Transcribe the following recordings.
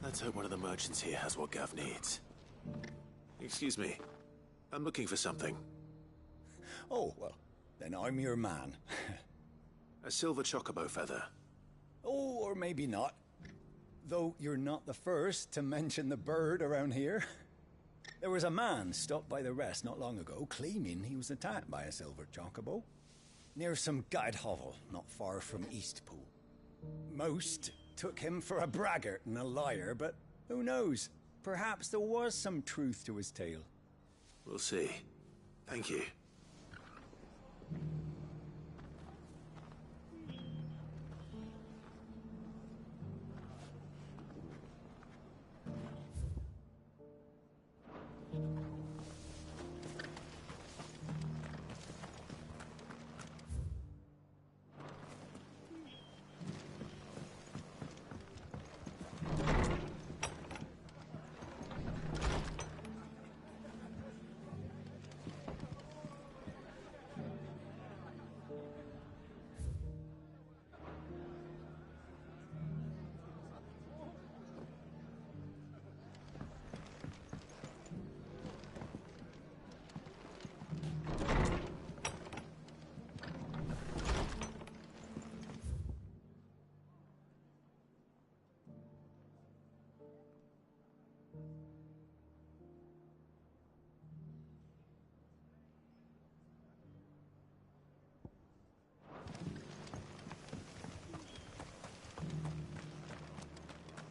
Let's hope one of the merchants here has what Gav needs. Excuse me. I'm looking for something. Oh, well, then I'm your man. A silver chocobo feather. Oh, or maybe not. Though you're not the first to mention the bird around here. There was a man stopped by the rest not long ago, claiming he was attacked by a silver chocobo. Near some gutted hovel, not far from Eastpool. Most took him for a braggart and a liar, but who knows? Perhaps there was some truth to his tale. We'll see. Thank you.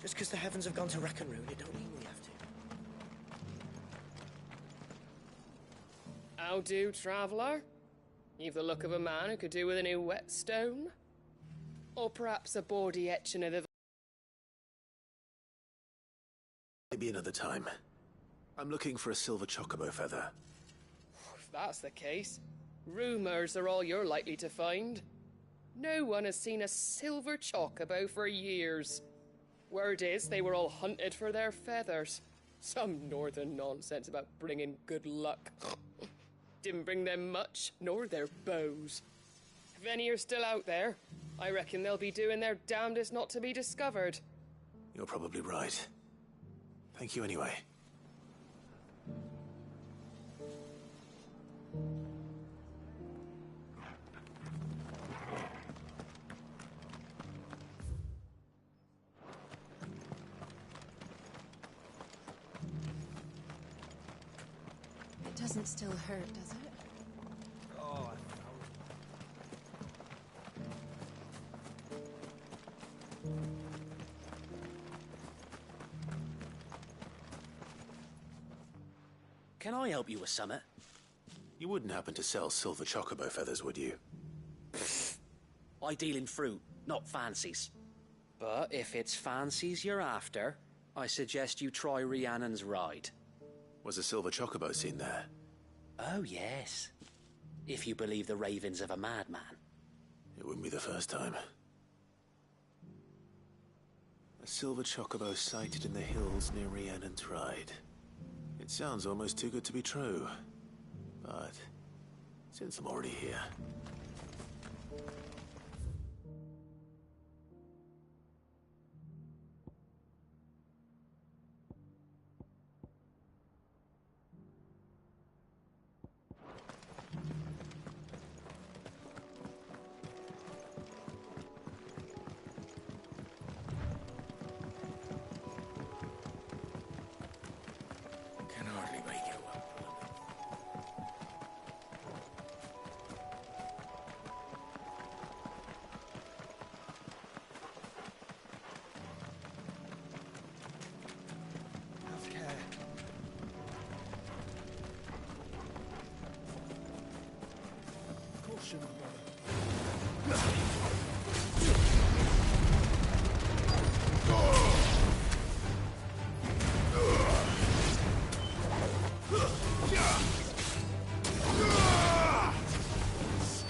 Just because the heavens have gone to wreck and ruin, it don't mean we have to. How do, traveller? You've the look of a man who could do with a new whetstone. Or perhaps a bawdy etching of the... Maybe another time. I'm looking for a silver chocobo feather. If that's the case, rumours are all you're likely to find. No one has seen a silver chocobo for years. Word is they were all hunted for their feathers. Some northern nonsense about bringing good luck. Didn't bring them much, nor their bows. If any are still out there, I reckon they'll be doing their damnedest not to be discovered. You're probably right. Thank you anyway. It doesn't still hurt, does it? Oh, Can I help you with something? You wouldn't happen to sell silver chocobo feathers, would you? I deal in fruit, not fancies. But if it's fancies you're after, I suggest you try Rhiannon's ride. Was a silver chocobo seen there? Oh, yes. If you believe the ravings of a madman. It wouldn't be the first time. A silver chocobo sighted in the hills near Rhiannon's Ride. It sounds almost too good to be true. But since I'm already here... can hardly make it up. Have care. Caution, brother.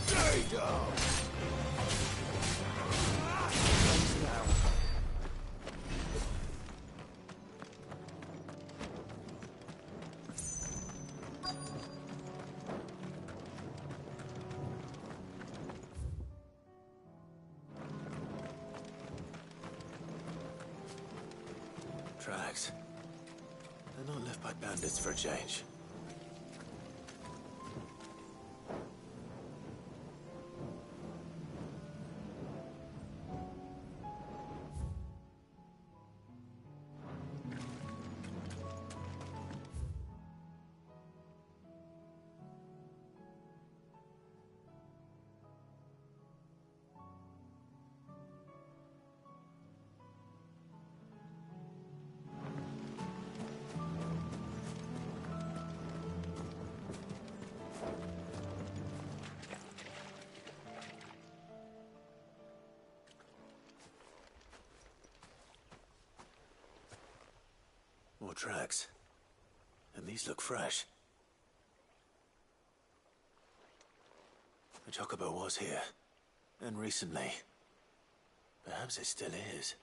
Stay down. tracks. They're not left by bandits for a change. More tracks. And these look fresh. The chocobo was here. And recently. Perhaps it still is.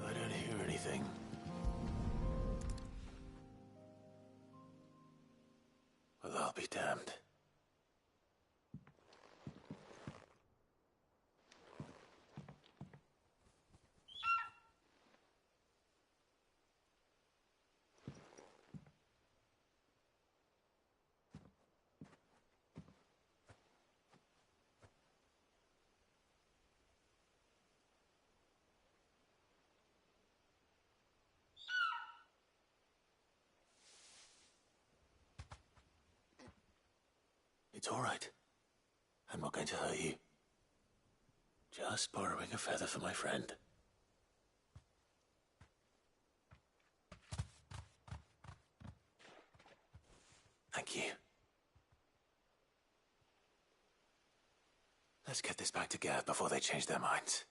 I don't hear anything. Well, I'll be damned. It's all right. I'm not going to hurt you. Just borrowing a feather for my friend. Thank you. Let's get this back to Gav before they change their minds.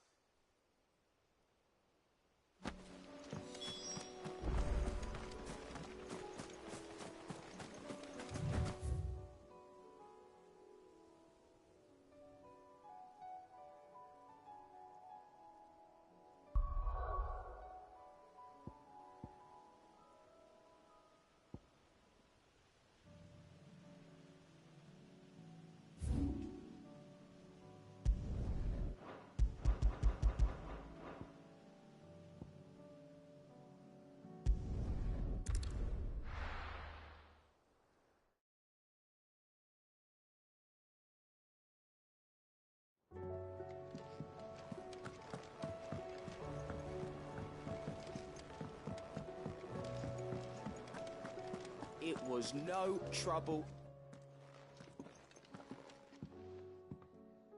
It was no trouble.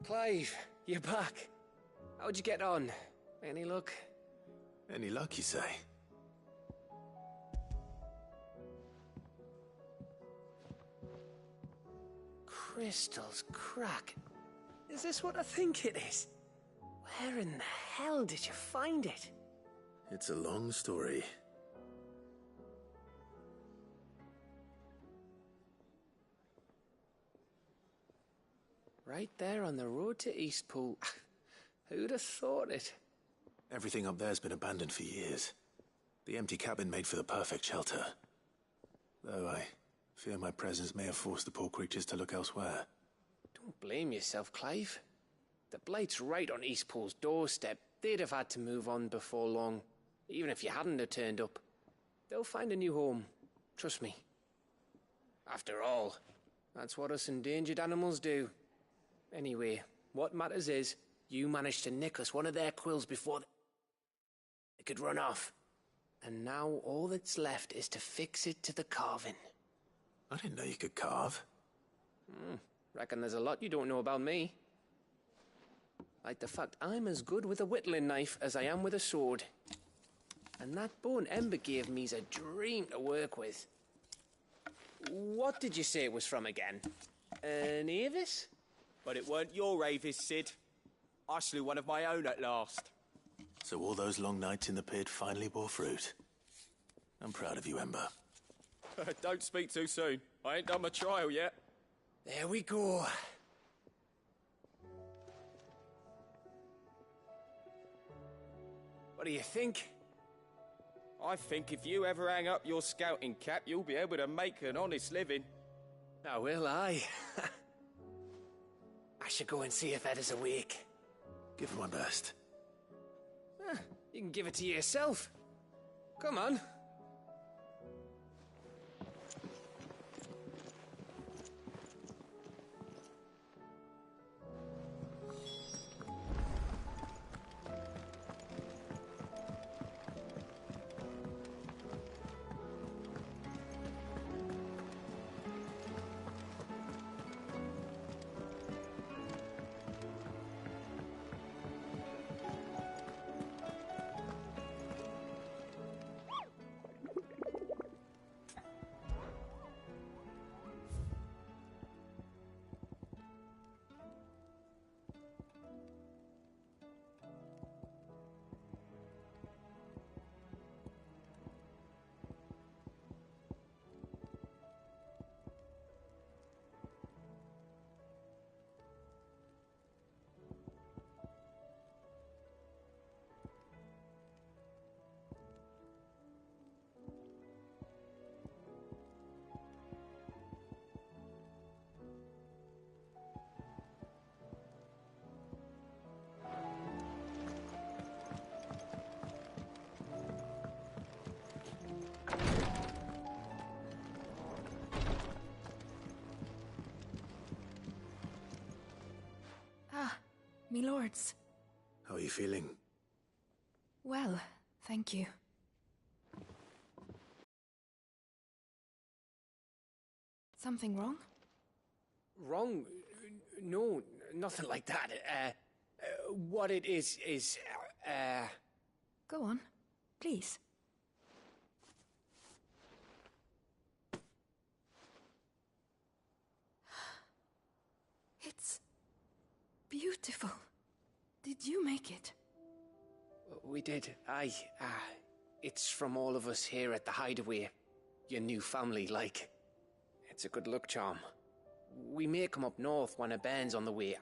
Clive, you're back. How'd you get on? Any luck? Any luck, you say? Crystal's crack. Is this what I think it is? Where in the hell did you find it? It's a long story. Right there on the road to Eastpool. Who'd have thought it? Everything up there's been abandoned for years. The empty cabin made for the perfect shelter. Though I fear my presence may have forced the poor creatures to look elsewhere. Don't blame yourself, Clive. The Blight's right on Eastpool's doorstep. They'd have had to move on before long, even if you hadn't have turned up. They'll find a new home. Trust me. After all, that's what us endangered animals do. Anyway, what matters is, you managed to nick us one of their quills before they could run off. And now all that's left is to fix it to the carving. I didn't know you could carve. Reckon there's a lot you don't know about me. Like the fact I'm as good with a whittling knife as I am with a sword. And that bone Ember gave me's a dream to work with. What did you say it was from again? An Avis? But it weren't your Avis, Sid. I slew one of my own at last. So all those long nights in the pit finally bore fruit. I'm proud of you, Ember. Don't speak too soon. I ain't done my trial yet. There we go. What do you think? I think if you ever hang up your scouting cap, you'll be able to make an honest living. Now will I? I should go and see if Ed is awake. Give it my best. You can give it to yourself. Come on. Me lords. How are you feeling? Well, thank you. Something wrong? Wrong? No, nothing like that. What it is... Go on, please. It's beautiful. Did you make it? We did. Aye. It's from all of us here at the Hideaway. Your new family, like. It's a good luck charm. We may come up north when a band's on the way.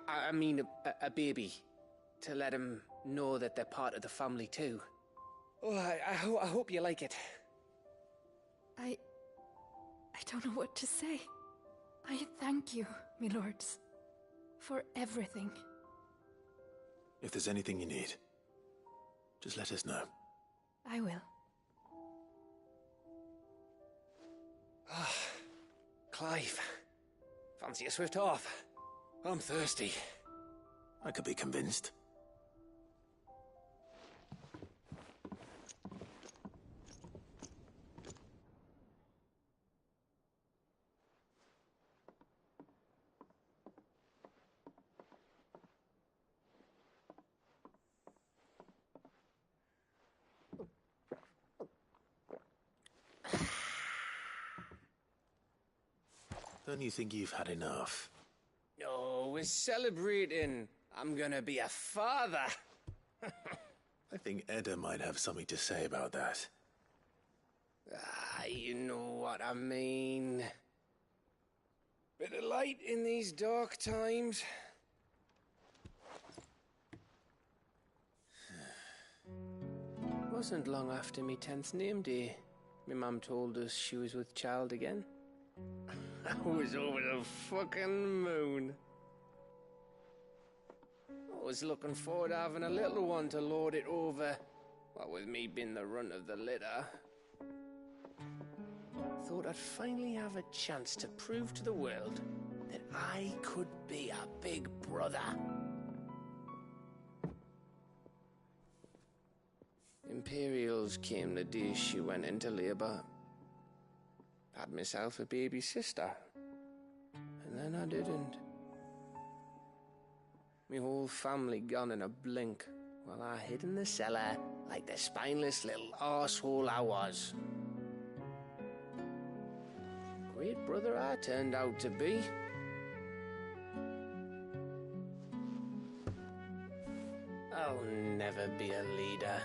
I mean a baby. To let him know that they're part of the family too. Oh, I hope you like it. I don't know what to say. I thank you, me lords, for everything. If there's anything you need, just let us know. I will. Clive, fancy a swift off? I'm thirsty. I could be convinced. Don't you think you've had enough? No, we're celebrating. I'm gonna be a father. I think Edda might have something to say about that. You know what I mean. Bit of light in these dark times. Wasn't long after me 10th name day. My mum told us she was with child again. I was over the fucking moon. I was looking forward to having a little one to lord it over. What with me being the runt of the litter. Thought I'd finally have a chance to prove to the world that I could be a big brother. Imperials came the day she went into labour. Had myself a baby sister. And then I didn't. Me whole family gone in a blink, while I hid in the cellar like the spineless little arsehole I was. Great brother I turned out to be. I'll never be a leader.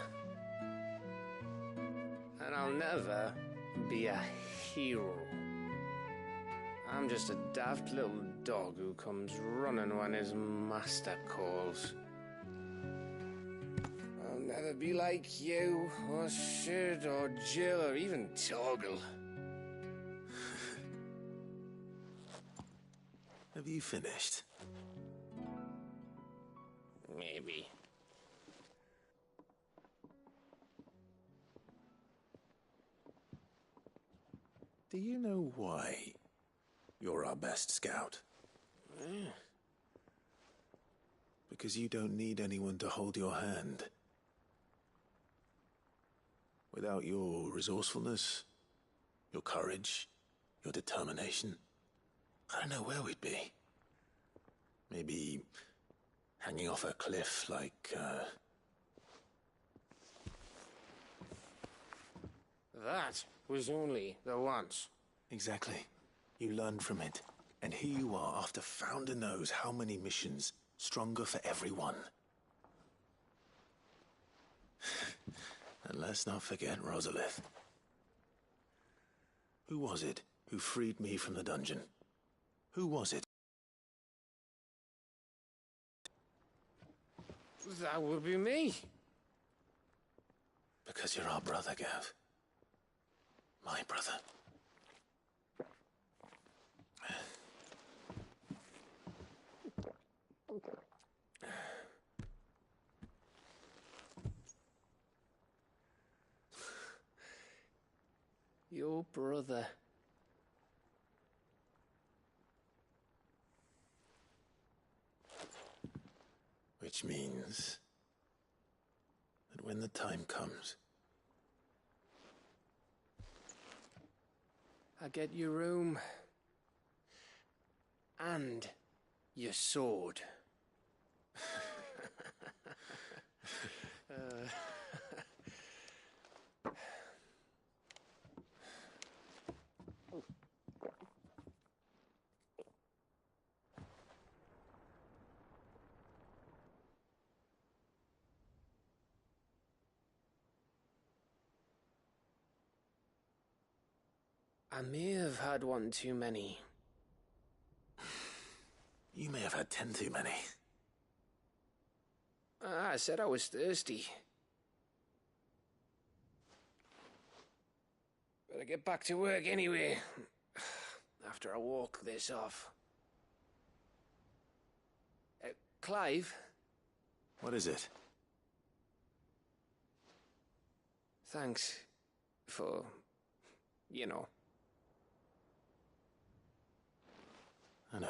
And I'll never be a hero. I'm just a daft little dog who comes running when his master calls. I'll never be like you, or Sid, or Jill, or even Torgal. Have you finished? Maybe. Do you know why you're our best scout? Because you don't need anyone to hold your hand. Without your resourcefulness, your courage, your determination, I don't know where we'd be. Maybe hanging off a cliff like, That was only the once. Exactly. You learned from it. And here you are after Founder knows how many missions, stronger for everyone. And let's not forget Rosalith. Who was it who freed me from the dungeon? Who was it? That would be me. Because you're our brother, Gav. My brother. Your brother. Which means that when the time comes, I get your room. And your sword. I may have had one too many. you may have had 10 too many. I said I was thirsty. Better get back to work anyway. After I walk this off. Clive? What is it? Thanks for, you know. I know.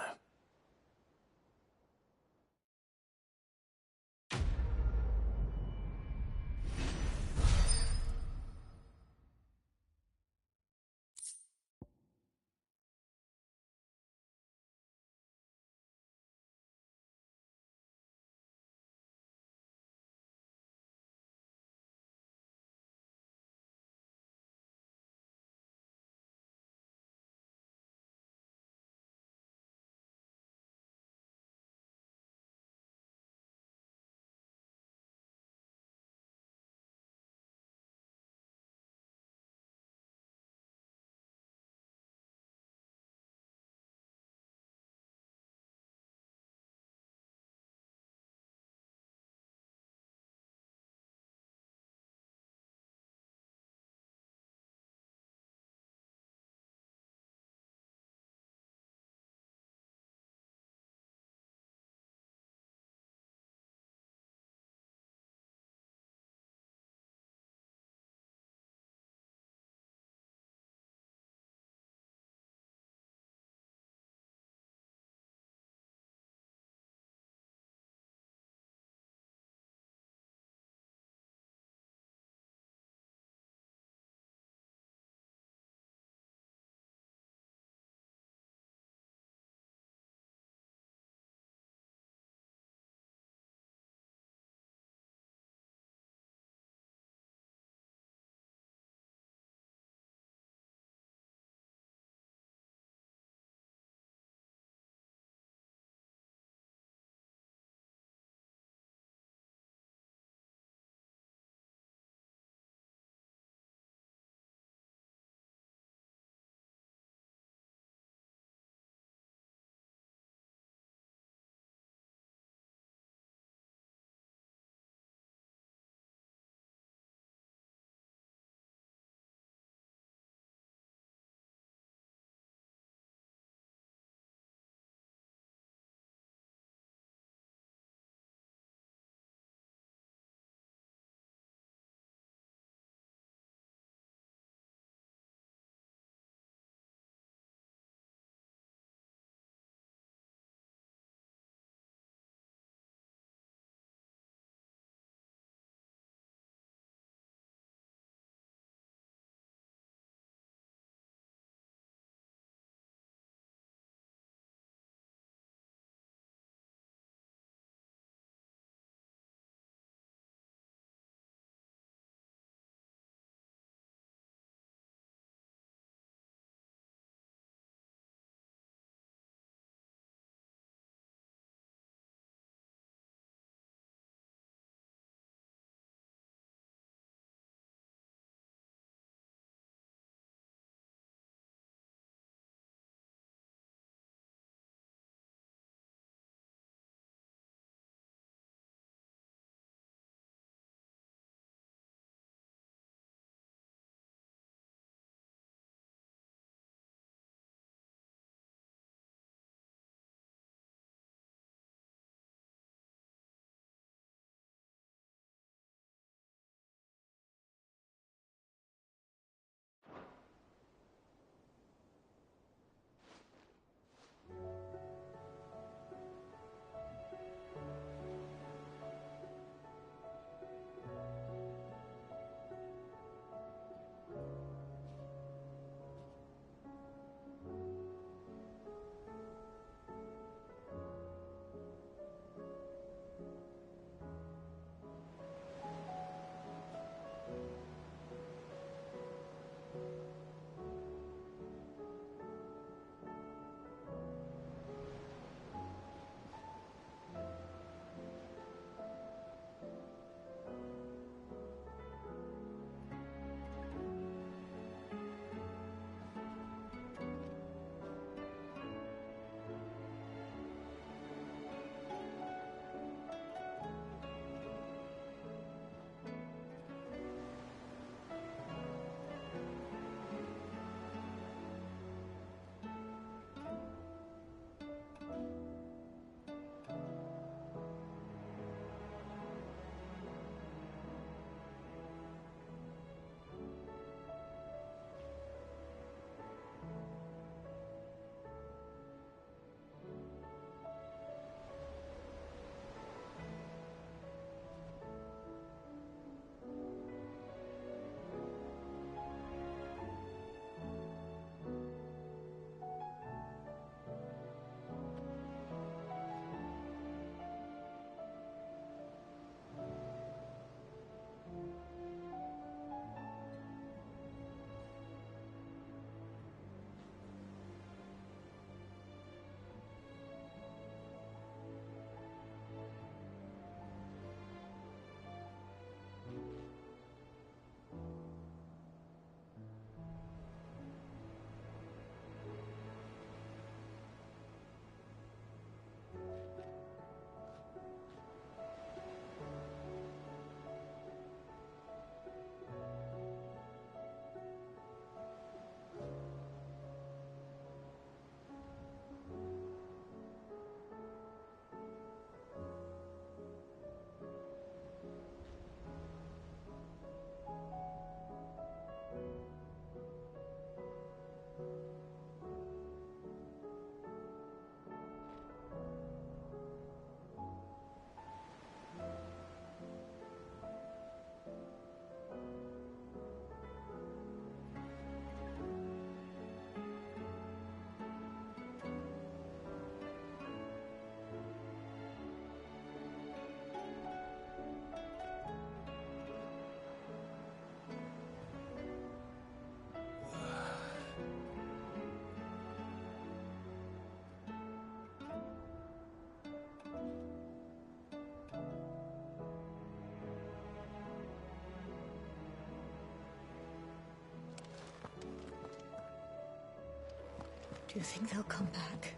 Do you think they'll come back?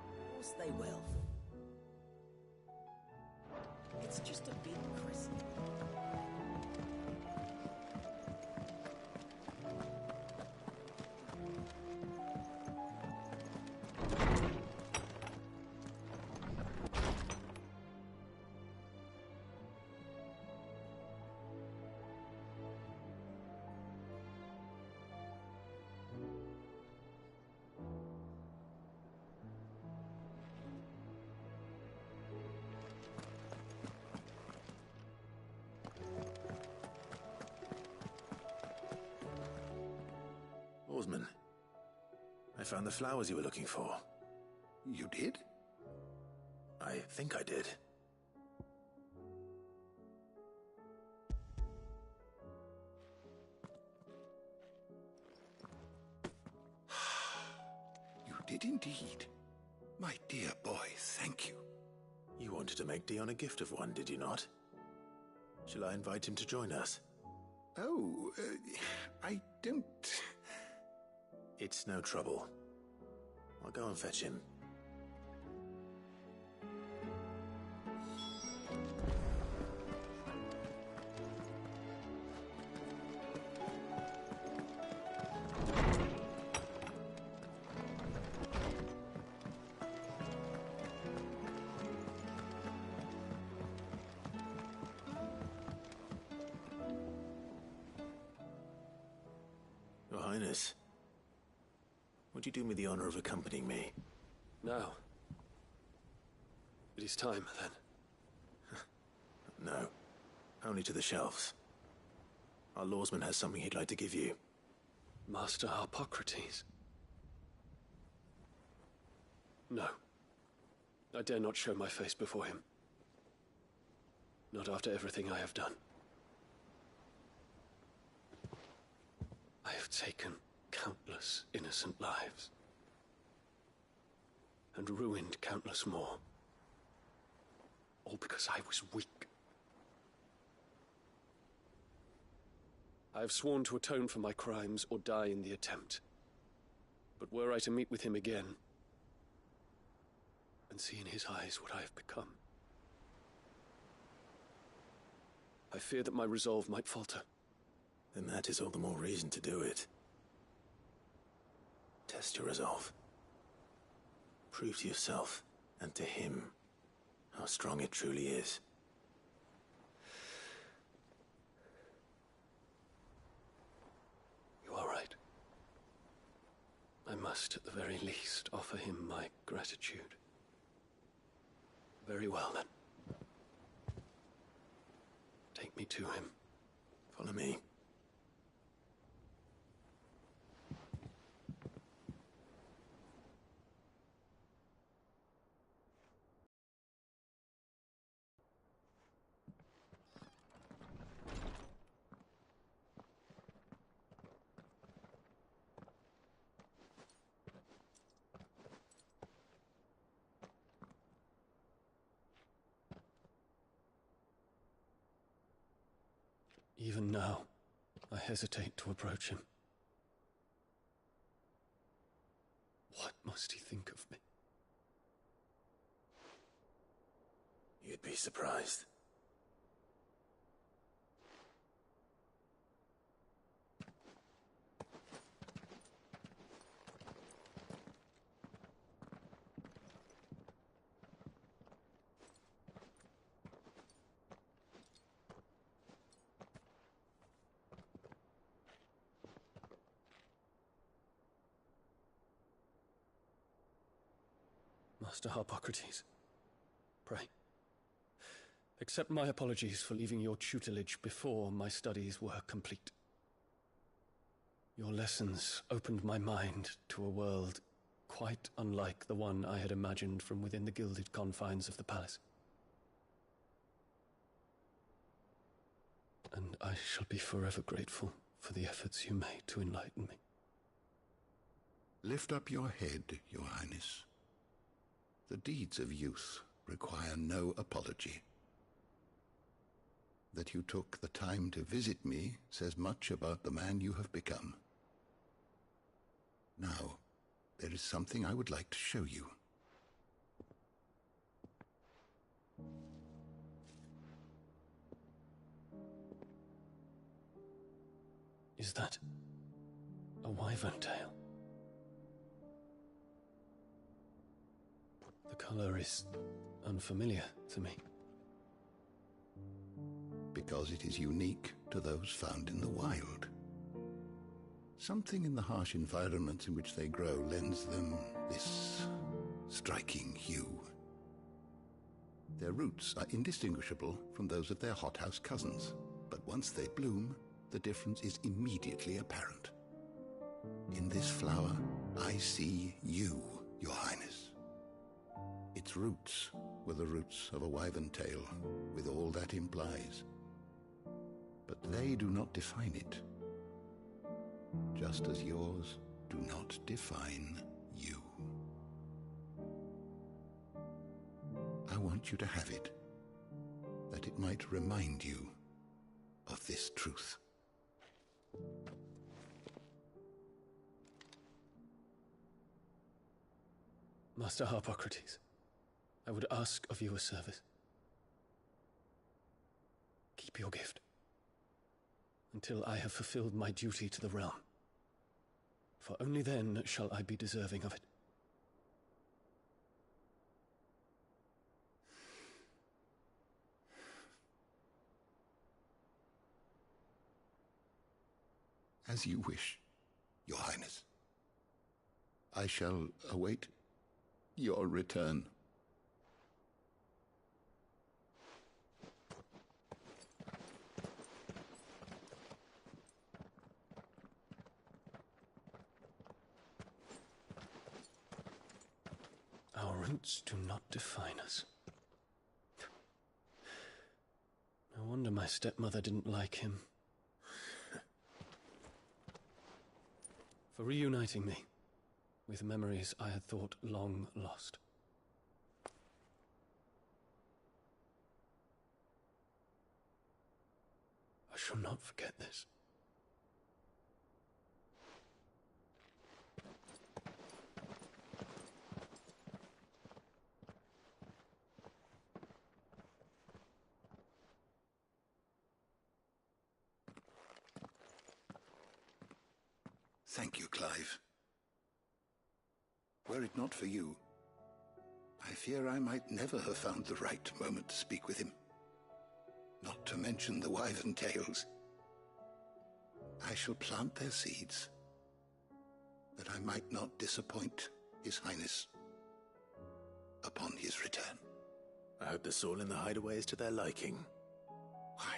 Of course they will. It's just a big Christmas. Oarsman, I found the flowers you were looking for. You did? I think I did. You did indeed. My dear boy, thank you. You wanted to make Dion a gift of one, did you not? Shall I invite him to join us? Oh, I don't... It's no trouble. I'll go and fetch him. Your Highness, would you do me the honor of accompanying me? Now. It is time, then. No. Only to the shelves. Our lawsman has something he'd like to give you. Master Hippocrates. No. I dare not show my face before him. Not after everything I have done. I have taken countless innocent lives. And ruined countless more. All because I was weak. I have sworn to atone for my crimes or die in the attempt. But were I to meet with him again, and see in his eyes what I have become, I fear that my resolve might falter. Then that is all the more reason to do it. Test your resolve. Prove to yourself, and to him, how strong it truly is. You are right. I must, at the very least, offer him my gratitude. Very well, then. Take me to him. Follow me. Even now, I hesitate to approach him. What must he think of me? You'd be surprised. Master Hippocrates, pray, accept my apologies for leaving your tutelage before my studies were complete. Your lessons opened my mind to a world quite unlike the one I had imagined from within the gilded confines of the palace. And I shall be forever grateful for the efforts you made to enlighten me. Lift up your head, Your Highness. The deeds of youth require no apology. That you took the time to visit me says much about the man you have become. Now, there is something I would like to show you. Is that a wyvern tail? The color is unfamiliar to me. Because it is unique to those found in the wild. Something in the harsh environments in which they grow lends them this striking hue. Their roots are indistinguishable from those of their hothouse cousins, but once they bloom, the difference is immediately apparent. In this flower, I see you, Your Highness. Its roots were the roots of a wyvern tail, with all that implies. But they do not define it, just as yours do not define you. I want you to have it, that it might remind you of this truth. Master Harpocrates, I would ask of you a service. Keep your gift until I have fulfilled my duty to the realm, for only then shall I be deserving of it. As you wish, Your Highness. I shall await your return. Our roots do not define us. No wonder my stepmother didn't like him. For reuniting me with memories I had thought long lost. I shall not forget this. Thank you, Clive. Were it not for you, I fear I might never have found the right moment to speak with him. Not to mention the wyvern tales. I shall plant their seeds, that I might not disappoint His Highness upon his return. I hope the soil in the hideaway is to their liking. Why,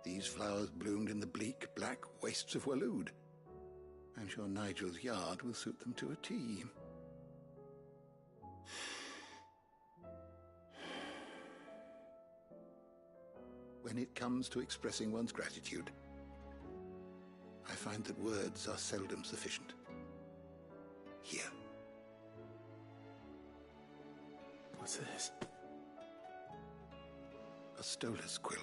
these flowers bloomed in the bleak, black wastes of Waloed. I'm sure Nigel's yard will suit them to a T. When it comes to expressing one's gratitude, I find that words are seldom sufficient. Here. What's this? A stolas quill.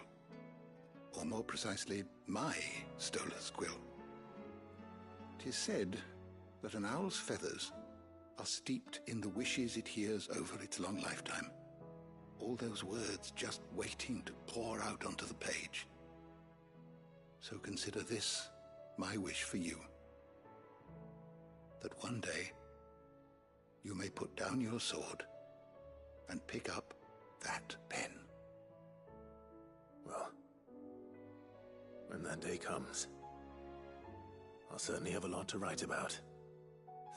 Or more precisely, my stolas quill. 'Tis said that an owl's feathers are steeped in the wishes it hears over its long lifetime. All those words just waiting to pour out onto the page. So consider this my wish for you. That one day you may put down your sword and pick up that pen. Well, when that day comes, I'll certainly have a lot to write about.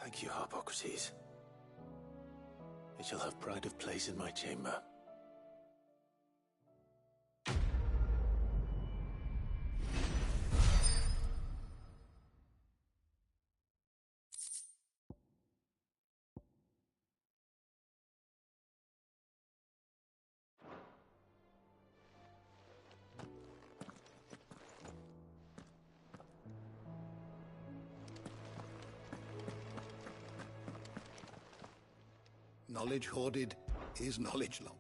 Thank you, Harpocrates. It shall have pride of place in my chamber. Knowledge hoarded is knowledge lost.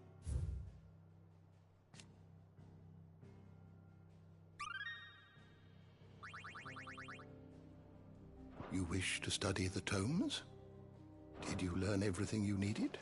You wish to study the tomes? Did you learn everything you needed?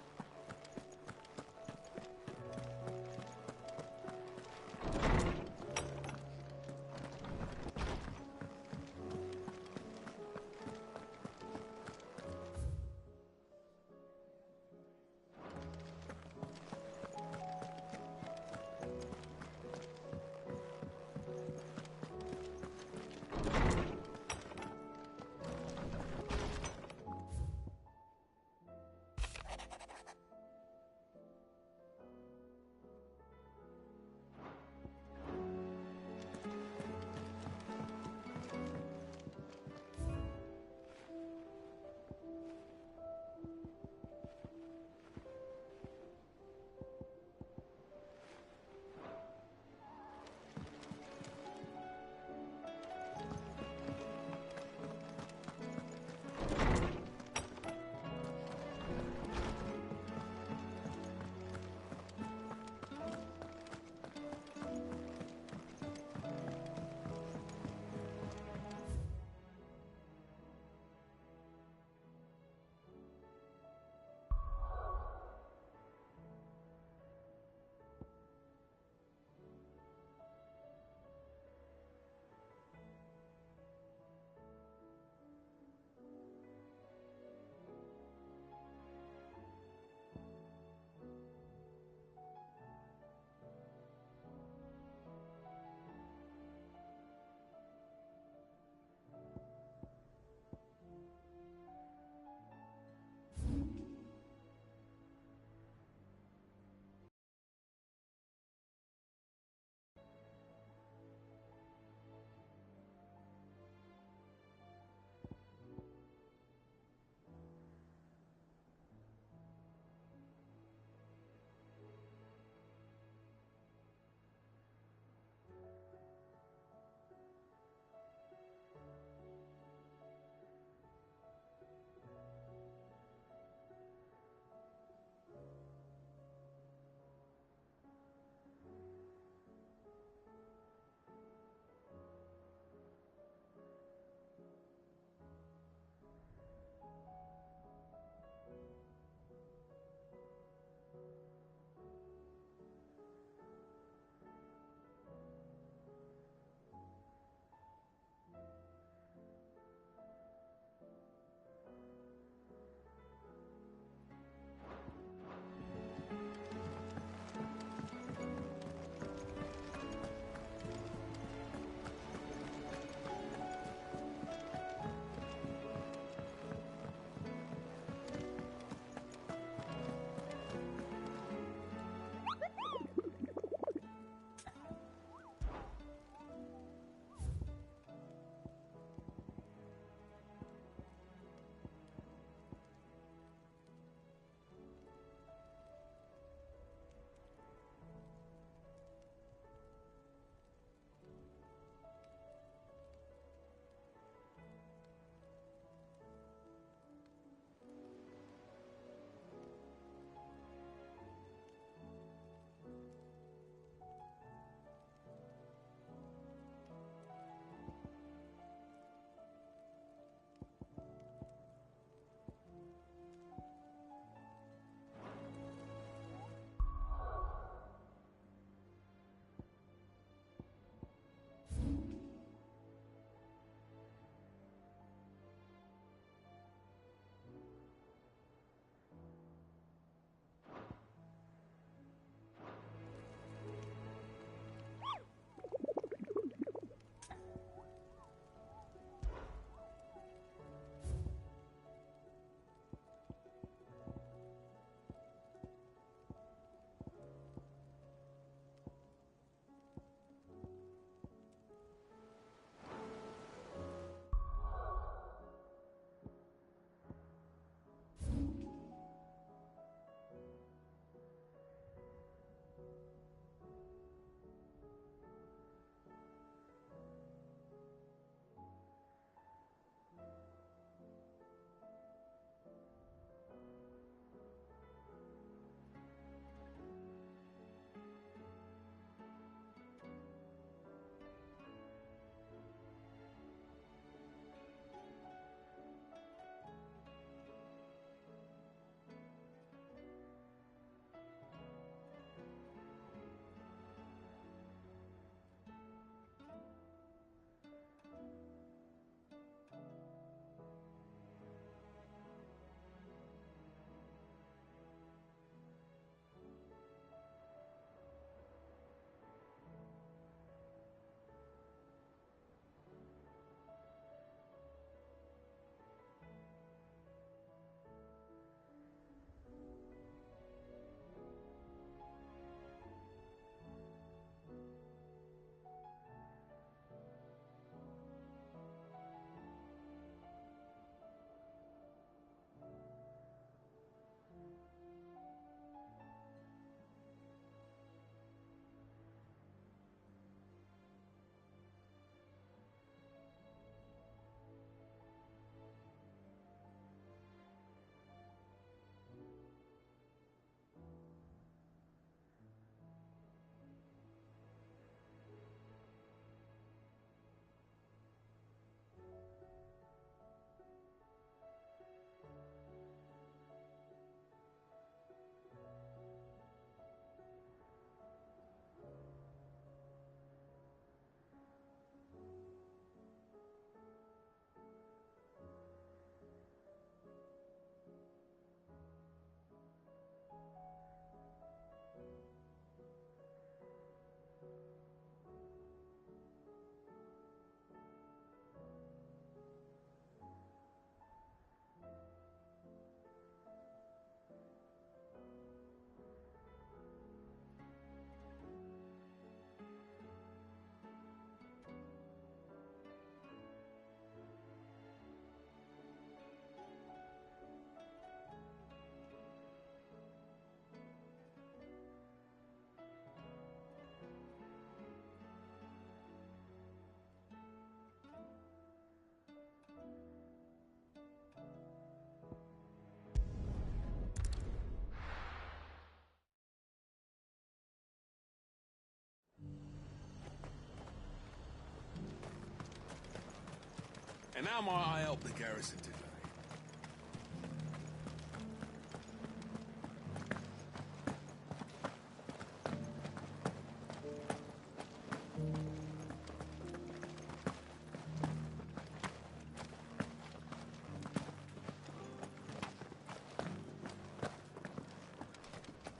And how might I help the garrison today?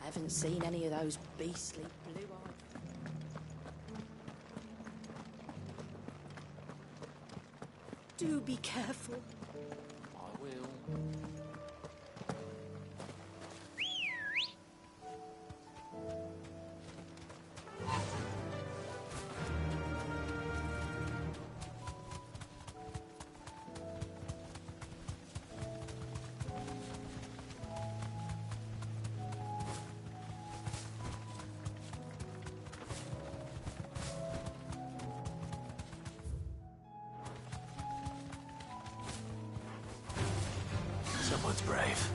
I haven't seen any of those beastly blue-eyed... Do be careful. I will. Someone's brave.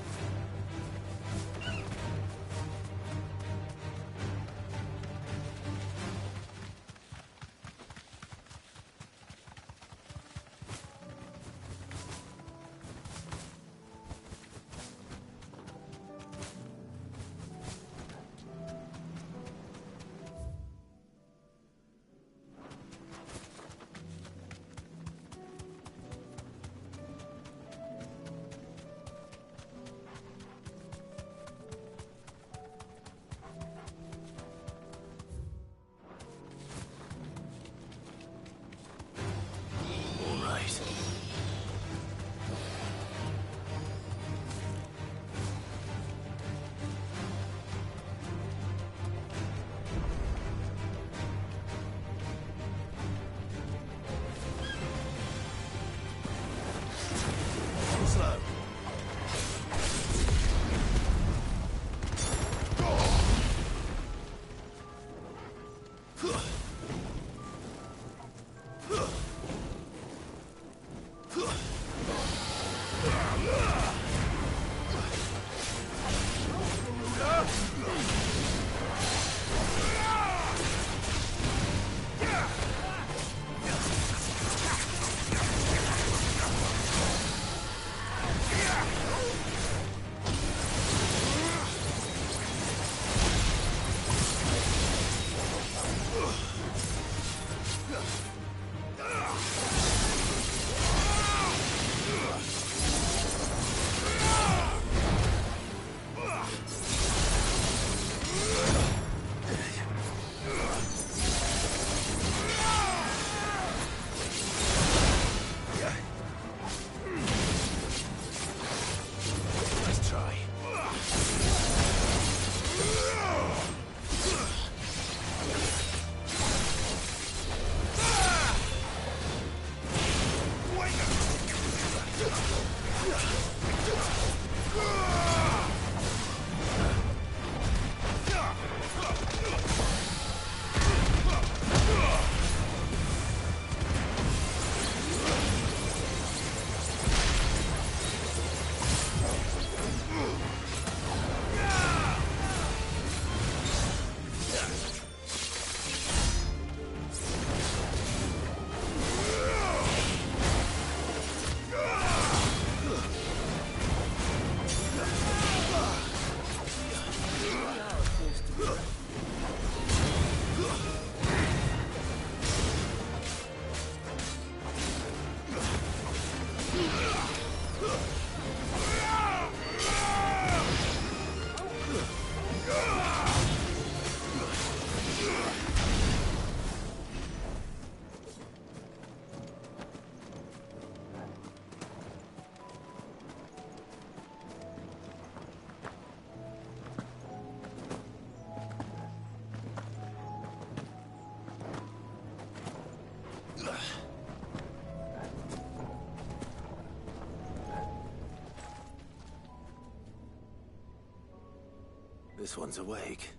This one's awake.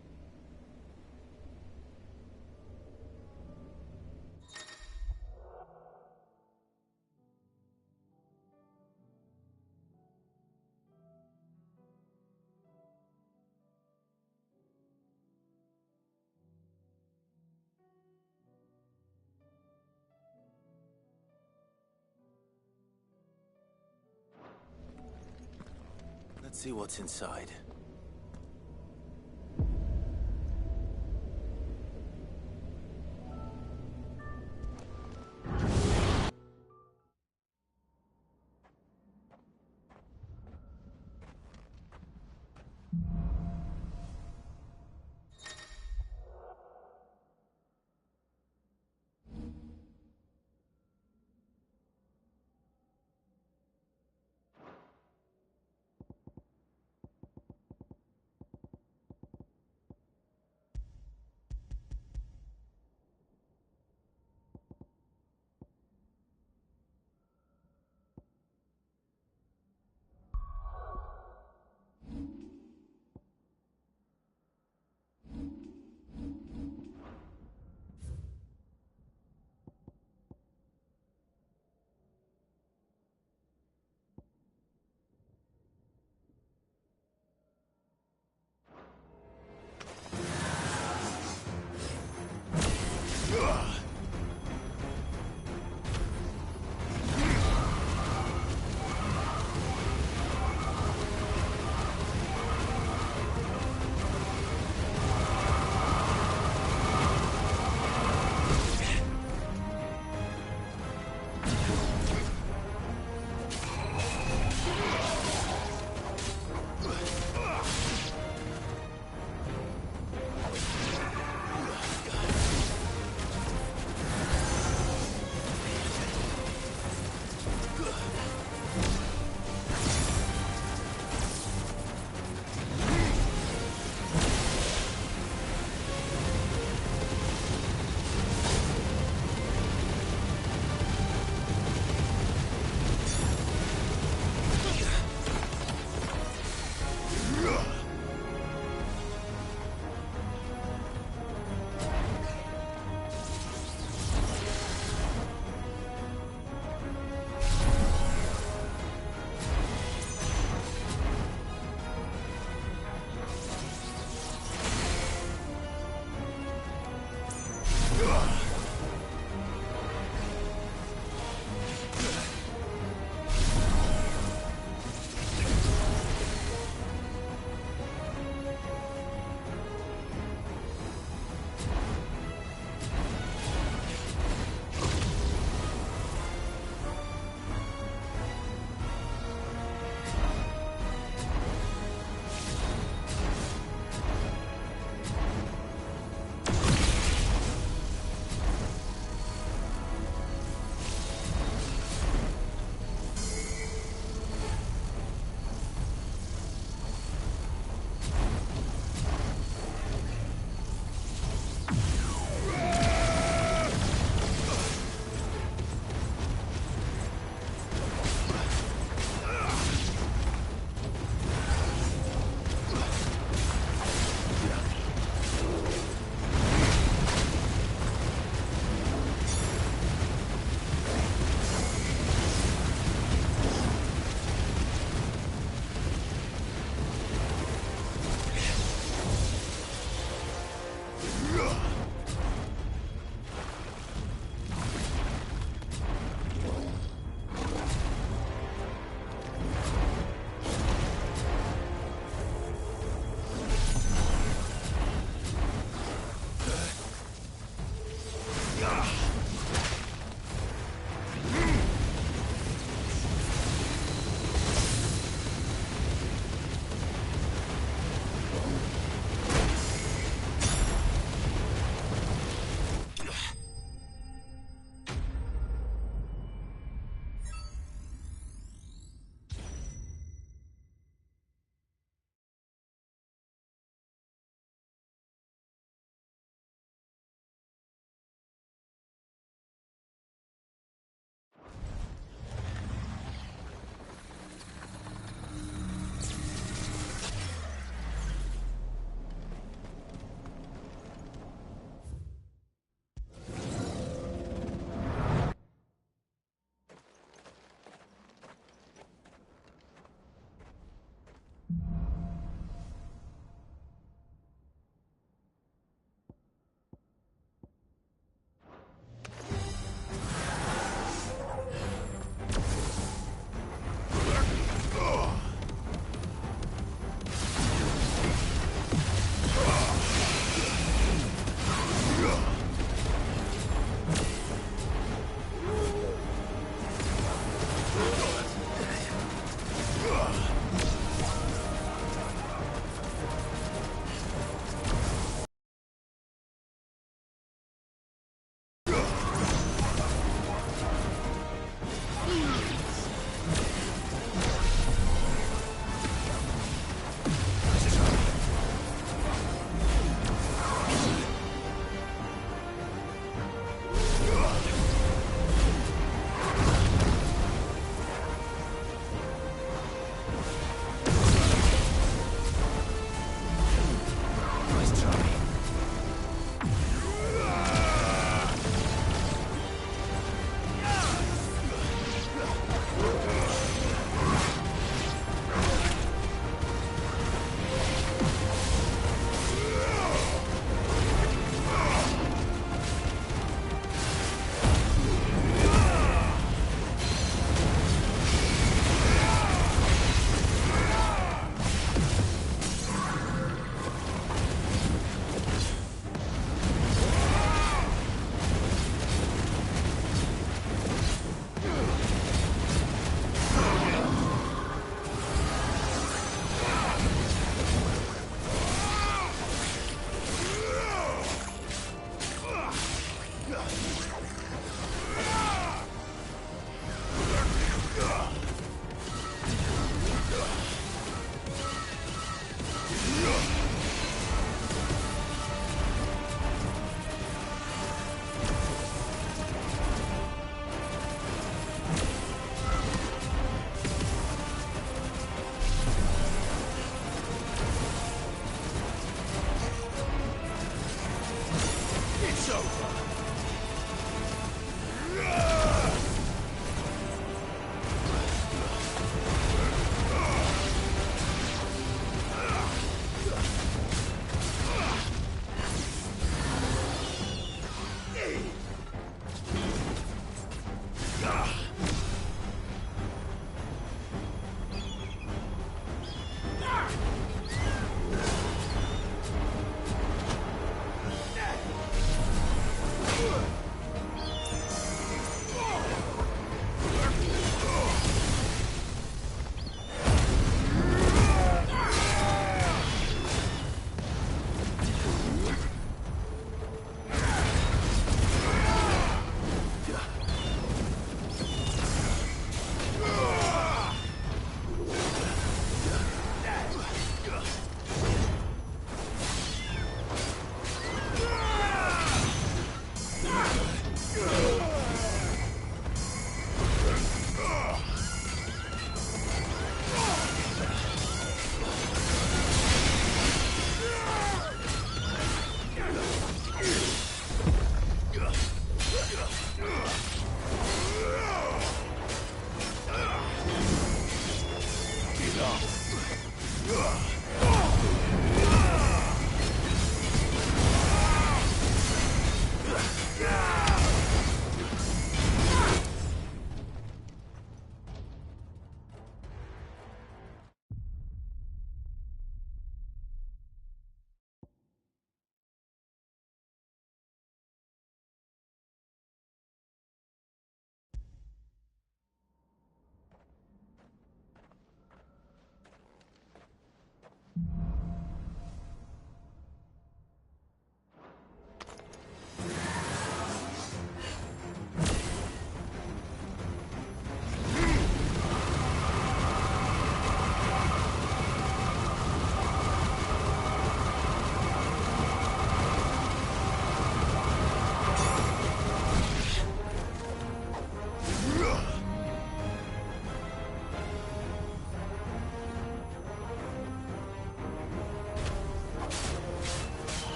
Let's see what's inside.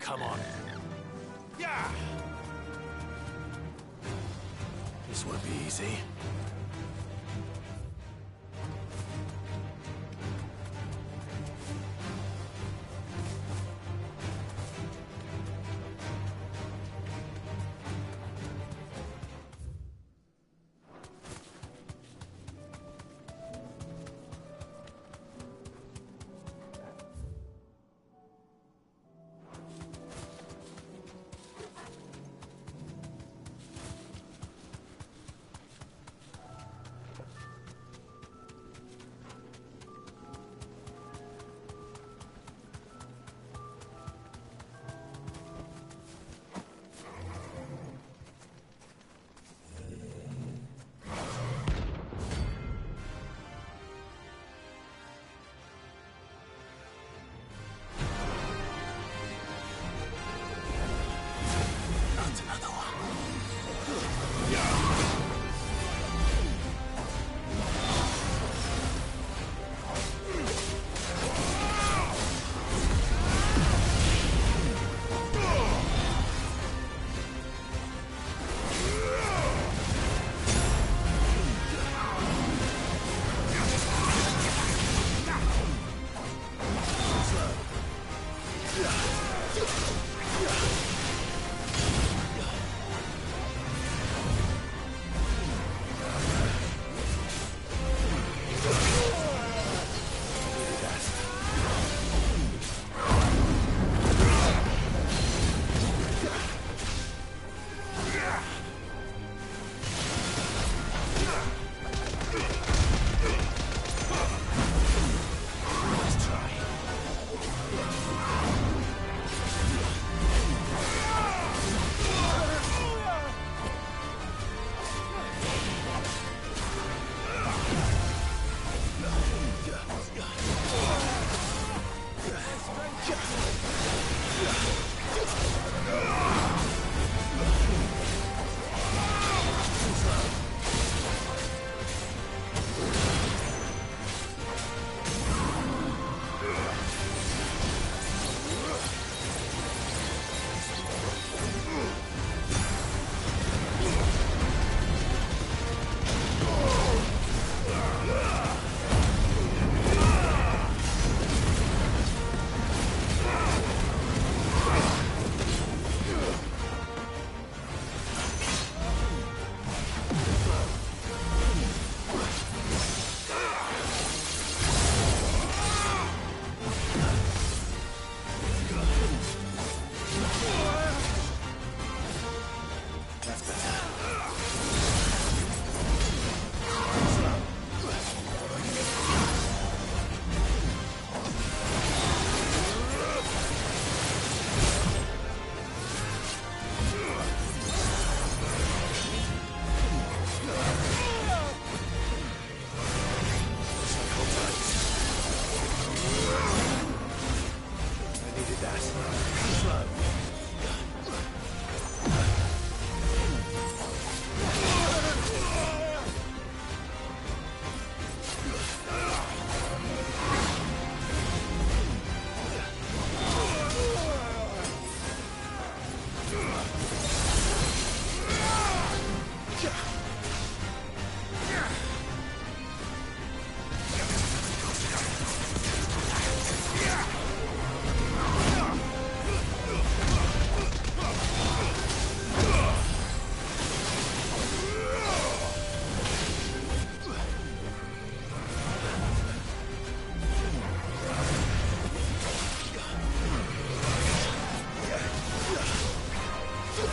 Come on. Yeah! This won't be easy. I'm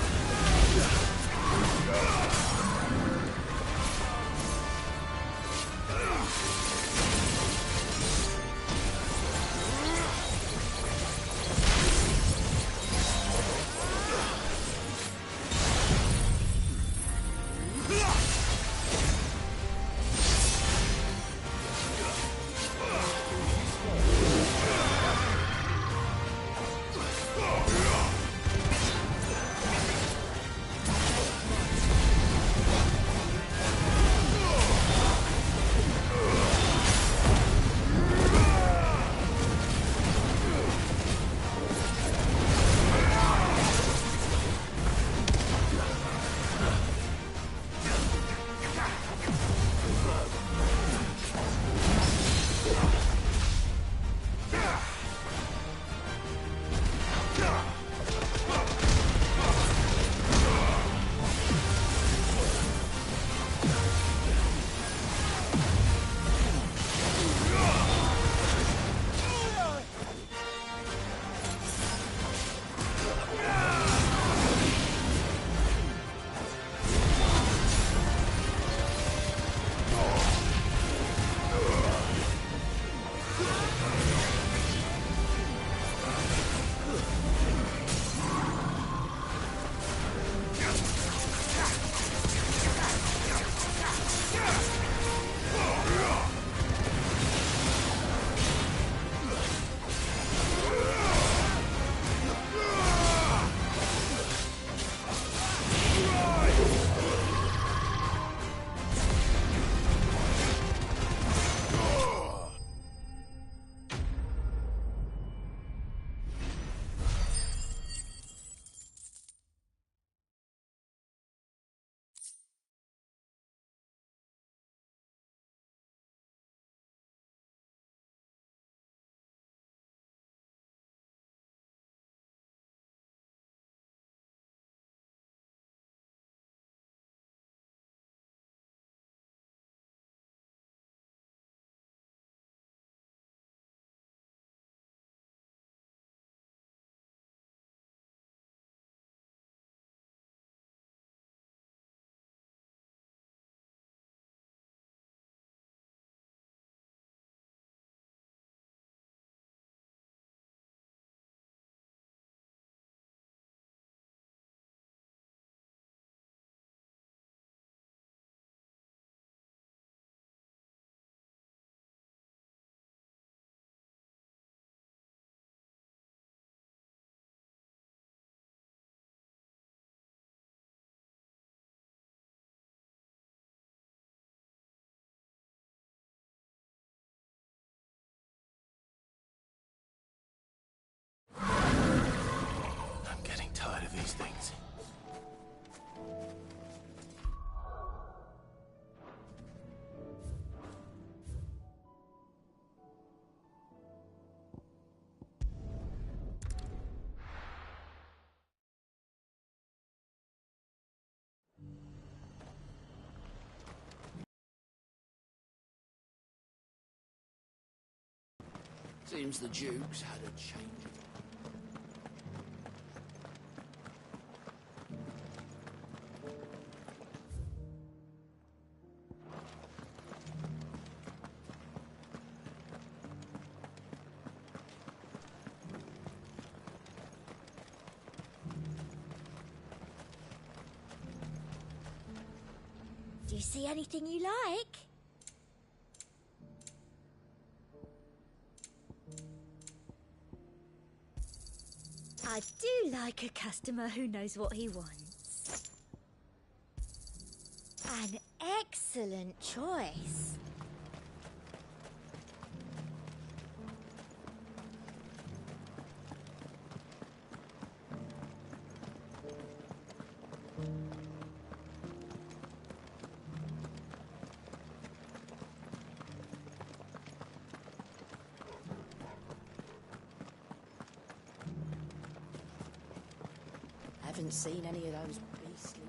getting tired of these things. Seems the Duke's had a change. Do you see anything you like? I do like a customer who knows what he wants. An excellent choice. Haven't seen any of those beastly...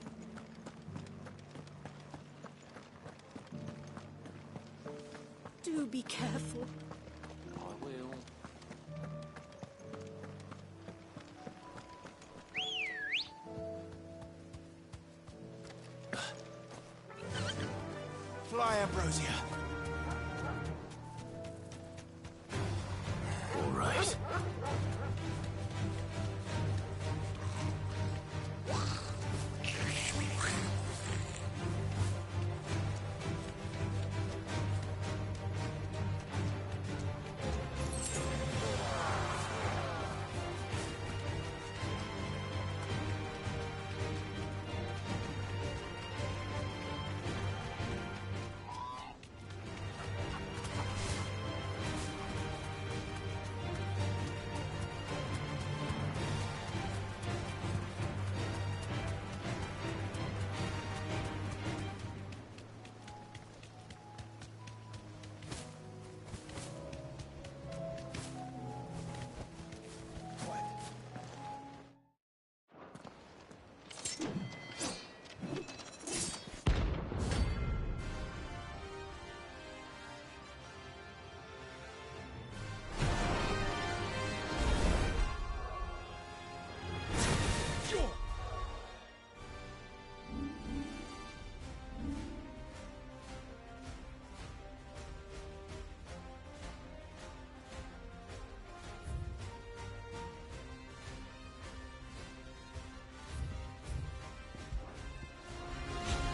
Do be careful. I will. Fly, Ambrosia. All right.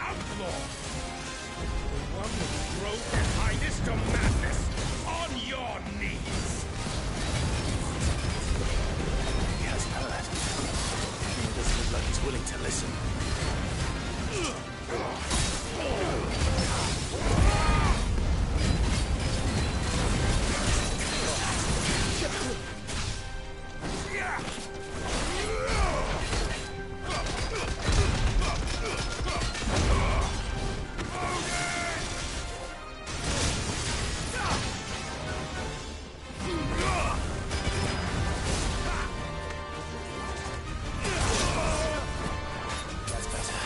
Outlaw! The one who drove their highness to madness! On your knees! He hasn't heard. He doesn't look like he's willing to listen. That's better.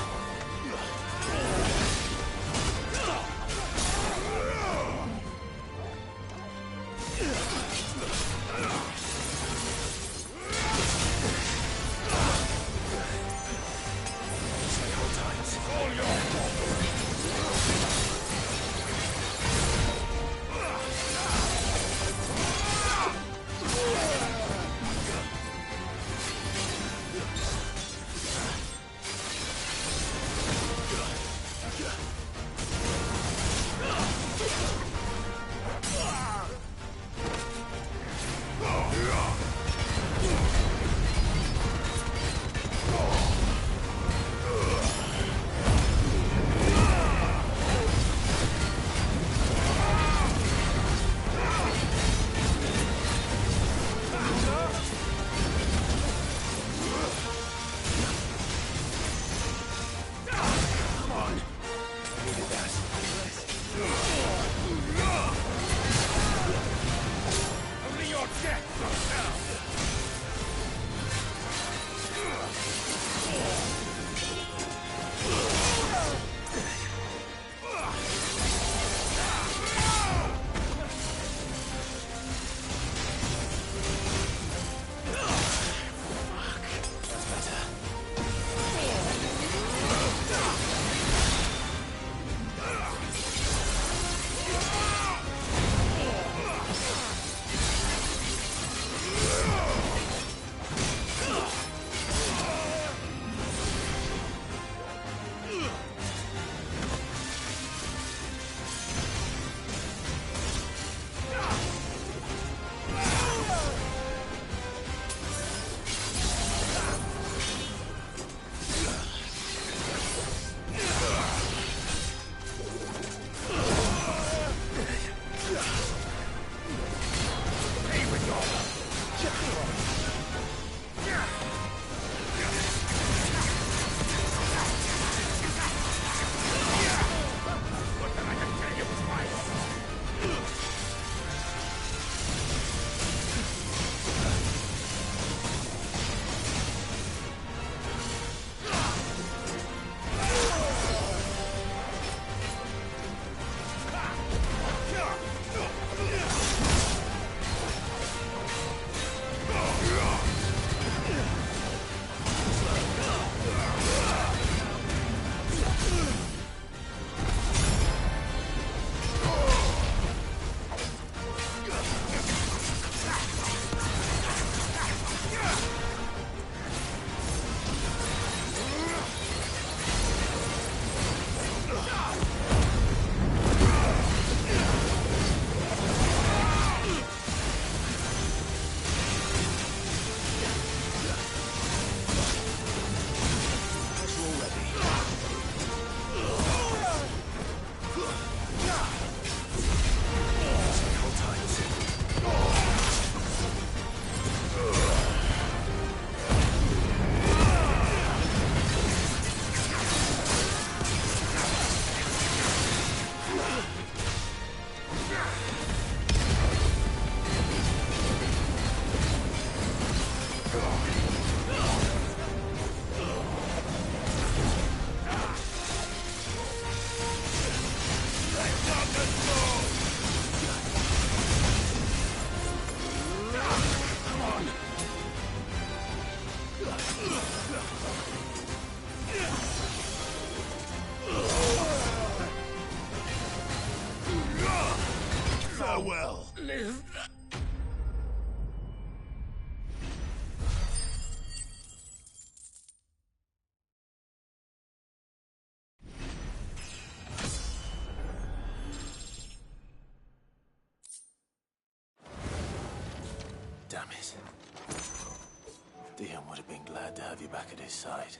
Damn it. Dion would have been glad to have you back at his side.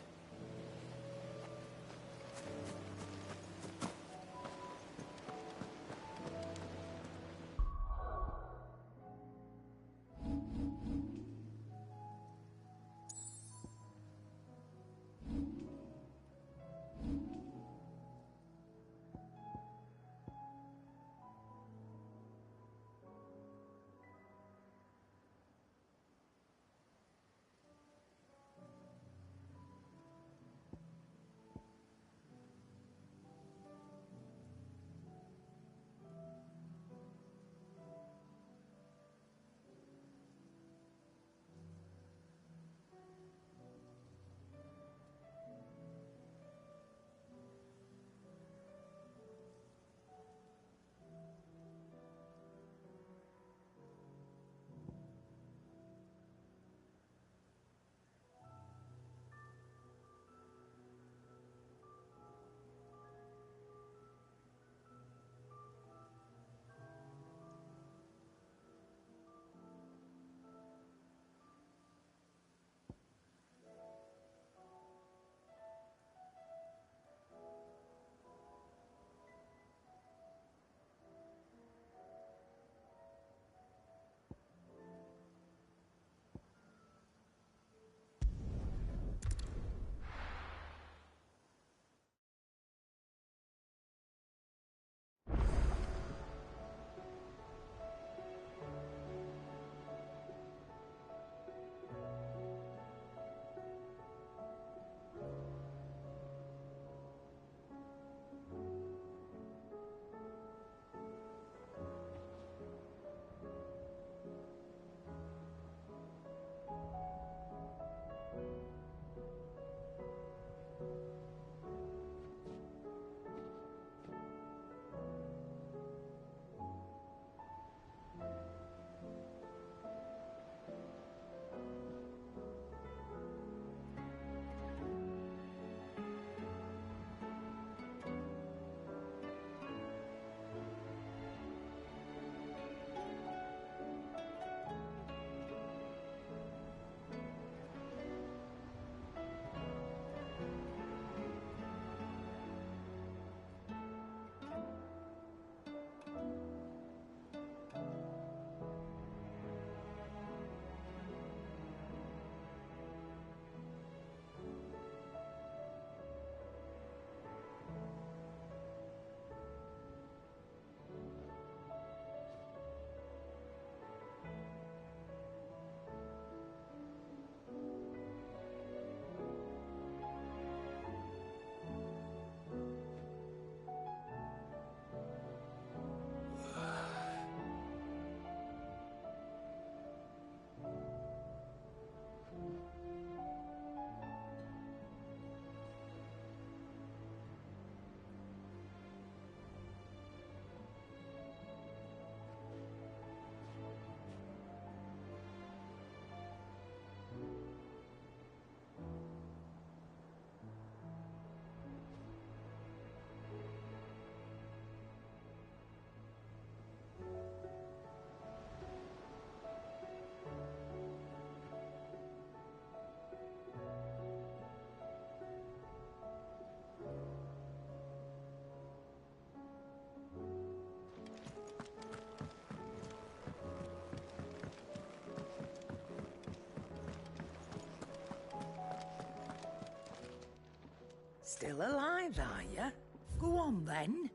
Still alive, are you? Go on, then.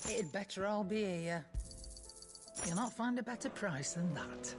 It'd better all be here. You'll not find a better price than that.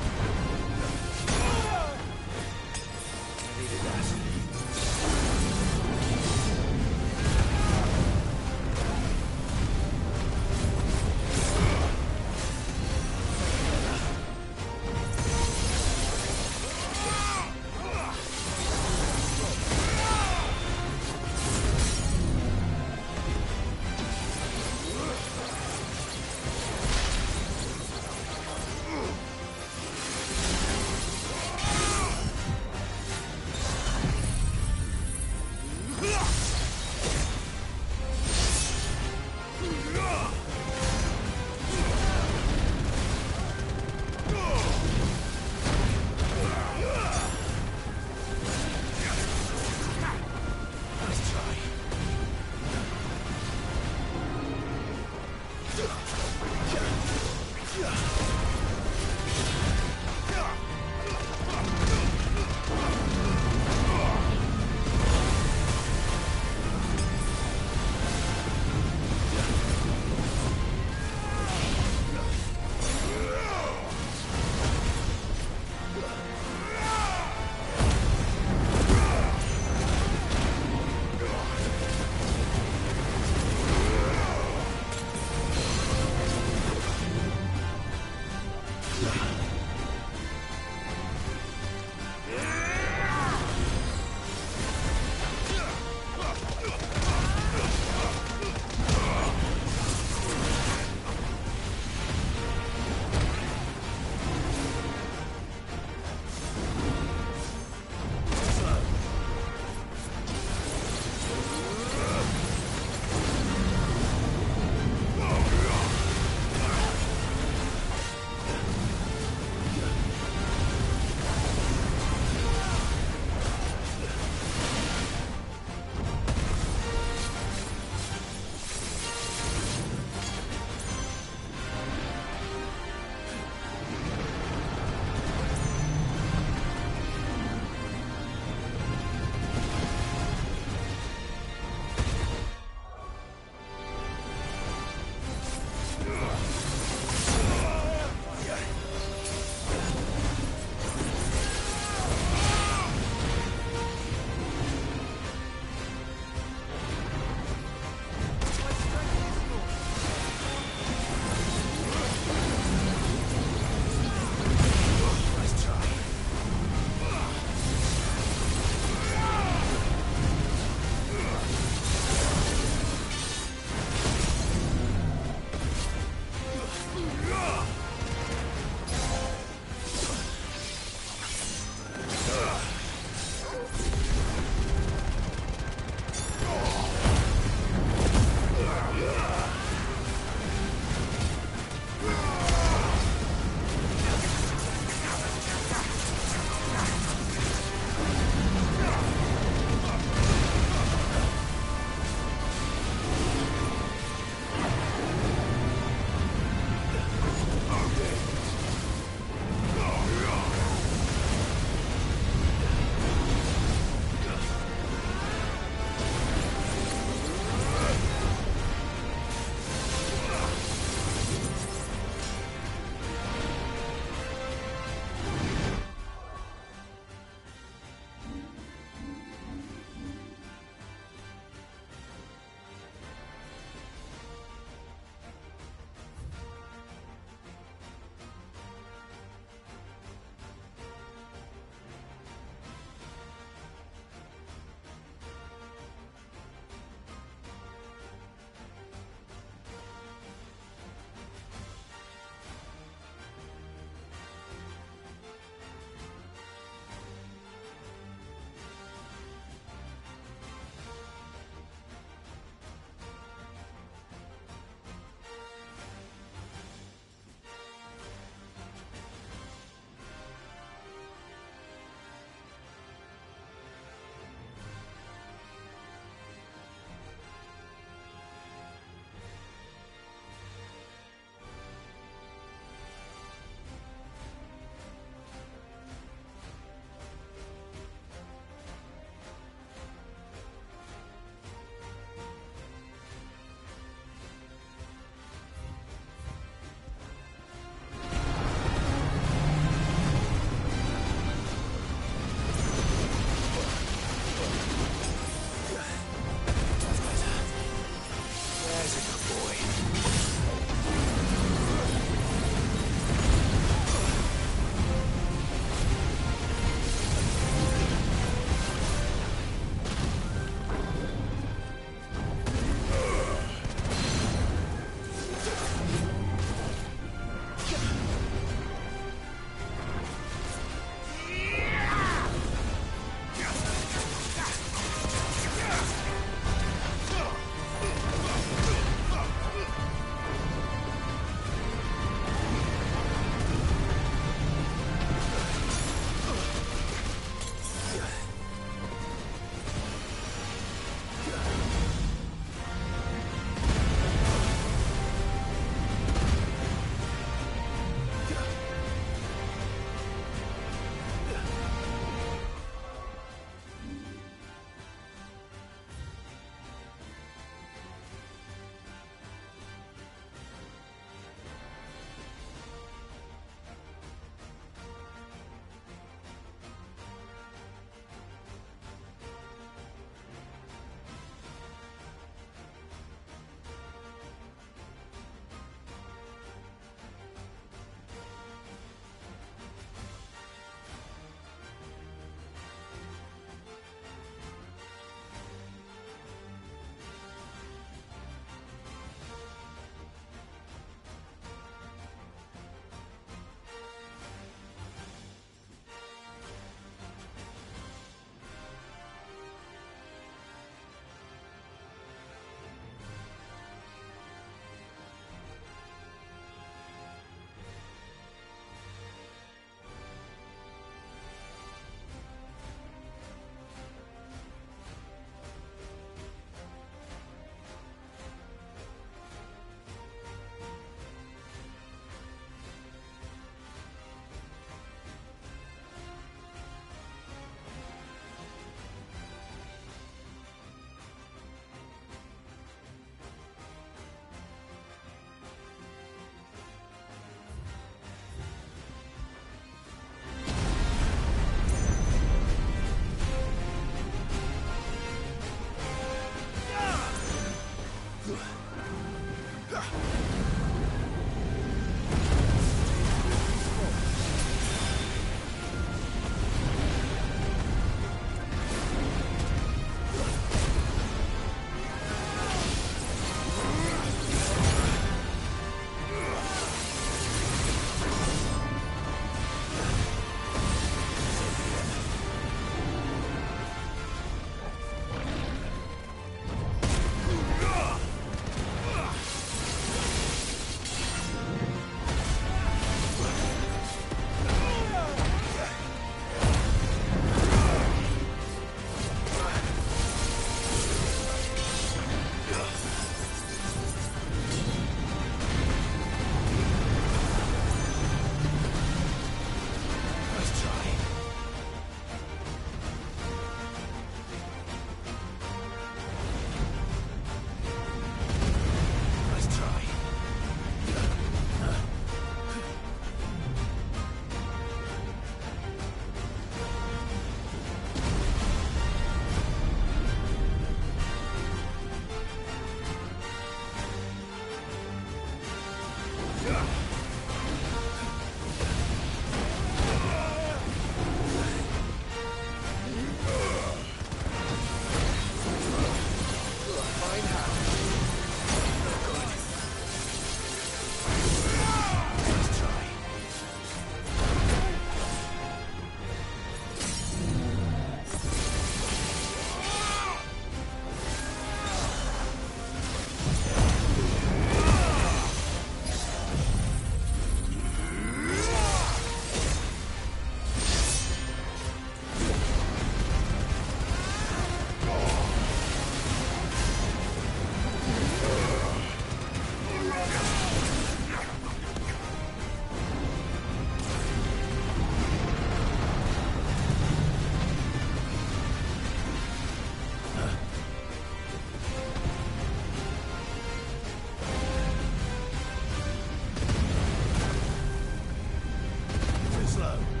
slow.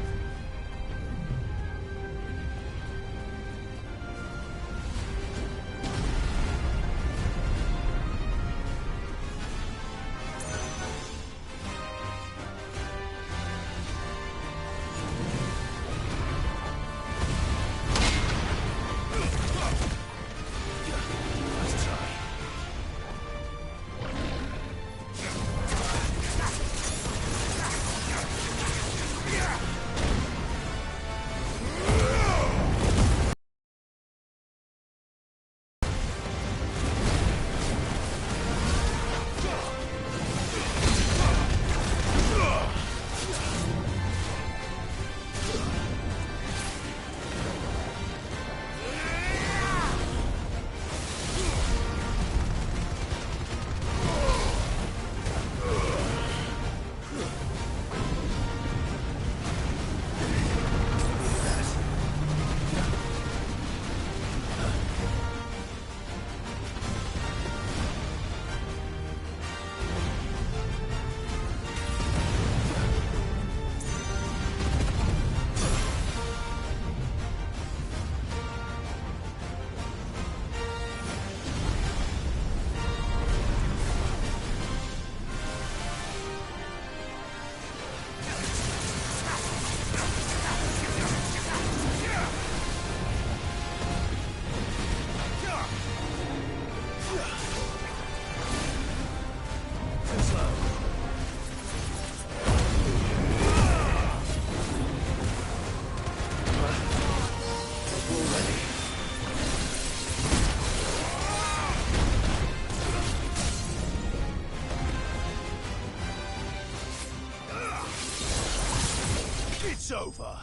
It's over.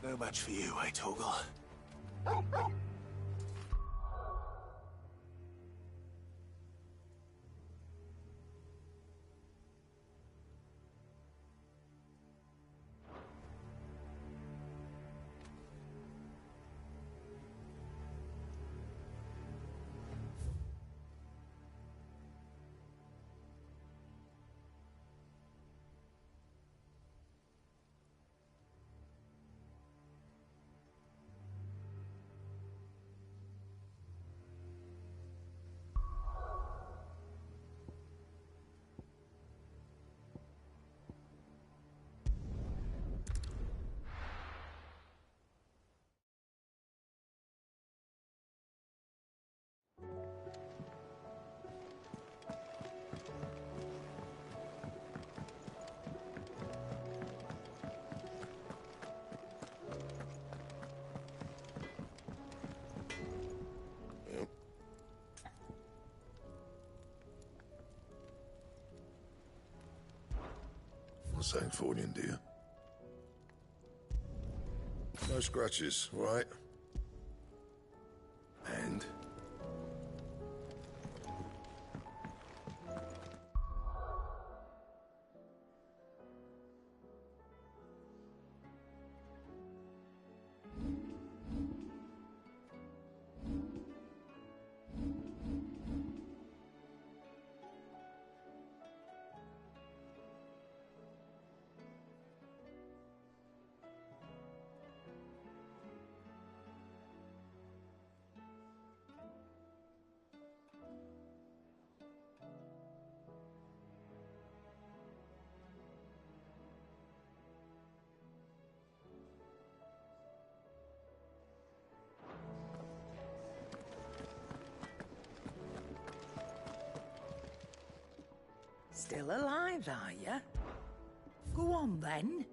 No match for you, eh, Torgal? St. Fornian, do you? No scratches, right? And? Still alive, are you? Go on, then.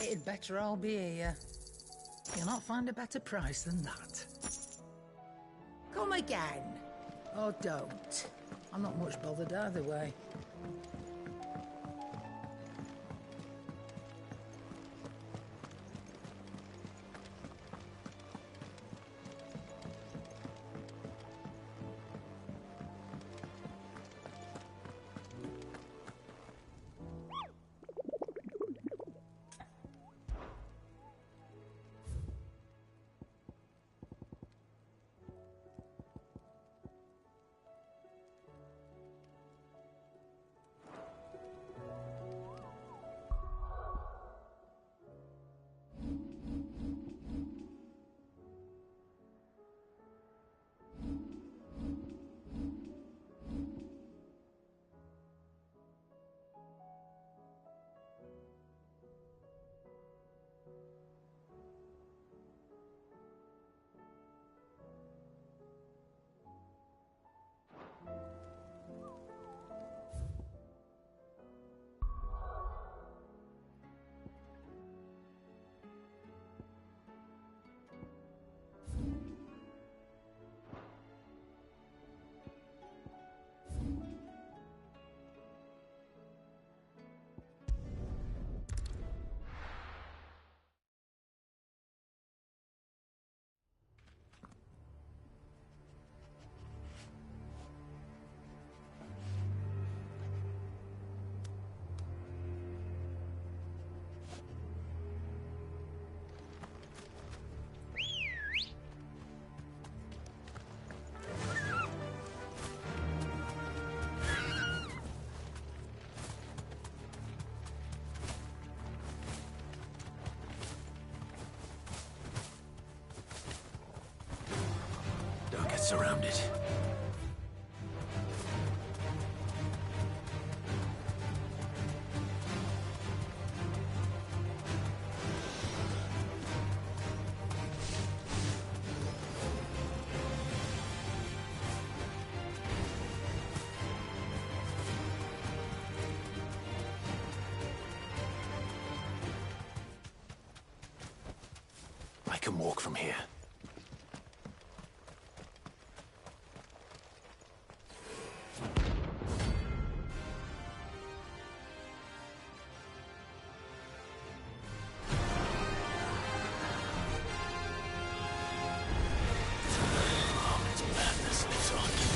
It'd better all be here. You'll not find a better price than that. Come again. Or don't. I'm not much bothered either way. surrounded. I can walk from here. Madness lives on.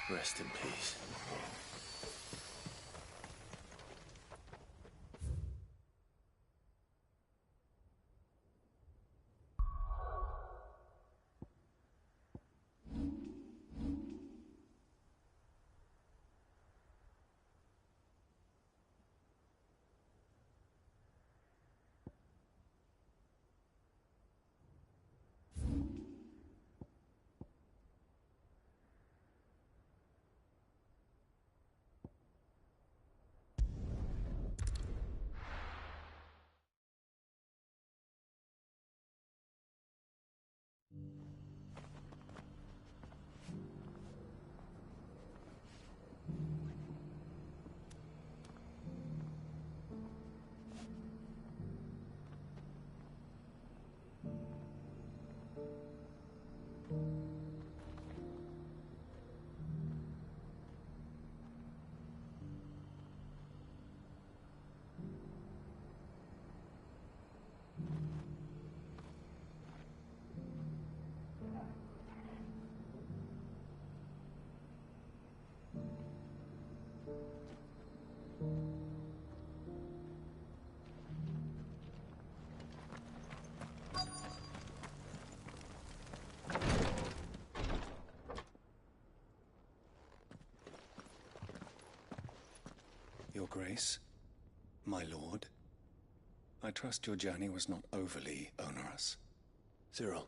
Rest in peace. Your Grace, my lord, I trust your journey was not overly onerous. Cyril,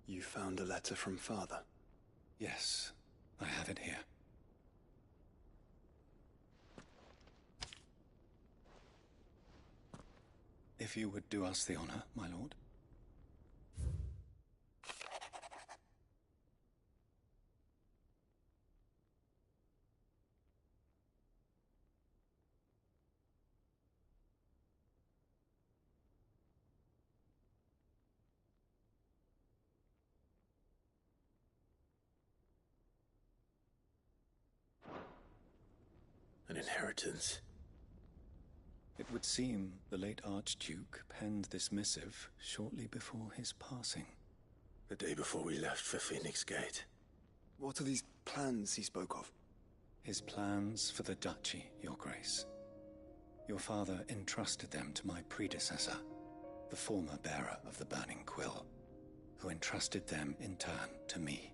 you found a letter from Father? Yes, I have it here. If you would do us the honor, my lord. An inheritance. It would seem the late Archduke penned this missive shortly before his passing. The day before we left for Phoenix Gate. What are these plans he spoke of? His plans for the duchy, Your Grace. Your father entrusted them to my predecessor, the former bearer of the Burning Quill, who entrusted them in turn to me.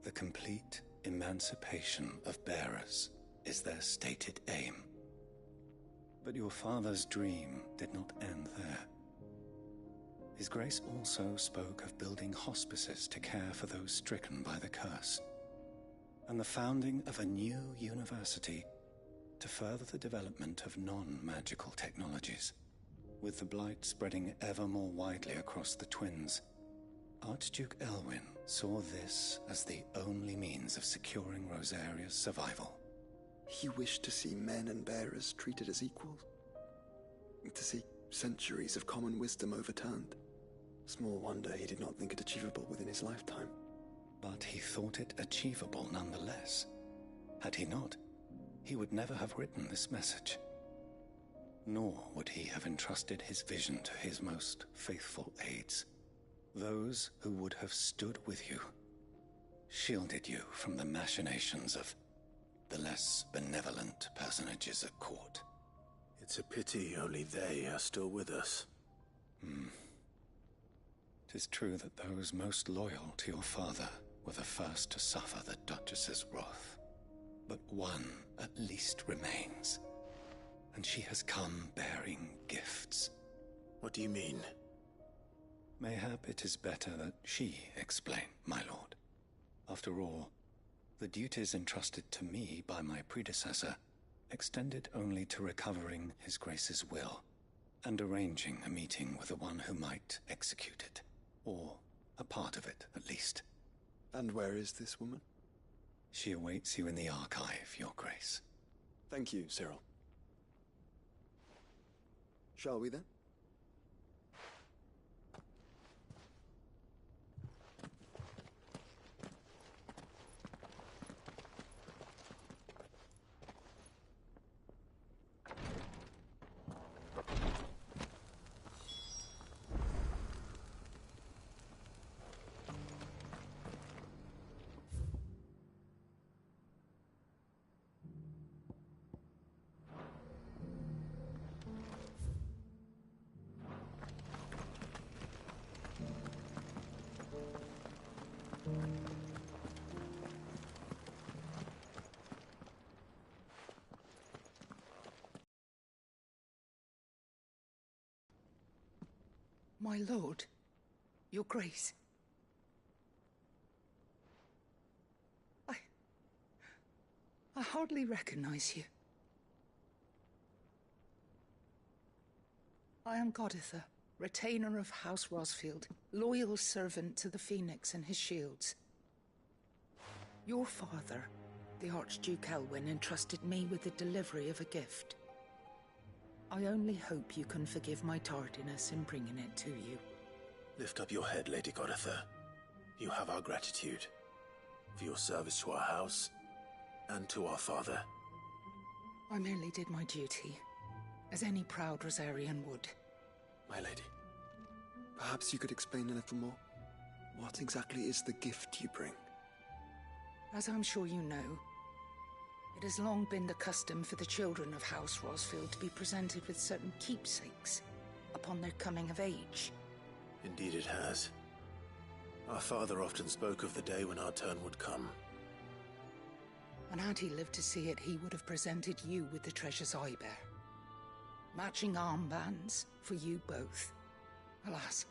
The complete emancipation of bearers is their stated aim. But your father's dream did not end there. His Grace also spoke of building hospices to care for those stricken by the curse, and the founding of a new university to further the development of non-magical technologies. With the blight spreading ever more widely across the twins, Archduke Elwyn saw this as the only means of securing Rosaria's survival. He wished to see men and bearers treated as equals. To see centuries of common wisdom overturned. Small wonder he did not think it achievable within his lifetime. But he thought it achievable nonetheless. Had he not, he would never have written this message. Nor would he have entrusted his vision to his most faithful aides. Those who would have stood with you, shielded you from the machinations of the less benevolent personages at court. It's a pity only they are still with us. 'Tis true that those most loyal to your father were the first to suffer the Duchess's wrath. But one at least remains, and she has come bearing gifts. What do you mean? Mayhap it is better that she explain, my lord. After all, the duties entrusted to me by my predecessor extended only to recovering His Grace's will and arranging a meeting with the one who might execute it, or a part of it at least. And where is this woman? She awaits you in the archive, Your Grace. Thank you, Cyril. Shall we then? My lord, your grace. I hardly recognize you. I am Goditha, retainer of House Rosfield, loyal servant to the Phoenix and his shields. Your father, the Archduke Elwyn, entrusted me with the delivery of a gift. I only hope you can forgive my tardiness in bringing it to you. Lift up your head, Lady Goditha. You have our gratitude for your service to our house and to our father. I merely did my duty, as any proud Rosarian would. My lady, perhaps you could explain a little more? What exactly is the gift you bring? As I'm sure you know, it has long been the custom for the children of House Rosfield to be presented with certain keepsakes upon their coming of age. Indeed it has. Our father often spoke of the day when our turn would come. And had he lived to see it, he would have presented you with the treasures I bear. Matching armbands for you both. Alas,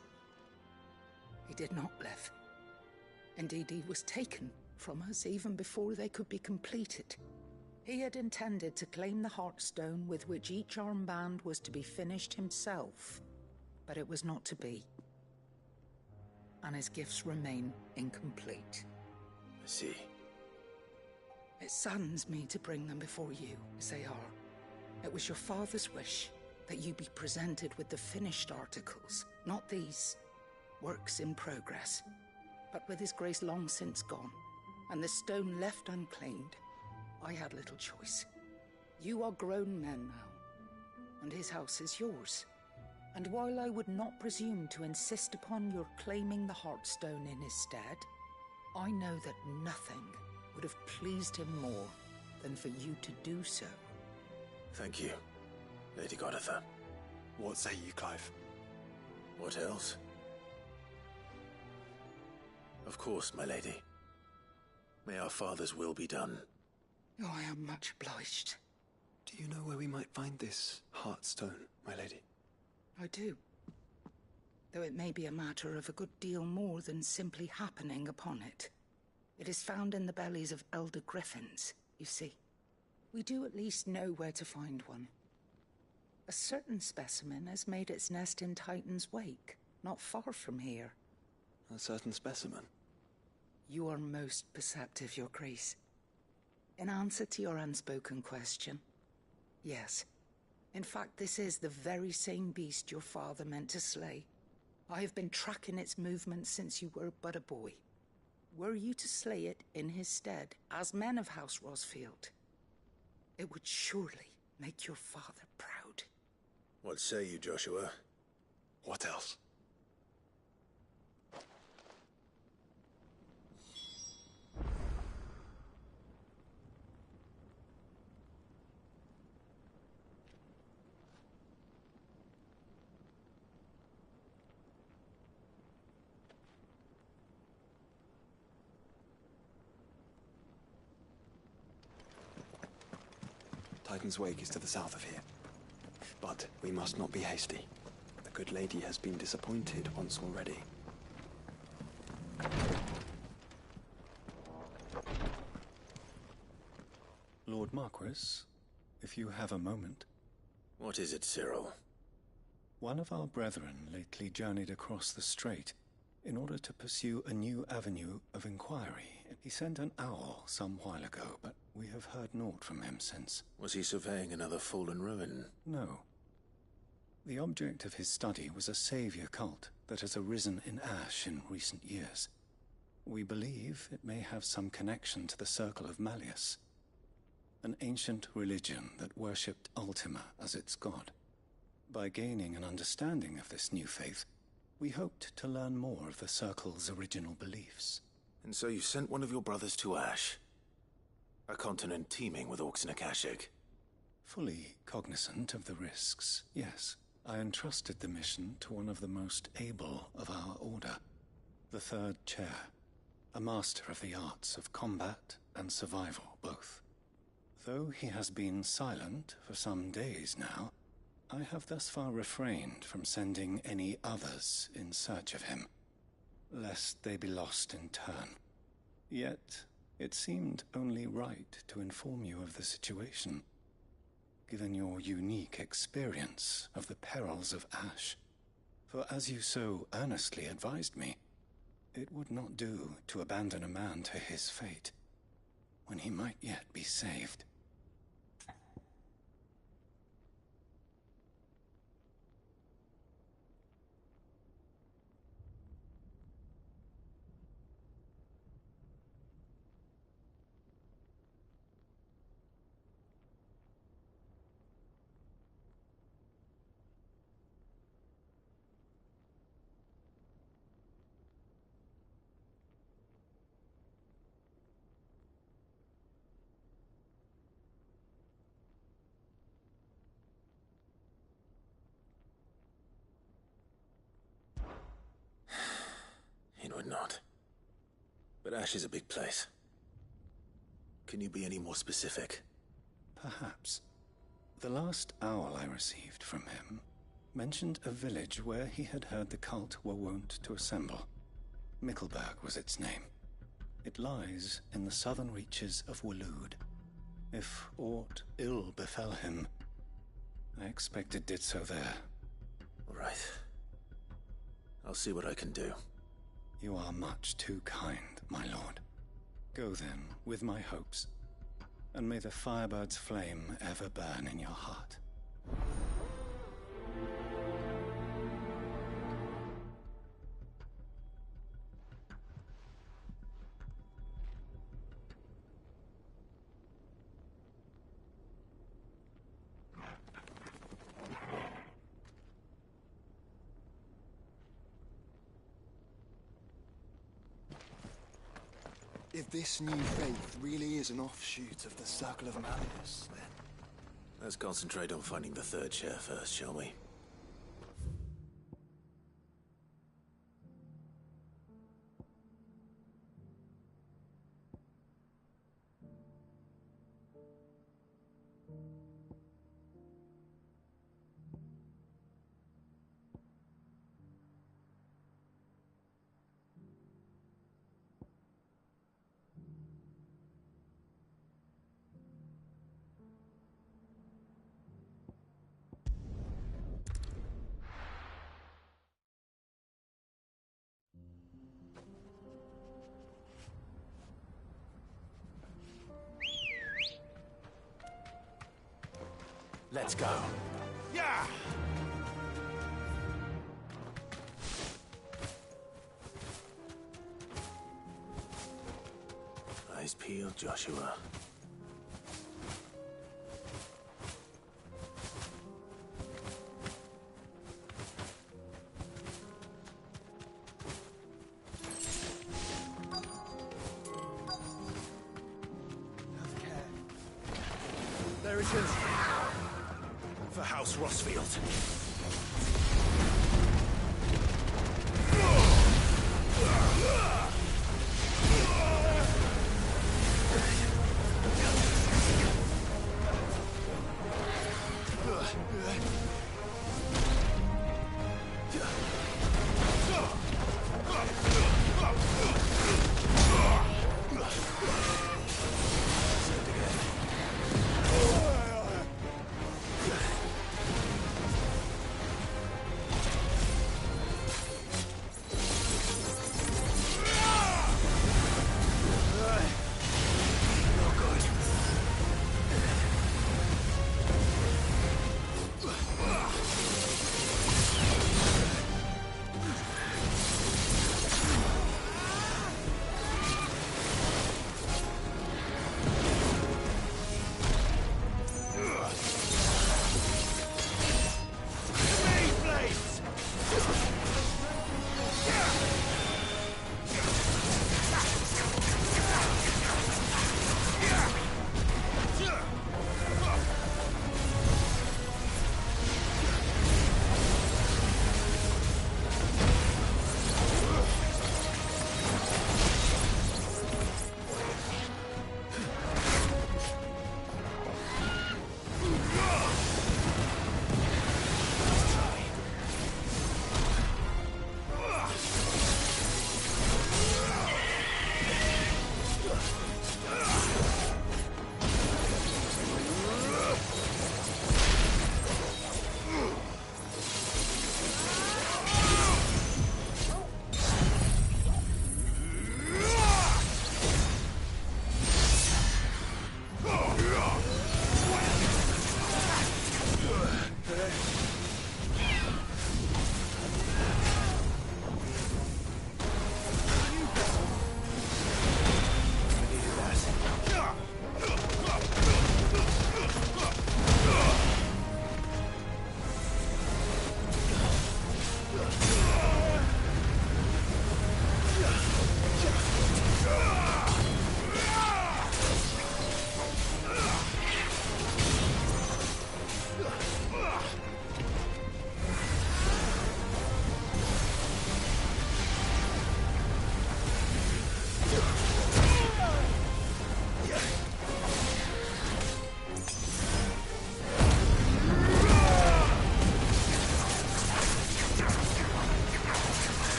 he did not live. Indeed, he was taken from us even before they could be completed. He had intended to claim the Heartstone with which each armband was to be finished himself, but it was not to be. And his gifts remain incomplete. I see. It saddens me to bring them before you, as they are. It was your father's wish that you be presented with the finished articles, not these works in progress. But with his grace long since gone, and the stone left unclaimed, I had little choice. You are grown men now, and his house is yours. And while I would not presume to insist upon your claiming the Heartstone in his stead, I know that nothing would have pleased him more than for you to do so. Thank you, Lady Goditha. What say you, Clive? What else? Of course, my lady. May our father's will be done. Oh, I am much obliged. Do you know where we might find this Heartstone, my lady? I do. Though it may be a matter of a good deal more than simply happening upon it. It is found in the bellies of elder griffins, you see. We do at least know where to find one. A certain specimen has made its nest in Titan's Wake, not far from here. A certain specimen? You are most perceptive, Your Grace. In answer to your unspoken question, yes. In fact, this is the very same beast your father meant to slay. I have been tracking its movements since you were but a boy. Were you to slay it in his stead, as men of House Rosfield, it would surely make your father proud. What say you, Joshua? What else? Titan's Wake is to the south of here. But we must not be hasty. The good lady has been disappointed once already. Lord Marquis, if you have a moment. What is it, Cyril? One of our brethren lately journeyed across the strait in order to pursue a new avenue of inquiry. He sent an owl some while ago, but we have heard naught from him since. Was he surveying another fallen ruin? No. The object of his study was a savior cult that has arisen in Ash in recent years. We believe it may have some connection to the Circle of Malleus, an ancient religion that worshipped Ultima as its god. By gaining an understanding of this new faith, we hoped to learn more of the Circle's original beliefs. And so you sent one of your brothers to Ash, a continent teeming with orcs and Akashic. Fully cognizant of the risks, yes. I entrusted the mission to one of the most able of our order, the Third Chair, a master of the arts of combat and survival both. Though he has been silent for some days now, I have thus far refrained from sending any others in search of him, lest they be lost in turn. Yet, it seemed only right to inform you of the situation, given your unique experience of the perils of Ash. For as you so earnestly advised me, it would not do to abandon a man to his fate, when he might yet be saved. It would not. But Ash is a big place. Can you be any more specific? Perhaps. The last owl I received from him mentioned a village where he had heard the cult were wont to assemble. Mickleburg was its name. It lies in the southern reaches of Waloed. If aught ill befell him, I expect it did so there. Right. I'll see what I can do. You are much too kind, my lord. Go then, with my hopes, and may the Firebird's flame ever burn in your heart. If this new faith really is an offshoot of the Circle of Madness, then... Let's concentrate on finding the third chair first, shall we? Let's go. Yeah! Eyes peeled, Joshua. There it is. For House Rossfield.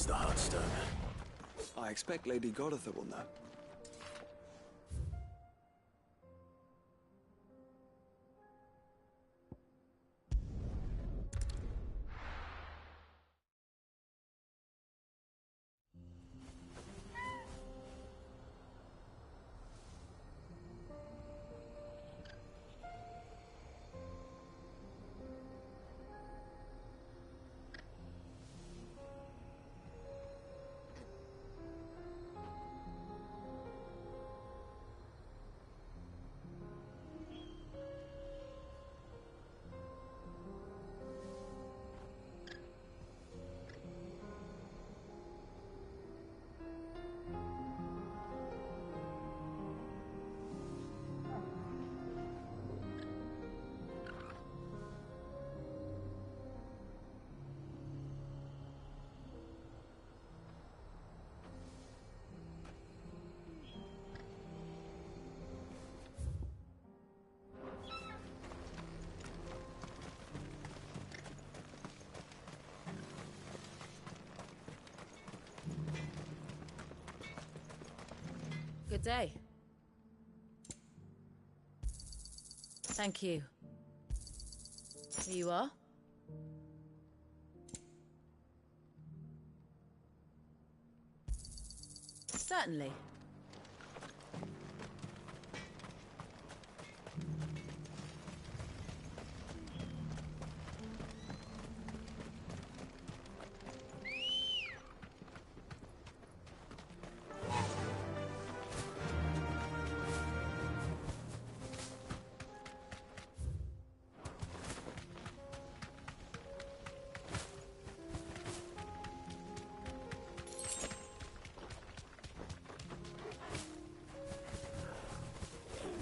is the Heartstone? I expect Lady Godotha will know. Good day. Thank you. Here you are. Certainly.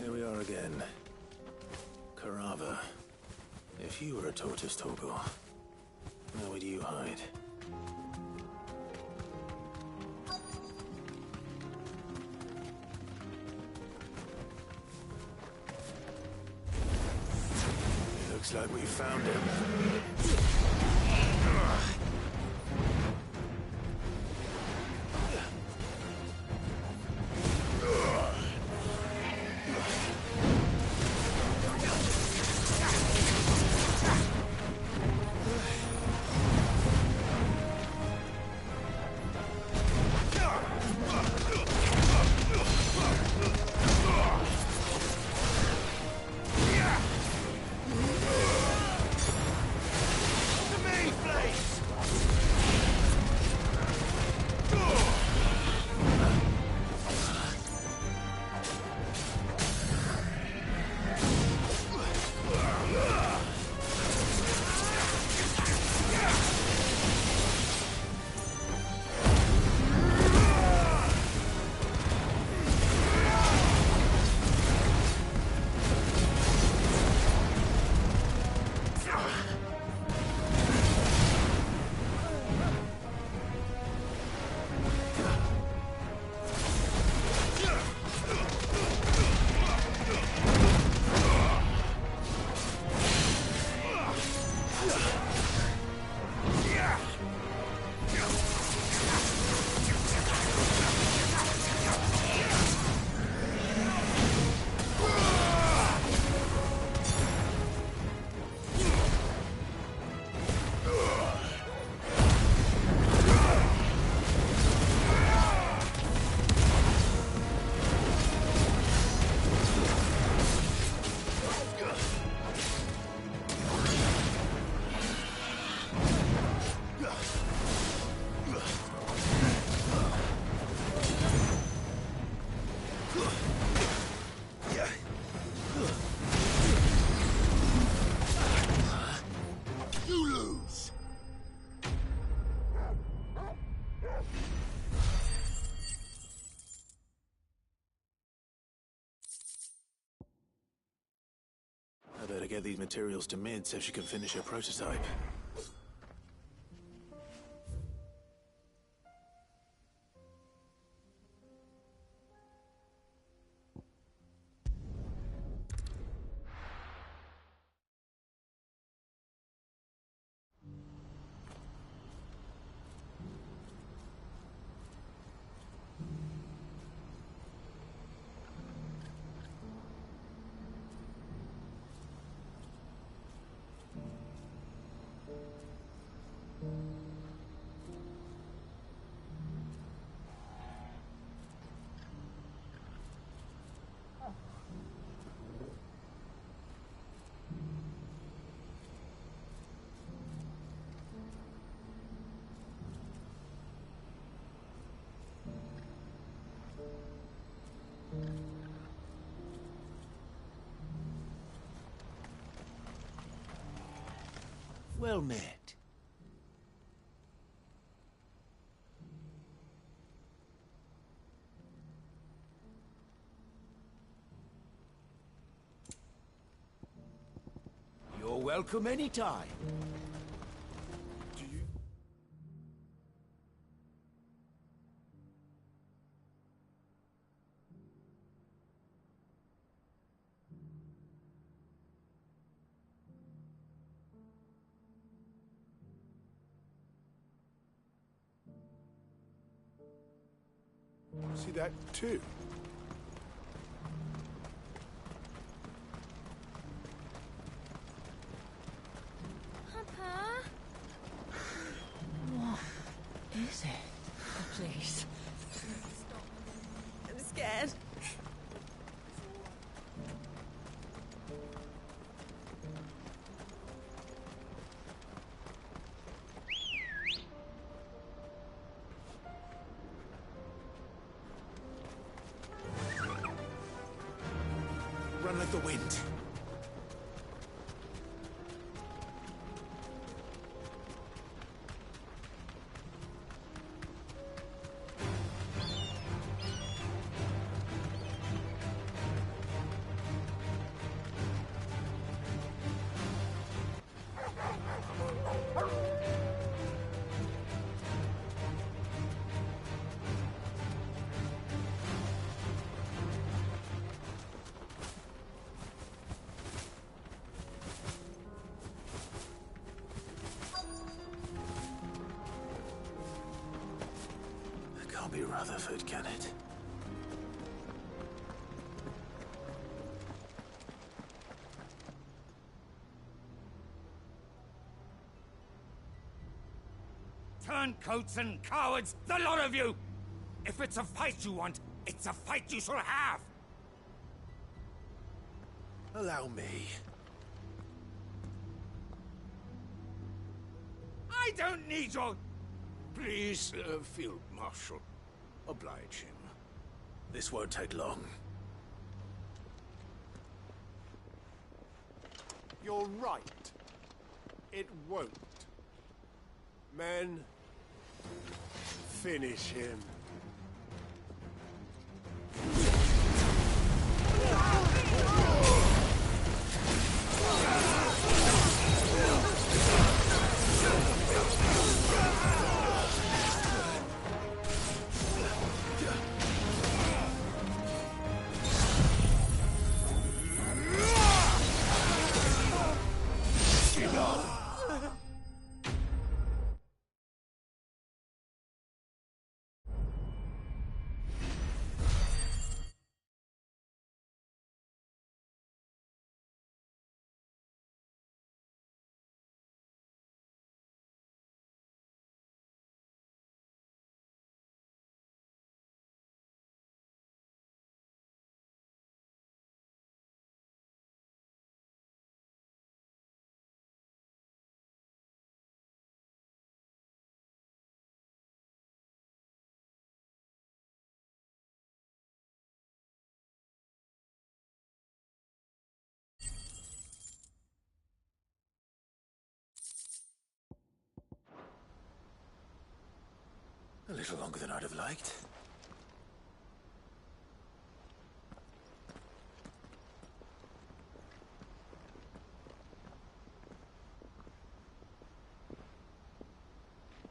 Here we are again. Carava. If you were a tortoise, Torgal, where would you hide? Looks like we found him. I better get these materials to Mid so she can finish her prototype. Well met. You're welcome anytime. See that too? Papa? What is it? Oh, please. Stop. I'm scared. Run like the wind. Can't be Rutherford, can it? Turncoats and cowards, the lot of you! If it's a fight you want, it's a fight you shall have! Allow me. I don't need your... Please, Field Marshal. Oblige him. This won't take long. You're right. It won't. Men, finish him. A little longer than I'd have liked.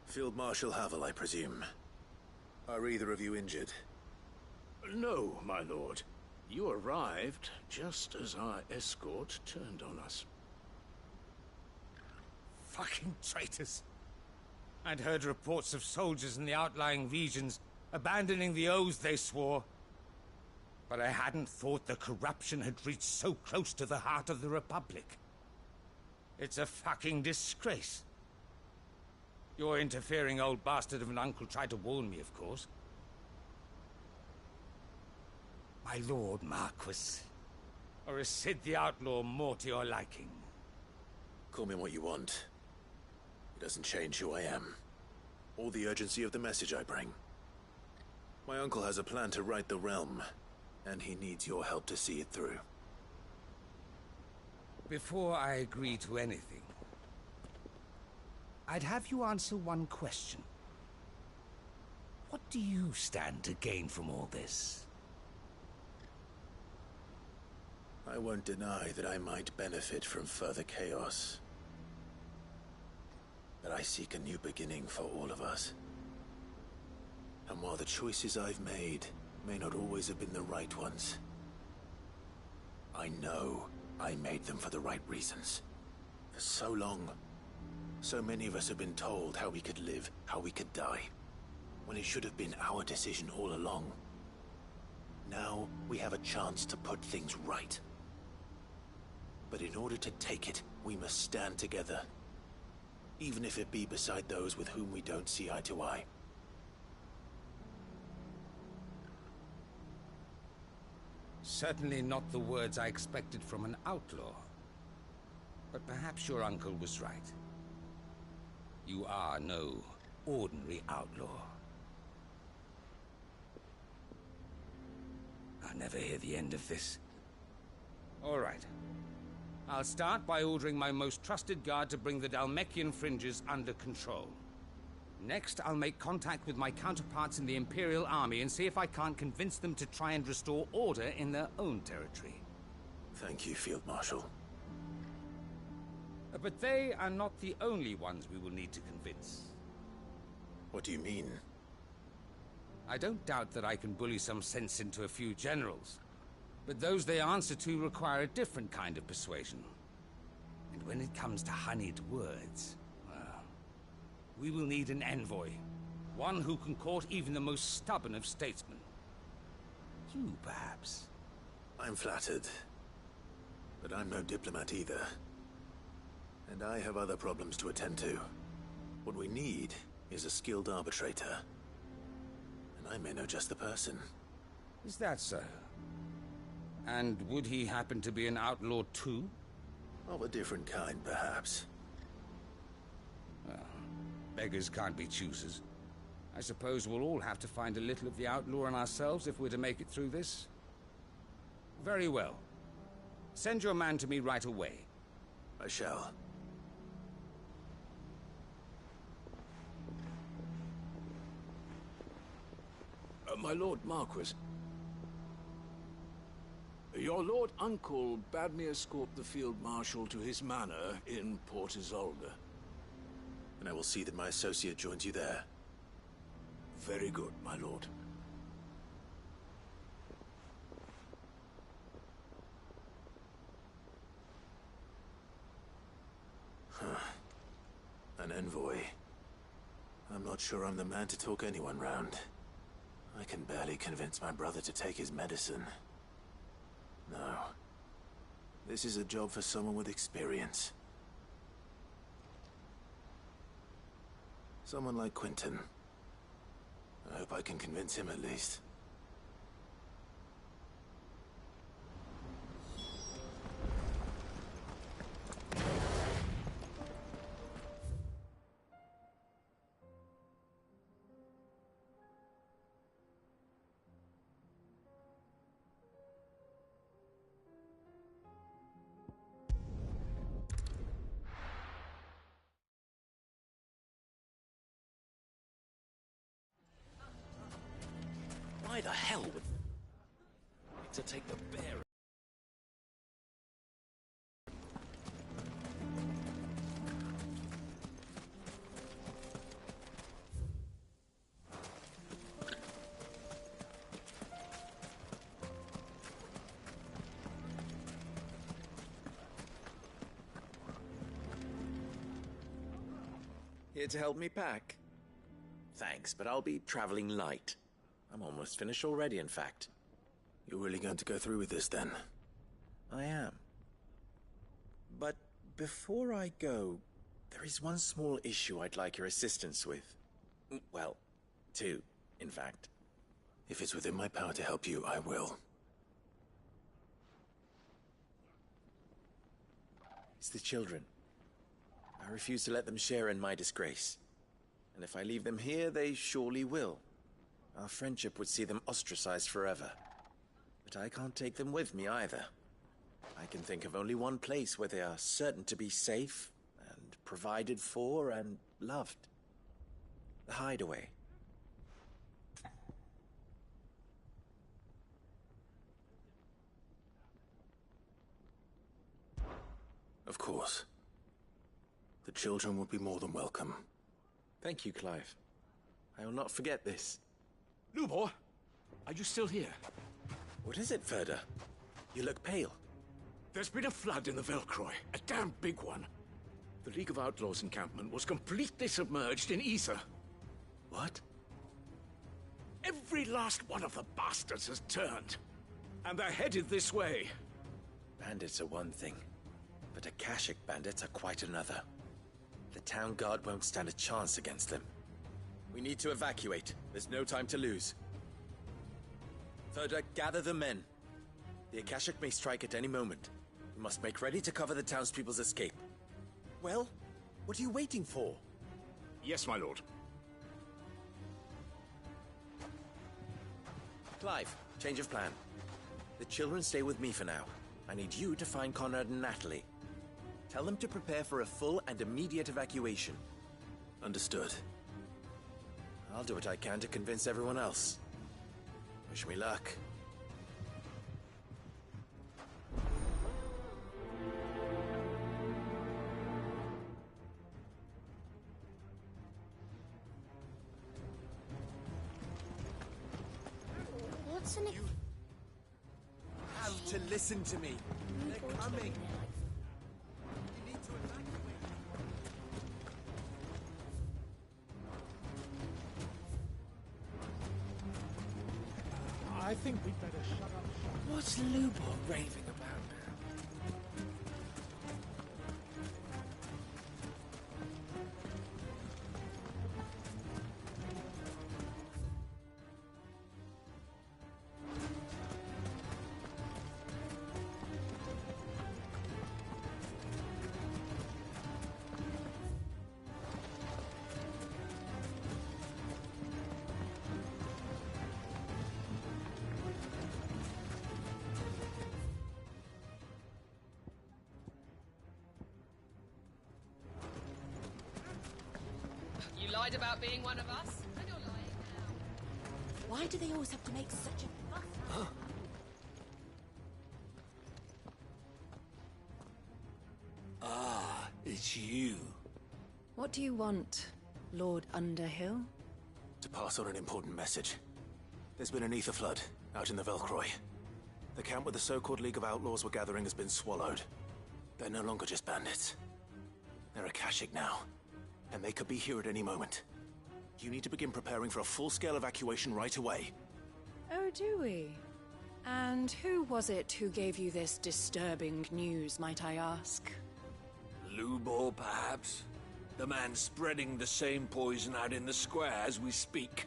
Field Marshal Havel, I presume. Are either of you injured? No, my lord. You arrived just as our escort turned on us. Fucking traitors. I'd heard reports of soldiers in the outlying regions abandoning the oaths they swore. But I hadn't thought the corruption had reached so close to the heart of the Republic. It's a fucking disgrace. Your interfering old bastard of an uncle tried to warn me, of course. My lord Marquis. Or is Sid the Outlaw more to your liking? Call me what you want. It doesn't change who I am, or the urgency of the message I bring. My uncle has a plan to right the realm, and he needs your help to see it through. Before I agree to anything, I'd have you answer one question. What do you stand to gain from all this? I won't deny that I might benefit from further chaos. But I seek a new beginning for all of us. And while the choices I've made may not always have been the right ones, I know I made them for the right reasons. For so long, so many of us have been told how we could live, how we could die, when it should have been our decision all along. Now we have a chance to put things right. But in order to take it, we must stand together, even if it be beside those with whom we don't see eye to eye. Certainly not the words I expected from an outlaw. But perhaps your uncle was right. You are no ordinary outlaw. I'll never hear the end of this. All right. I'll start by ordering my most trusted guard to bring the Dalmekian fringes under control. Next, I'll make contact with my counterparts in the Imperial Army and see if I can't convince them to try and restore order in their own territory. Thank you, Field Marshal. But they are not the only ones we will need to convince. What do you mean? I don't doubt that I can bully some sense into a few generals, but those they answer to require a different kind of persuasion. And when it comes to honeyed words, well, we will need an envoy. One who can court even the most stubborn of statesmen. You, perhaps? I'm flattered. But I'm no diplomat either. And I have other problems to attend to. What we need is a skilled arbitrator. And I may know just the person. Is that so? And would he happen to be an outlaw too? Of a different kind, perhaps. Well, beggars can't be choosers. I suppose we'll all have to find a little of the outlaw in ourselves if we're to make it through this. Very well. Send your man to me right away. I shall. My Lord Marquis. Your Lord Uncle bade me escort the Field Marshal to his manor in Port Isolde. And I will see that my associate joins you there. Very good, my lord. An envoy. I'm not sure I'm the man to talk anyone round. I can barely convince my brother to take his medicine. No. This is a job for someone with experience. Someone like Quentin. I hope I can convince him at least. Why the hell would... to take the bear... Here to help me pack? Thanks, but I'll be traveling light. I'm almost finished already, in fact. You're really going to go through with this, then? I am. But before I go, there is one small issue I'd like your assistance with. Well, two, in fact. If it's within my power to help you, I will. It's the children. I refuse to let them share in my disgrace. And if I leave them here, they surely will. Our friendship would see them ostracized forever. But I can't take them with me either. I can think of only one place where they are certain to be safe and provided for and loved. The hideaway. Of course. The children would be more than welcome. Thank you, Clive. I will not forget this. Lubor, are you still here? What is it, Ferda? You look pale. There's been a flood in the Velcroy, a damn big one. The League of Outlaws encampment was completely submerged in ether. What? Every last one of the bastards has turned. And they're headed this way. Bandits are one thing, but Akashic bandits are quite another. The town guard won't stand a chance against them. We need to evacuate. There's no time to lose. Ferda, gather the men. The Akashic may strike at any moment. We must make ready to cover the townspeople's escape. Well, what are you waiting for? Yes, my lord. Clive, change of plan. The children stay with me for now. I need you to find Conrad and Natalie. Tell them to prepare for a full and immediate evacuation. Understood. I'll do what I can to convince everyone else. Wish me luck. What's in it? You have to listen to me. They're coming. You need to evacuate. I think we'd better shut up. What's Lubor raving about now? You lied about being one of us, and you're lying now. Why do they always have to make such a fuss? Ah, it's you. What do you want, Lord Underhill? To pass on an important message. There's been an ether flood out in the Velcroy. The camp where the so-called League of Outlaws were gathering has been swallowed. They're no longer just bandits. They're Akashic now, and they could be here at any moment. You need to begin preparing for a full-scale evacuation right away. Oh, do we? And who was it who gave you this disturbing news, might I ask? Lubor, perhaps? The man spreading the same poison out in the square as we speak.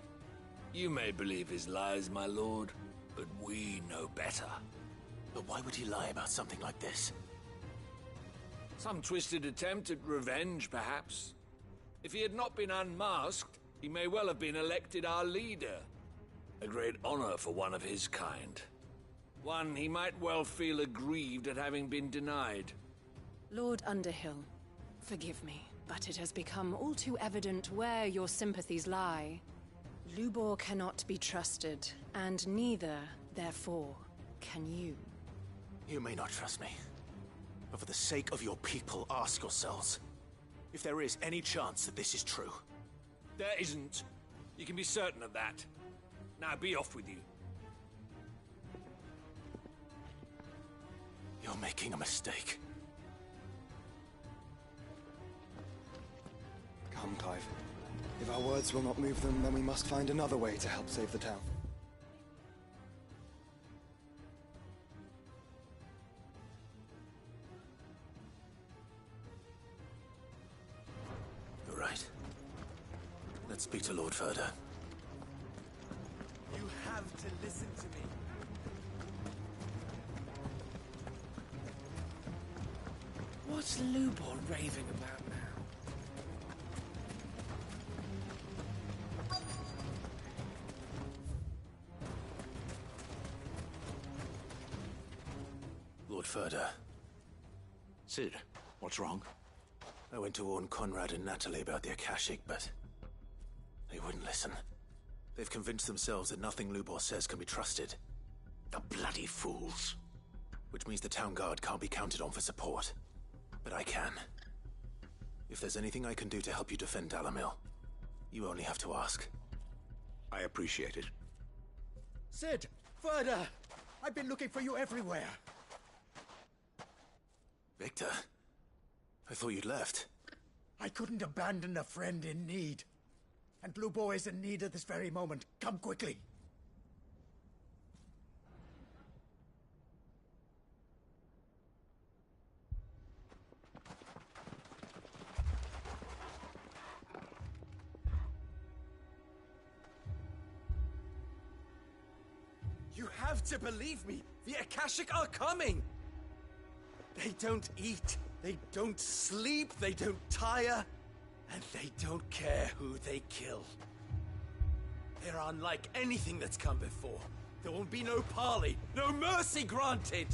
You may believe his lies, my lord, but we know better. But why would he lie about something like this? Some twisted attempt at revenge, perhaps. If he had not been unmasked, he may well have been elected our leader. A great honor for one of his kind. One he might well feel aggrieved at having been denied. Lord Underhill, forgive me, but it has become all too evident where your sympathies lie. Lubor cannot be trusted, and neither, therefore, can you. You may not trust me, but for the sake of your people, ask yourselves if there is any chance that this is true. There isn't. You can be certain of that. Now be off with you. You're making a mistake. Come, Clive. If our words will not move them, then we must find another way to help save the town. You're right. Let's speak to Lord Ferda. You have to listen to me. What's Lubor raving about now? Lord Ferda. Sid, what's wrong? I went to warn Conrad and Natalie about the Akashic, but they wouldn't listen. They've convinced themselves that nothing Lubor says can be trusted. The bloody fools. Which means the town guard can't be counted on for support. But I can. If there's anything I can do to help you defend Dalamil, you only have to ask. I appreciate it. Sid! Further! I've been looking for you everywhere. Victor? I thought you'd left. I couldn't abandon a friend in need. And Lubor is in need at this very moment. Come quickly. You have to believe me. The Akashic are coming. They don't eat, they don't sleep, they don't tire, and they don't care who they kill. They're unlike anything that's come before. There will be no parley, no mercy granted.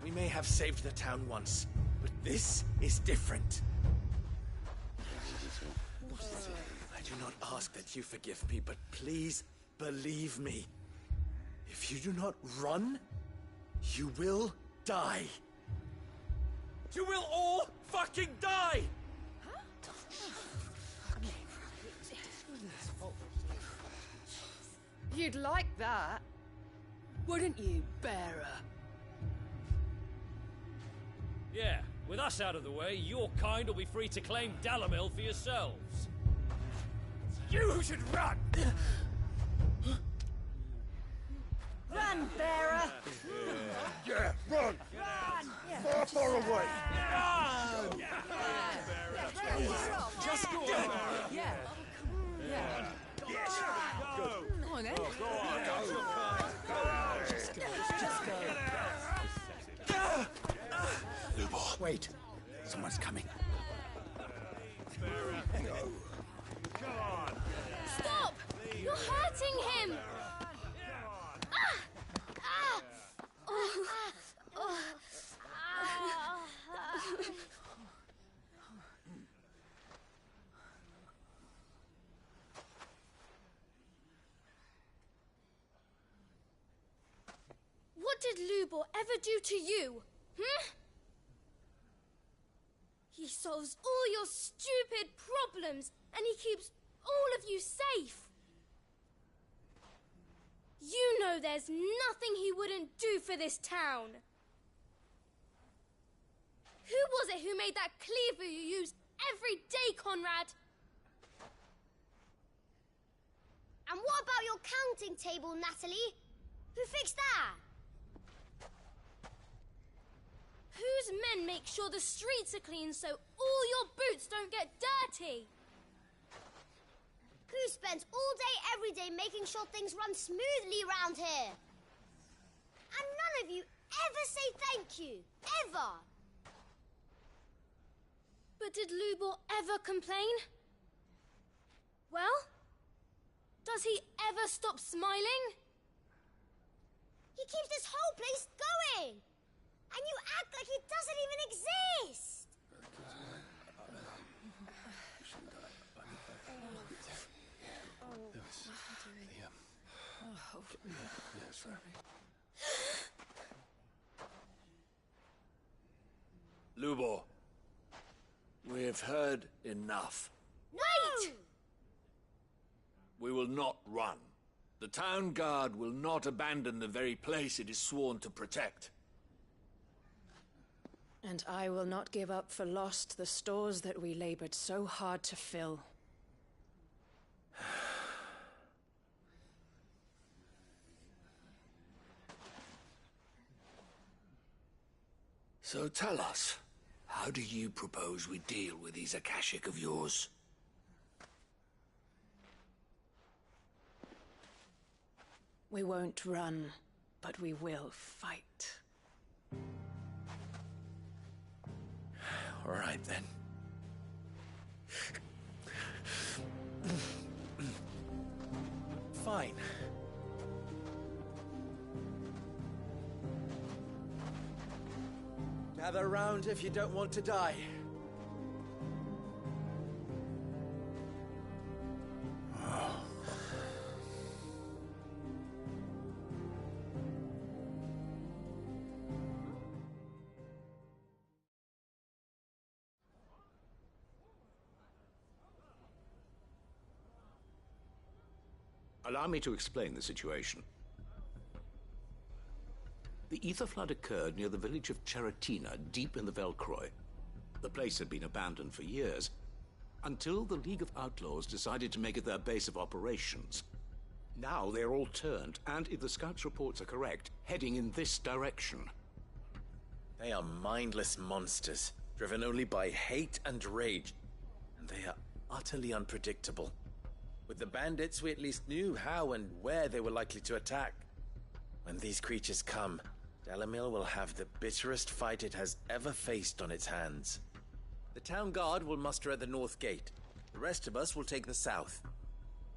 We may have saved the town once, but this is different. I do not ask that you forgive me, but please believe me. If you do not run, you will die. You will all fucking die! You'd like that, wouldn't you, bearer? Yeah, with us out of the way, your kind will be free to claim Dalamil for yourselves. You should run! Run, bearer! Yeah, run! Run! Far away! Run! Just go on! Yeah. Yeah. Yes! Go! Come on, then. Go on! Just go. Lubor. Wait. Someone's coming. Come on! Stop! You're hurting him! What did Lubor ever do to you? He solves all your stupid problems, and he keeps all of you safe. You know there's nothing he wouldn't do for this town. Who was it who made that cleaver you use every day, Conrad? And what about your counting table, Natalie? Who fixed that? Whose men make sure the streets are clean so all your boots don't get dirty? Who spends all day, every day making sure things run smoothly around here? And none of you ever say thank you. Ever. But did Lubor ever complain? Well, does he ever stop smiling? He keeps this whole place going. And you act like it doesn't even exist. Lubor, we have heard enough. Wait! We will not run. The town guard will not abandon the very place it is sworn to protect. And I will not give up for lost the stores that we labored so hard to fill. So tell us, how do you propose we deal with these Akashic of yours? We won't run, but we will fight. All right, then. Fine. Gather round if you don't want to die. Allow me to explain the situation. The ether flood occurred near the village of Cheratina, deep in the Velcroy. The place had been abandoned for years, until the League of Outlaws decided to make it their base of operations. Now they're all turned, and if the scouts' reports are correct, heading in this direction. They are mindless monsters, driven only by hate and rage, and they are utterly unpredictable. With the bandits, we at least knew how and where they were likely to attack. When these creatures come, Dalamil will have the bitterest fight it has ever faced on its hands. The town guard will muster at the north gate. The rest of us will take the south.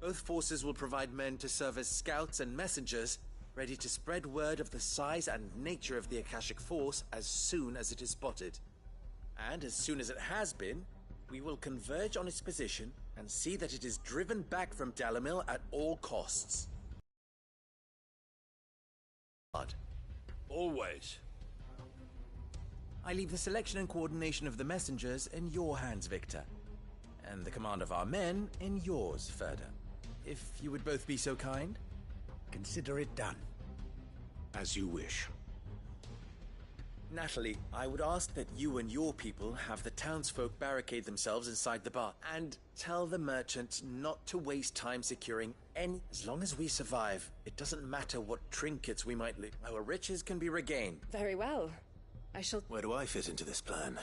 Both forces will provide men to serve as scouts and messengers, ready to spread word of the size and nature of the Akashic force as soon as it is spotted. And as soon as it has been, we will converge on its position and see that it is driven back from Dalamil at all costs. Always. I leave the selection and coordination of the messengers in your hands, Victor. And the command of our men in yours, Ferda. If you would both be so kind. Consider it done. As you wish. Natalie, I would ask that you and your people have the townsfolk barricade themselves inside the bar, and tell the merchants not to waste time securing any. As long as we survive, it doesn't matter what trinkets we might lose. Our riches can be regained. Very well. I shall... Where do I fit into this plan?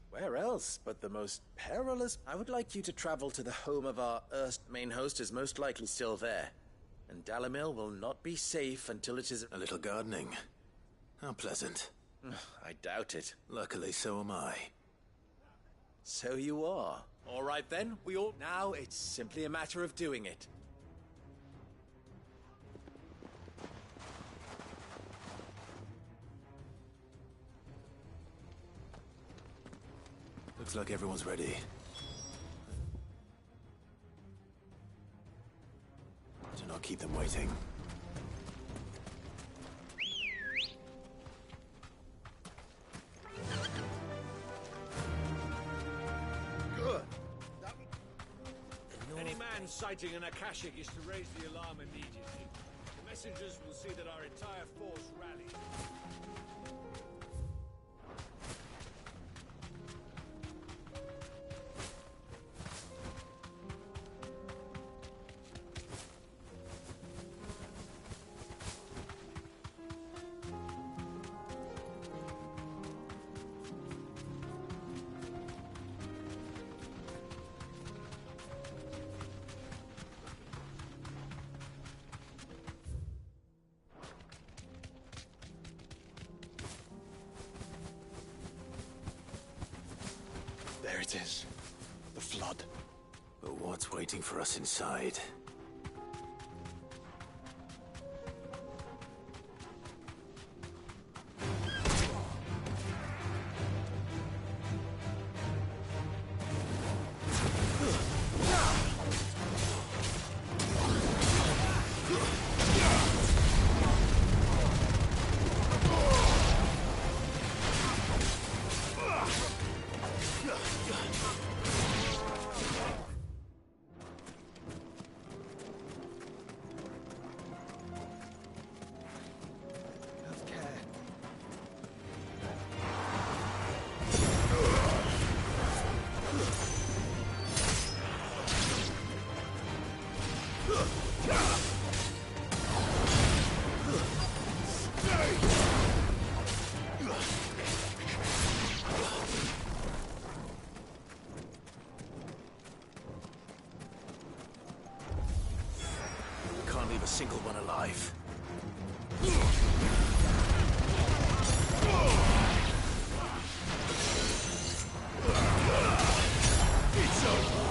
Where else but the most perilous? I would like you to travel to the home of our erst main host, is most likely still there. And Dalamil will not be safe until it is... A little gardening. How pleasant. I doubt it. Luckily, so am I. So you are. All right then, we all... Now it's simply a matter of doing it. Looks like everyone's ready. Do not keep them waiting. Any man sighting an Akashic is to raise the alarm immediately. The messengers will see that our entire force rallies. There it is. The flood. But what's waiting for us inside? Can't leave a single one alive. It's over.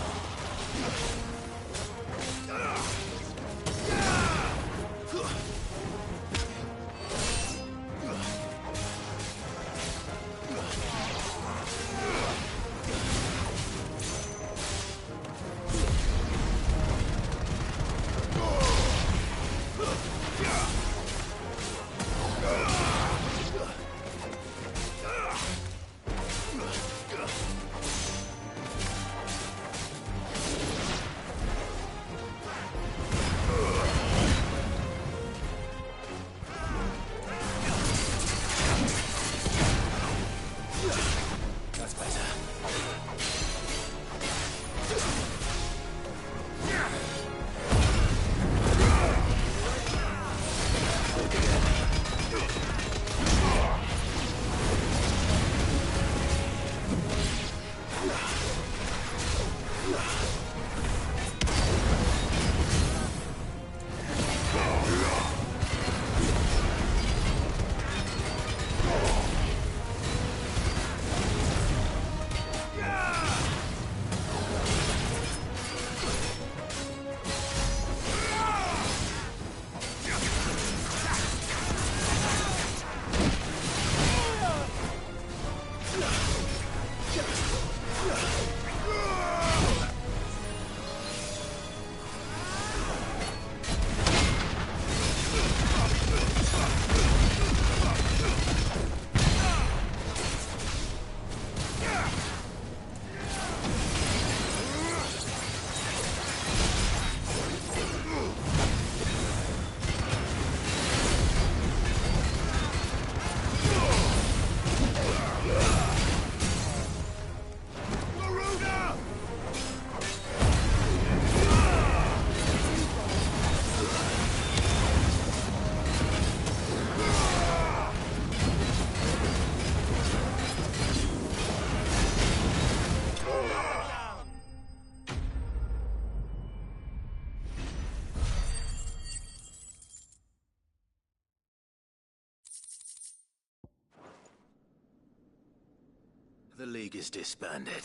The League is disbanded.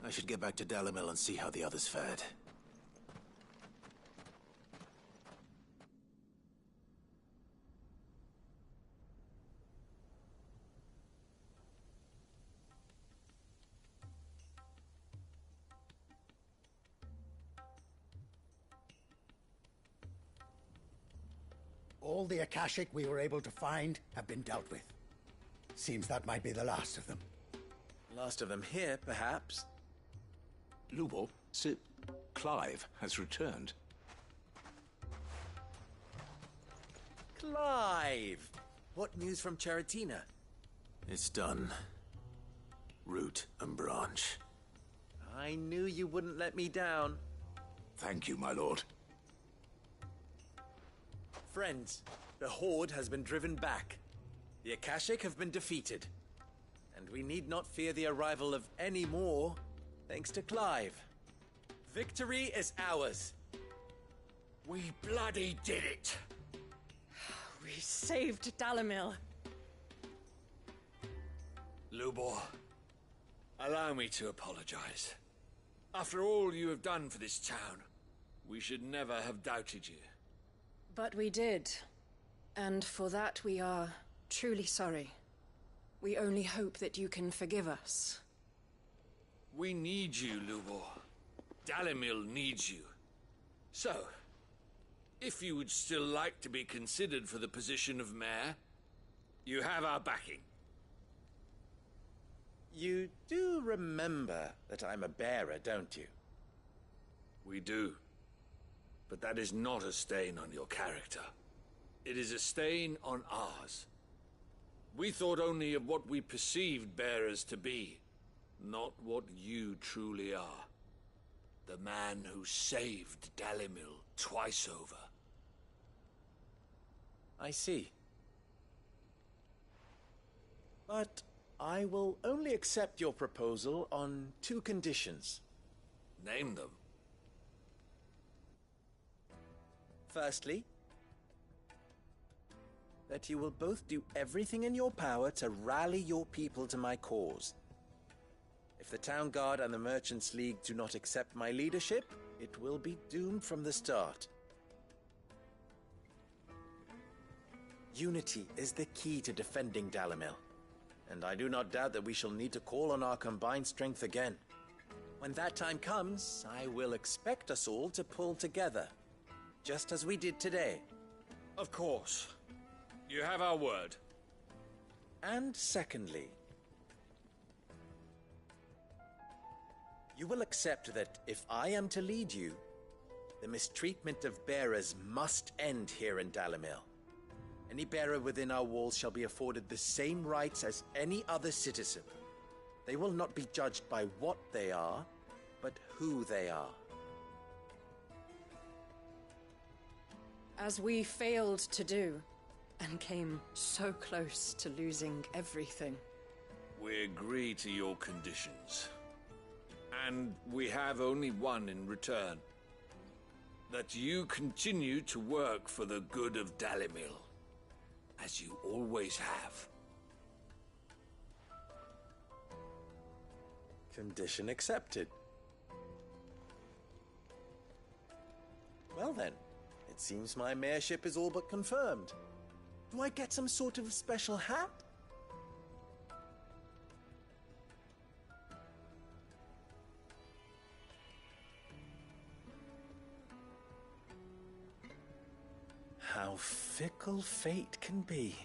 I should get back to Dalimil and see how the others fared. All the Akashic we were able to find have been dealt with. Seems that might be the last of them. Last of them here, perhaps. Lubor, Sir Clive has returned. Clive! What news from Charatina? It's done. Root and branch. I knew you wouldn't let me down. Thank you, my lord. Friends, the Horde has been driven back. The Akashic have been defeated. And we need not fear the arrival of any more, thanks to Clive. Victory is ours. We bloody did it! We saved Dalimil. Lubor, allow me to apologize. After all you have done for this town, we should never have doubted you. But we did. And for that we are truly sorry. We only hope that you can forgive us. We need you, Lubor. Dalimil needs you. So, if you would still like to be considered for the position of mayor, you have our backing. You do remember that I'm a bearer, don't you? We do. But that is not a stain on your character. It is a stain on ours. We thought only of what we perceived bearers to be, not what you truly are. The man who saved Dalimil twice over. I see. But I will only accept your proposal on 2 conditions. Name them. Firstly, that you will both do everything in your power to rally your people to my cause. If the Town Guard and the Merchants League do not accept my leadership, it will be doomed from the start. Unity is the key to defending Dalimil, and I do not doubt that we shall need to call on our combined strength again. When that time comes, I will expect us all to pull together, just as we did today. Of course. You have our word. And secondly, you will accept that if I am to lead you, the mistreatment of bearers must end here in Dalimil. Any bearer within our walls shall be afforded the same rights as any other citizen. They will not be judged by what they are, but who they are. As we failed to do, and came so close to losing everything. We agree to your conditions. And we have only one in return. That you continue to work for the good of Dalimil, as you always have. Condition accepted. Well then, it seems my mayorship is all but confirmed. Do I get some sort of special hat? How fickle fate can be.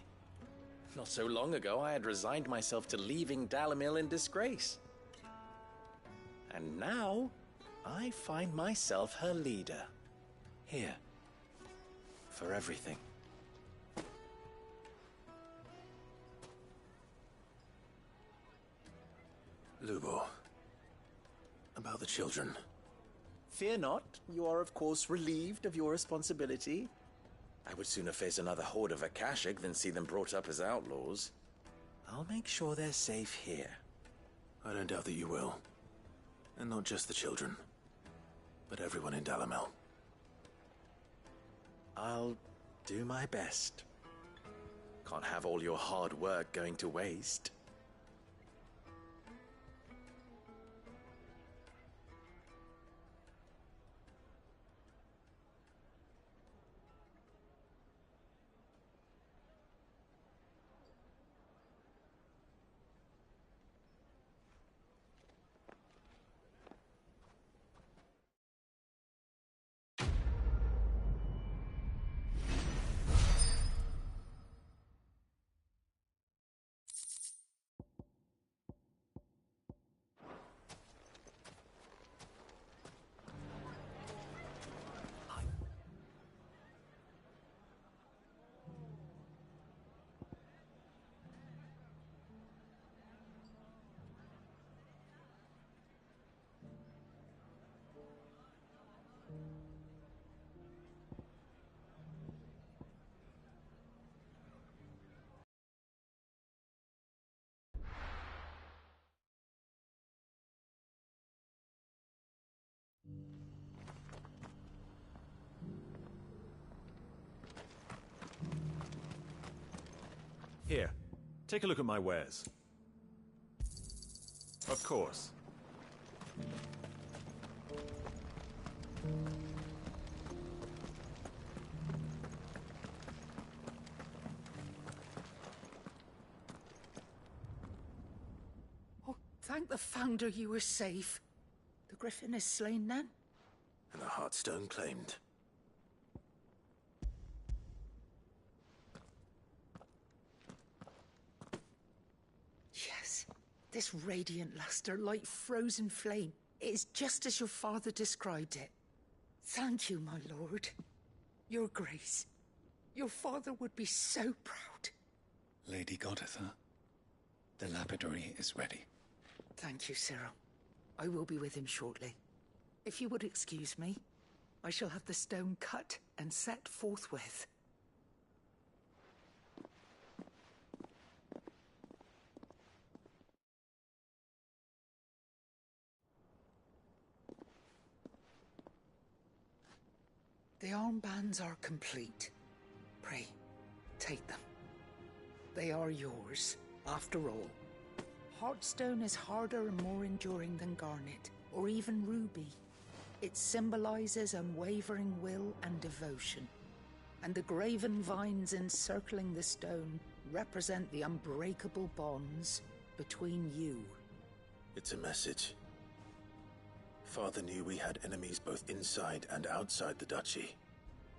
Not so long ago, I had resigned myself to leaving Dalimil in disgrace. And now, I find myself her leader. Here. For everything. Lubor. About the children. Fear not. You are, of course, relieved of your responsibility. I would sooner face another horde of Akashic than see them brought up as outlaws. I'll make sure they're safe here. I don't doubt that you will. And not just the children, but everyone in Dalimil. I'll do my best. Can't have all your hard work going to waste. Here, take a look at my wares. Of course. Oh, thank the Founder you were safe. The Griffin is slain then? And the Heartstone claimed. Yes, this radiant luster like frozen flame. It is just as your father described it. Thank you, my lord. Your grace. Your father would be so proud. Lady Goditha, the lapidary is ready. Thank you, Cyril. I will be with him shortly. If you would excuse me, I shall have the stone cut and set forthwith. The armbands are complete. Pray, take them. They are yours, after all. Heartstone is harder and more enduring than garnet, or even ruby. It symbolizes unwavering will and devotion. And the graven vines encircling the stone represent the unbreakable bonds between you. It's a message. Father knew we had enemies both inside and outside the duchy.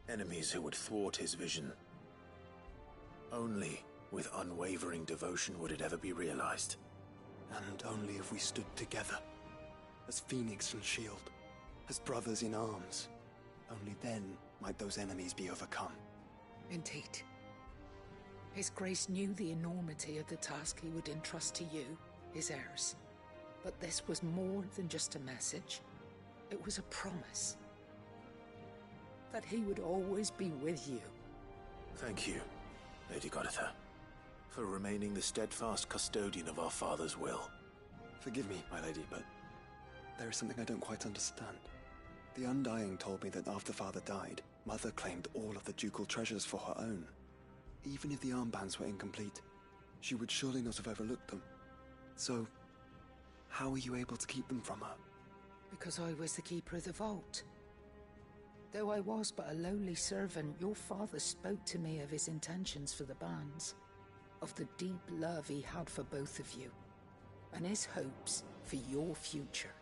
Enemies who would thwart his vision. Only with unwavering devotion would it ever be realized. And only if we stood together, as Phoenix and Shield, as brothers in arms. Only then might those enemies be overcome. Indeed. His Grace knew the enormity of the task he would entrust to you, his heirs. But this was more than just a message. It was a promise. That he would always be with you. Thank you, Lady Goditha, for remaining the steadfast custodian of our father's will. Forgive me, my lady, but there is something I don't quite understand. The Undying told me that after Father died, Mother claimed all of the ducal treasures for her own. Even if the armbands were incomplete, she would surely not have overlooked them. So, how were you able to keep them from her? Because I was the keeper of the vault. Though I was but a lowly servant, your father spoke to me of his intentions for the bands, of the deep love he had for both of you, and his hopes for your future.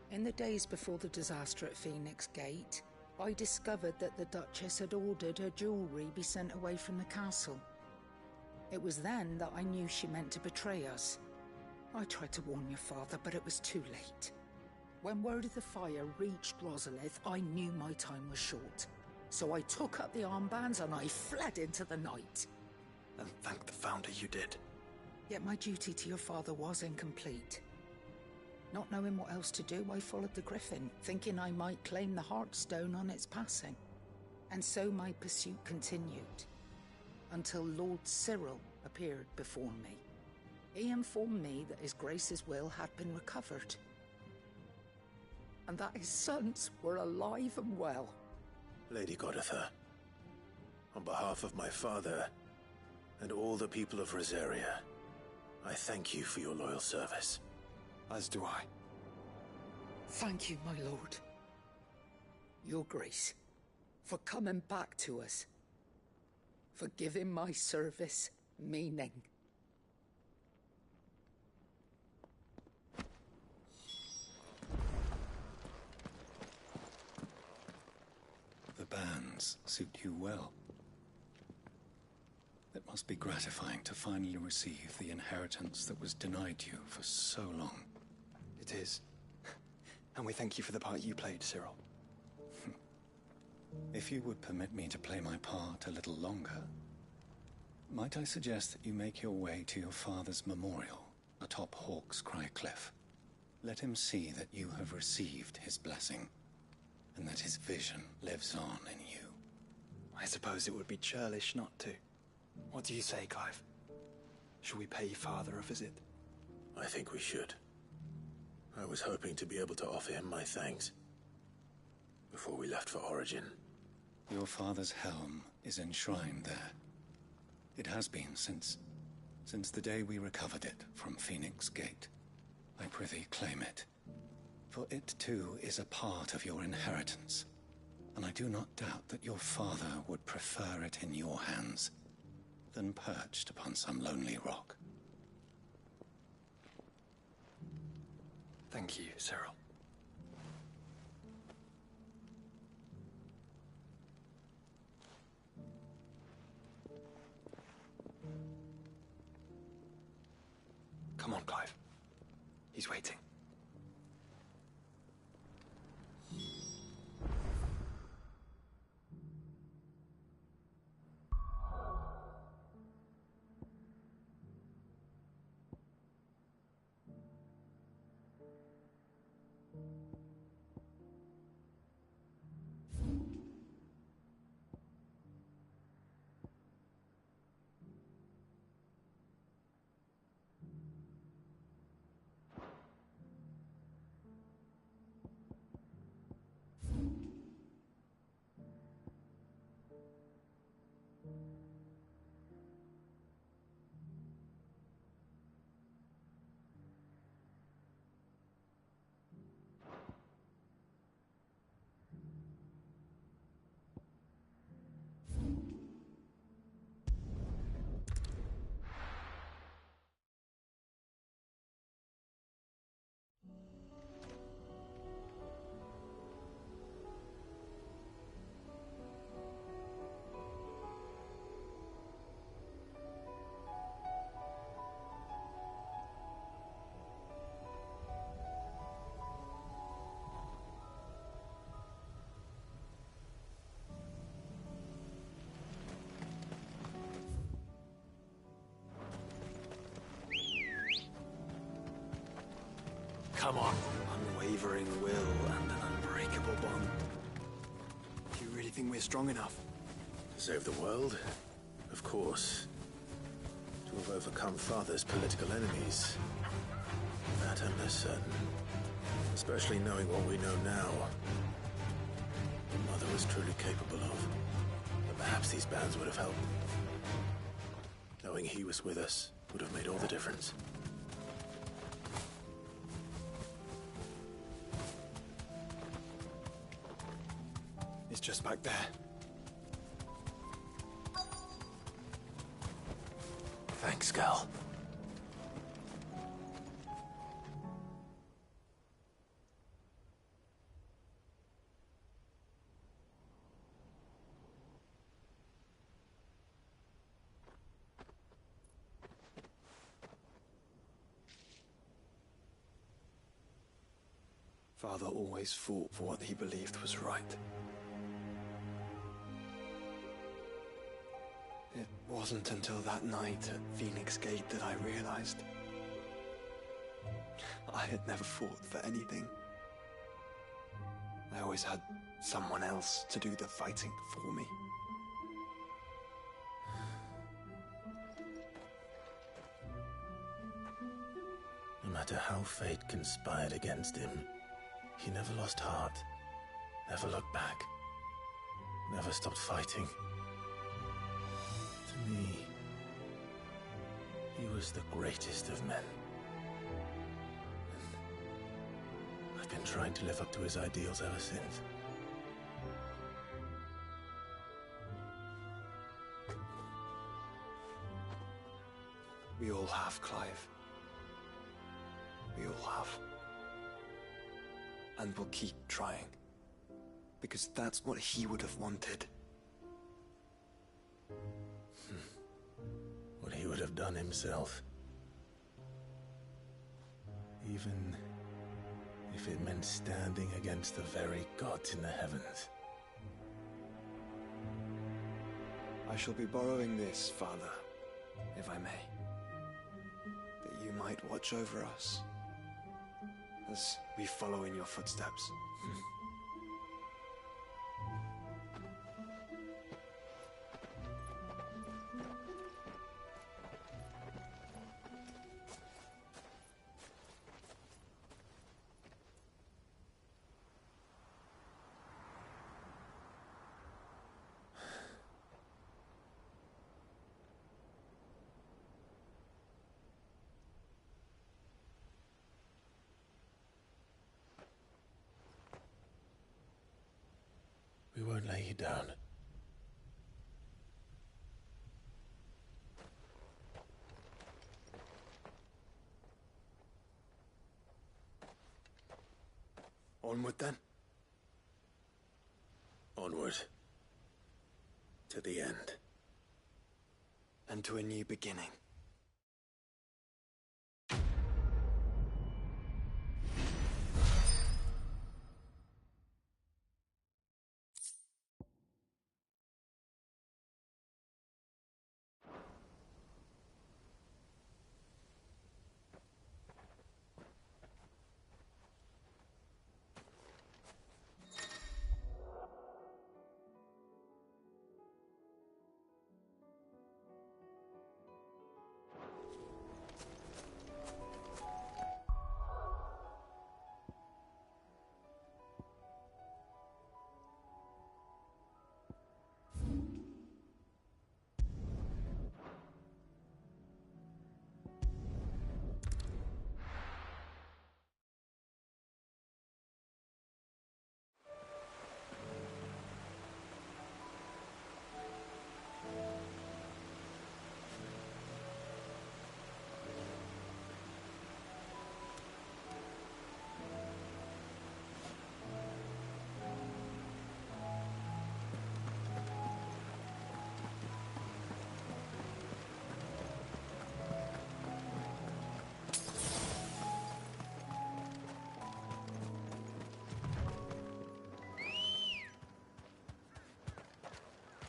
In the days before the disaster at Phoenix Gate, I discovered that the Duchess had ordered her jewelry be sent away from the castle. It was then that I knew she meant to betray us. I tried to warn your father, but it was too late. When word of the fire reached Rosalith, I knew my time was short. So I took up the armbands and I fled into the night. And thank the Founder you did. Yet my duty to your father was incomplete. Not knowing what else to do, I followed the Griffin, thinking I might claim the Heartstone on its passing. And so my pursuit continued, until Lord Cyril appeared before me. He informed me that his Grace's will had been recovered, and that his sons were alive and well. Lady Goditha, on behalf of my father and all the people of Rosaria, I thank you for your loyal service. As do I. Thank you, my lord. Your Grace, for coming back to us, for giving my service meaning. The bands suit you well. It must be gratifying to finally receive the inheritance that was denied you for so long. It is. And we thank you for the part you played, Cyril. If you would permit me to play my part a little longer, might I suggest that you make your way to your father's memorial atop Hawk's Cry Cliff? Let him see that you have received his blessing, and that his vision lives on in you. I suppose it would be churlish not to. What do you say, Clive? Should we pay Father a visit? I think we should. I was hoping to be able to offer him my thanks before we left for Origin. Your father's helm is enshrined there. It has been since the day we recovered it from Phoenix Gate. I prithee claim it. For it too is a part of your inheritance, and I do not doubt that your father would prefer it in your hands than perched upon some lonely rock. Thank you, Cyril. Come on, Clive. He's waiting. Come on. Unwavering will and an unbreakable bond. Do you really think we're strong enough? To save the world? Of course. To have overcome Father's political enemies? That I'm less certain. Especially knowing what we know now. What Mother was truly capable of. But perhaps these bands would have helped. Knowing he was with us would have made all the difference. It's just back there. Thanks, Gal. Father always fought for what he believed was right. It wasn't until that night at Phoenix Gate that I realized I had never fought for anything. I always had someone else to do the fighting for me. No matter how fate conspired against him, he never lost heart, never looked back, never stopped fighting. To me, he was the greatest of men. And I've been trying to live up to his ideals ever since. We all have, Clive. We all have. And we'll keep trying. Because that's what he would have wanted. What he would have done himself. Even if it meant standing against the very gods in the heavens. I shall be borrowing this, Father, if I may. That you might watch over us as we follow in your footsteps. won't lay you down. Onward, then? Onward. To the end. And to a new beginning.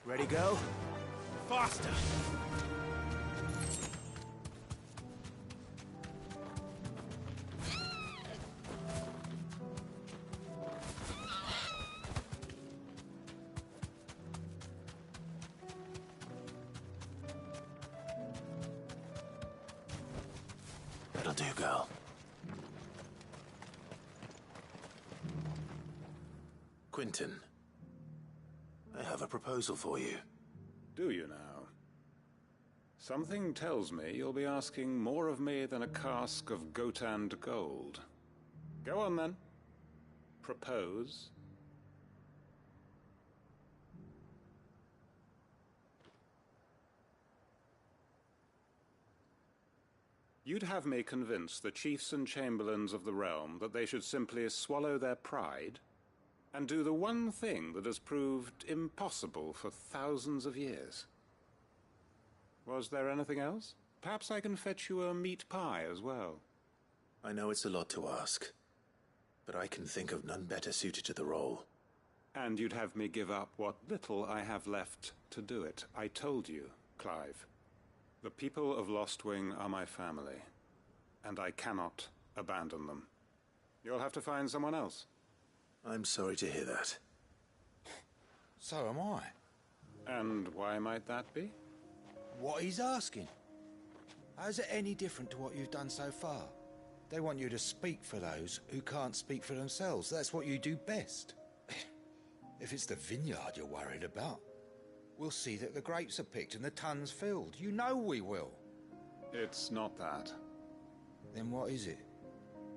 Ready, go? Faster! That'll do, girl. Quentin, I have a proposal for you. Do you now? Something tells me you'll be asking more of me than a cask of Gotand gold. Go on, then. Propose. You'd have me convince the chiefs and chamberlains of the realm that they should simply swallow their pride and do the one thing that has proved impossible for thousands of years. Was there anything else? Perhaps I can fetch you a meat pie as well. I know it's a lot to ask, but I can think of none better suited to the role. And you'd have me give up what little I have left to do it. I told you, Clive. The people of Lostwing are my family, and I cannot abandon them. You'll have to find someone else. I'm sorry to hear that. So am I. And why might that be? What he's asking. How's it any different to what you've done so far? They want you to speak for those who can't speak for themselves. That's what you do best. If it's the vineyard you're worried about, we'll see that the grapes are picked and the tons filled. You know we will. It's not that. Then what is it?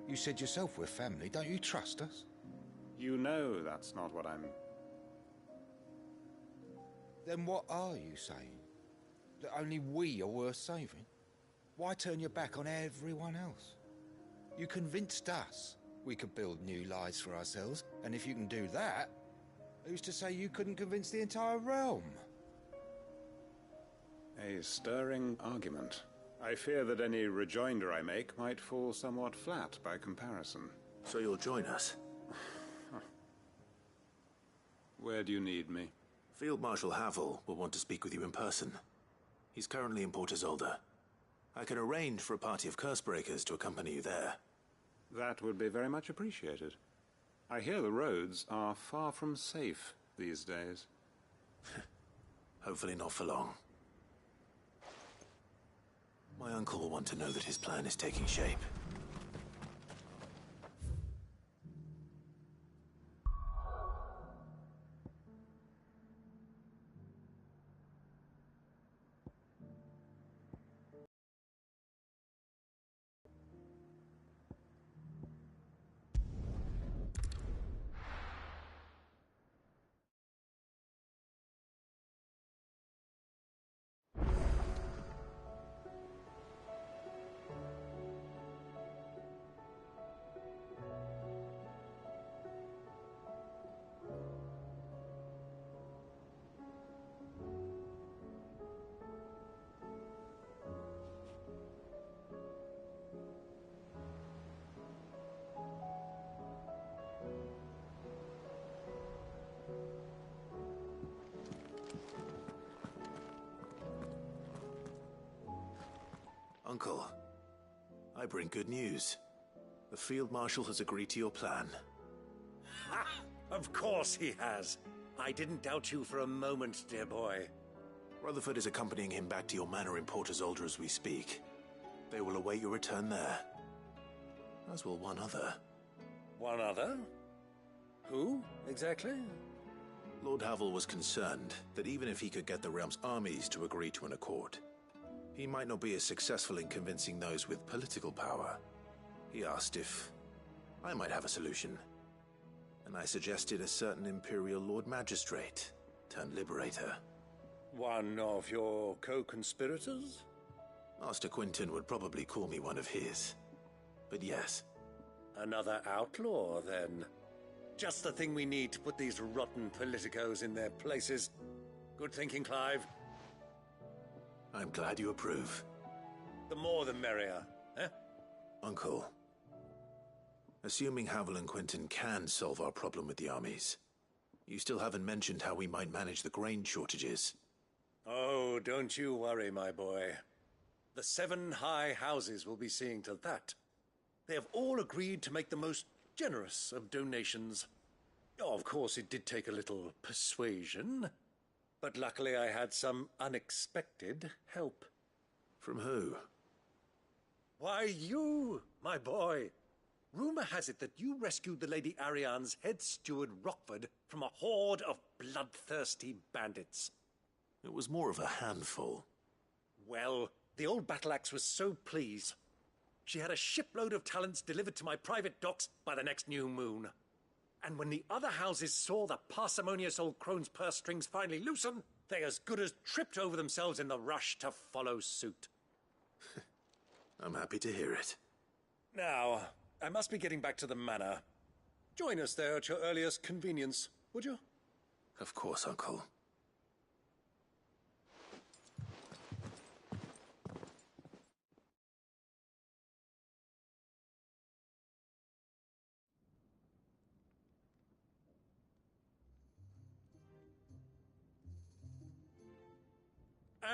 You said yourself we're family. Don't you trust us? You know that's not what I'm... Then what are you saying? That only we are worth saving? Why turn your back on everyone else? You convinced us we could build new lives for ourselves, and if you can do that, who's to say you couldn't convince the entire realm? A stirring argument. I fear that any rejoinder I make might fall somewhat flat by comparison. So you'll join us? Where do you need me? Field Marshal Havel will want to speak with you in person. He's currently in Port Isolde. I can arrange for a party of Cursebreakers to accompany you there. That would be very much appreciated. I hear the roads are far from safe these days. Hopefully not for long. My uncle will want to know that his plan is taking shape. Uncle, I bring good news. The Field Marshal has agreed to your plan. Ha! Of course he has. I didn't doubt you for a moment, dear boy. Rutherford is accompanying him back to your manor in Porter's Alder as we speak. They will await your return there. As will one other. One other? Who, exactly? Lord Havel was concerned that even if he could get the realm's armies to agree to an accord, he might not be as successful in convincing those with political power. He asked if I might have a solution, and I suggested a certain Imperial Lord Magistrate turned Liberator. One of your co-conspirators? Master Quinton would probably call me one of his, but yes. Another outlaw, then. Just the thing we need to put these rotten politicos in their places. Good thinking, Clive. I'm glad you approve. The more the merrier, eh? Uncle, assuming Havel and Quinton can solve our problem with the armies, you still haven't mentioned how we might manage the grain shortages. Oh, don't you worry, my boy. The 7 high houses will be seeing to that. They have all agreed to make the most generous of donations. Oh, of course, it did take a little persuasion, but luckily I had some unexpected help. From who? Why, you, my boy. Rumor has it that you rescued the Lady Ariane's head steward Rockford from a horde of bloodthirsty bandits. It was more of a handful. Well, the old battle-axe was so pleased. She had a shipload of talents delivered to my private docks by the next new moon. And when the other houses saw the parsimonious old crone's purse strings finally loosen, they as good as tripped over themselves in the rush to follow suit. I'm happy to hear it. Now, I must be getting back to the manor. Join us there at your earliest convenience, would you? Of course, Uncle.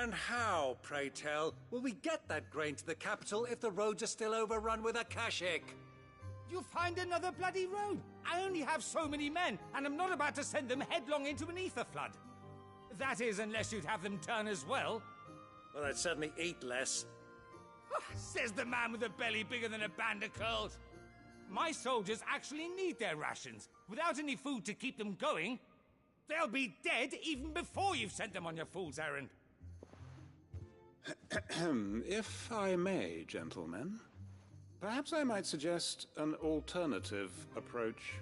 And how, pray tell, will we get that grain to the capital if the roads are still overrun with Akashic? You'll find another bloody road. I only have so many men, and I'm not about to send them headlong into an ether flood. That is, unless you'd have them turn as well. Well, I'd certainly eat less. Says the man with a belly bigger than a band of curls. My soldiers actually need their rations. Without any food to keep them going, they'll be dead even before you've sent them on your fool's errand. If I may, gentlemen, perhaps I might suggest an alternative approach.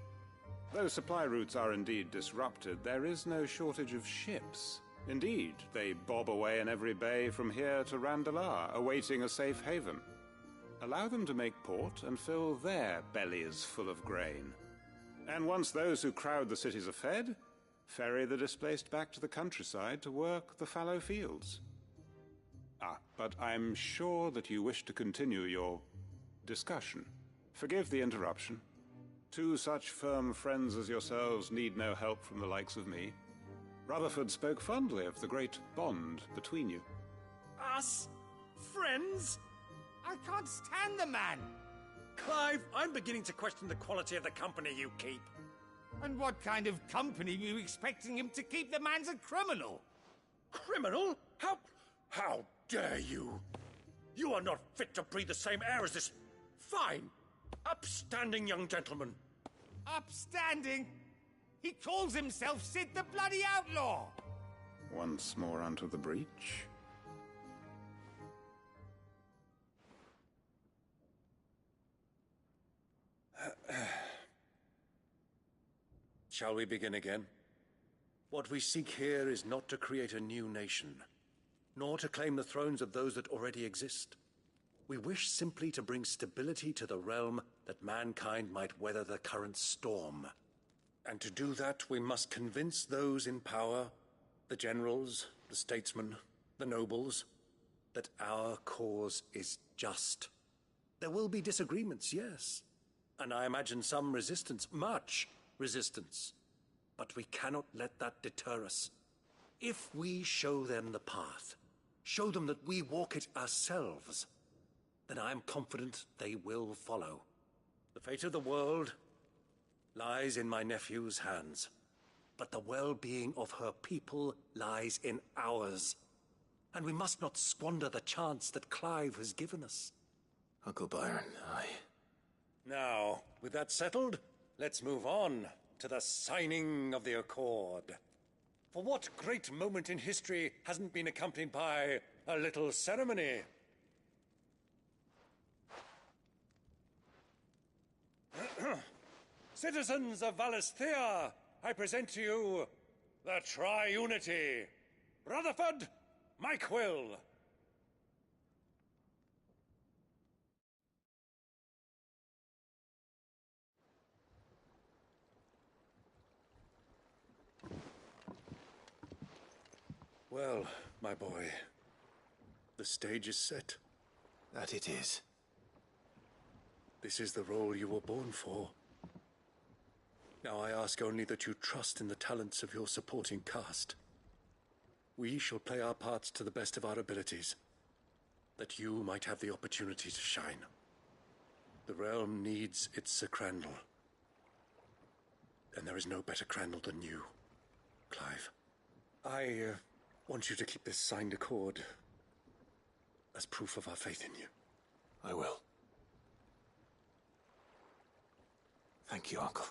Though supply routes are indeed disrupted, there is no shortage of ships. Indeed, they bob away in every bay from here to Randalar, awaiting a safe haven. Allow them to make port and fill their bellies full of grain. And once those who crowd the cities are fed, ferry the displaced back to the countryside to work the fallow fields. But I'm sure that you wish to continue your discussion. Forgive the interruption. 2 such firm friends as yourselves need no help from the likes of me. Rutherford spoke fondly of the great bond between you. Us? Friends? I can't stand the man. Clive, I'm beginning to question the quality of the company you keep. And what kind of company are you expecting him to keep? The man's a criminal. Criminal? How dare you? You are not fit to breathe the same air as this fine, upstanding young gentleman. Upstanding? He calls himself Sid the Bloody Outlaw! Once more onto the breach. Shall we begin again? What we seek here is not to create a new nation, nor to claim the thrones of those that already exist. We wish simply to bring stability to the realm that mankind might weather the current storm. And to do that, we must convince those in power, the generals, the statesmen, the nobles, that our cause is just. There will be disagreements, yes, and I imagine some resistance, much resistance. But we cannot let that deter us. If we show them the path, show them that we walk it ourselves, then I am confident they will follow. The fate of the world lies in my nephew's hands, but the well-being of her people lies in ours. And we must not squander the chance that Clive has given us. Uncle Byron, Now, with that settled, let's move on to the signing of the Accord. For what great moment in history hasn't been accompanied by a little ceremony? Citizens of Valisthea, I present to you the Triunity. Rutherford, Mike Will. Well, my boy, the stage is set. That it is. This is the role you were born for. Now I ask only that you trust in the talents of your supporting cast. We shall play our parts to the best of our abilities, that you might have the opportunity to shine. The realm needs its Sir Crandall. And there is no better Crandall than you, Clive. I want you to keep this signed accord as proof of our faith in you. I will. Thank you, Uncle.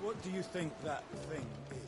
What do you think that thing is?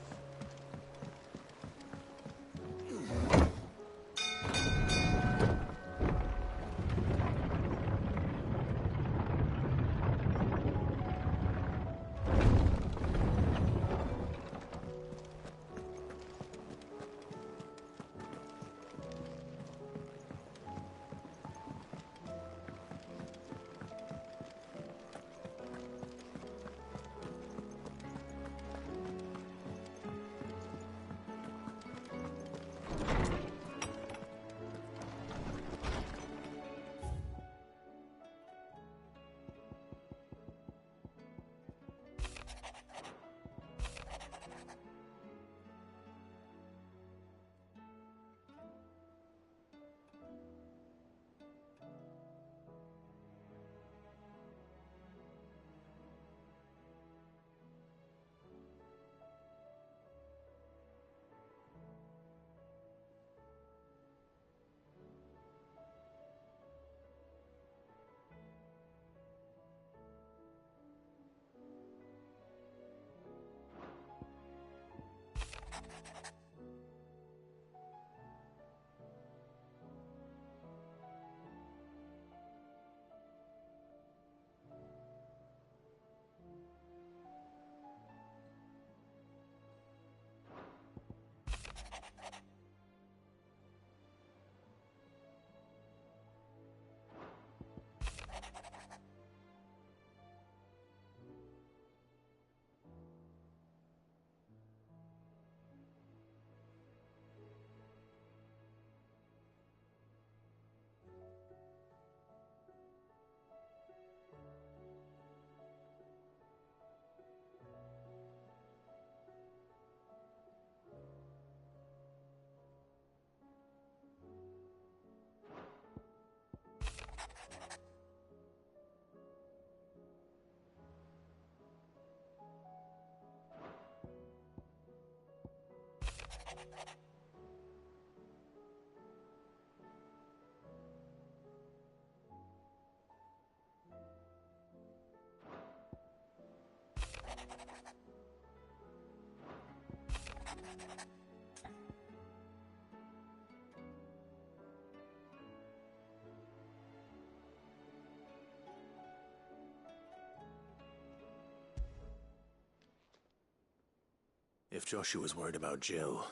If Joshua's worried about Jill,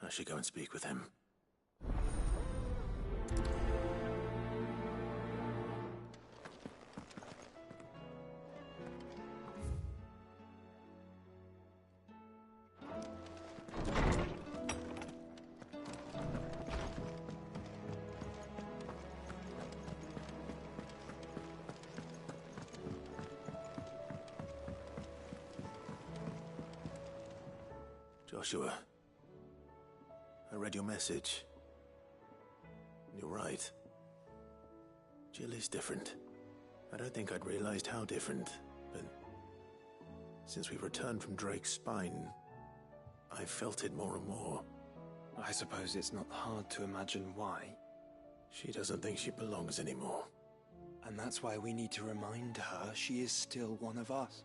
I should go and speak with him. Joshua, I read your message. You're right. Jill is different. I don't think I'd realized how different, but since we returned from Drake's spine, I've felt it more and more. I suppose it's not hard to imagine why. She doesn't think she belongs anymore. And that's why we need to remind her she is still one of us.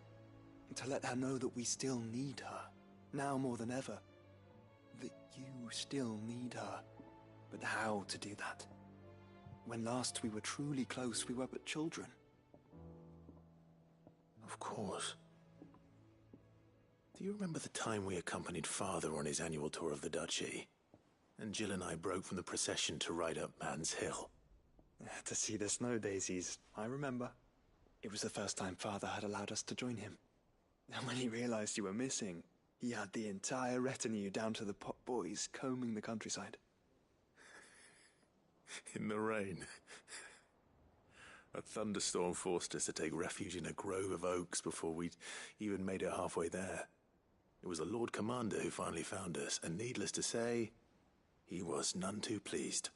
To let her know that we still need her, now more than ever. That you still need her. But how to do that? When last we were truly close, we were but children. Of course. Do you remember the time we accompanied Father on his annual tour of the Duchy? And Jill and I broke from the procession to ride up Man's Hill. To see the snow daisies, I remember. It was the first time Father had allowed us to join him. And when he realized you were missing, he had the entire retinue down to the pot boys combing the countryside. In the rain. A thunderstorm forced us to take refuge in a grove of oaks before we'd even made it halfway there. It was the Lord Commander who finally found us, and needless to say, he was none too pleased.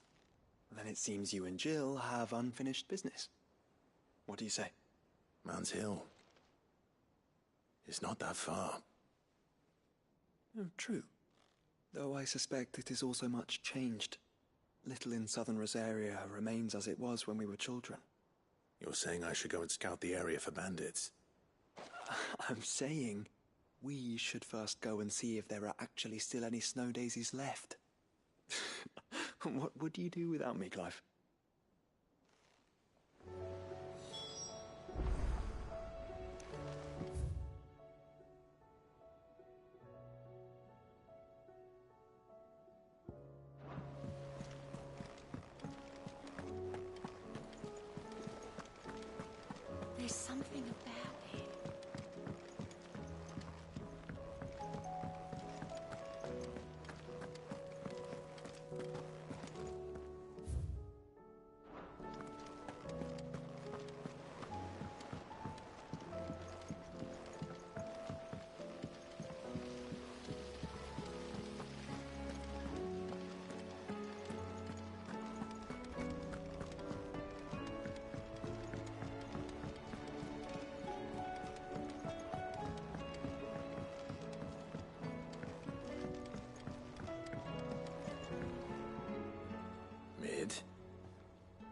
Then it seems you and Jill have unfinished business. What do you say? Man's Hill. It's not that far. Oh, true. Though I suspect it is also much changed. Little in southern Rosaria remains as it was when we were children. You're saying I should go and scout the area for bandits? I'm saying we should first go and see if there are actually still any snow daisies left. What would you do without me, Clive? There's something about it.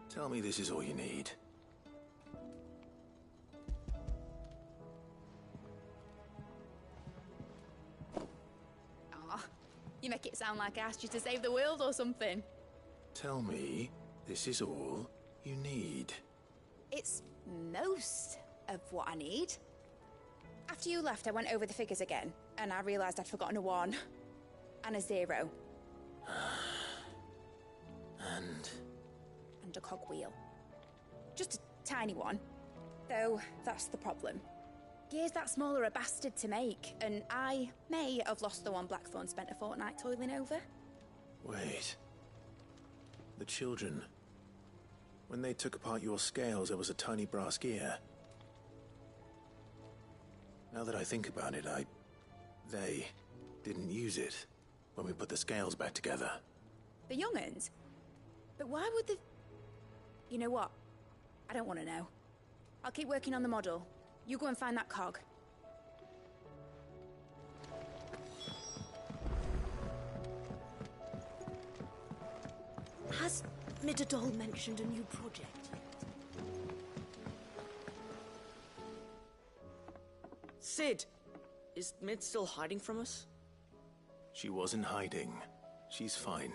Tell me this is all you need. Aw, you make it sound like I asked you to save the world or something. Tell me this is all you need. It's most of what I need. After you left, I went over the figures again, and I realized I'd forgotten a 1 and a 0. And a cogwheel. Just a tiny one. Though, that's the problem. Gears that small are a bastard to make, and I may have lost the one Blackthorn spent a fortnight toiling over. Wait. The children. When they took apart your scales, there was a tiny brass gear. Now that I think about it, they didn't use it when we put the scales back together. The young'uns? But why would the... You know what? I don't want to know. I'll keep working on the model. You go and find that cog. Has Midadol mentioned a new project yet? Sid! Is Mid still hiding from us? She wasn't hiding. She's fine.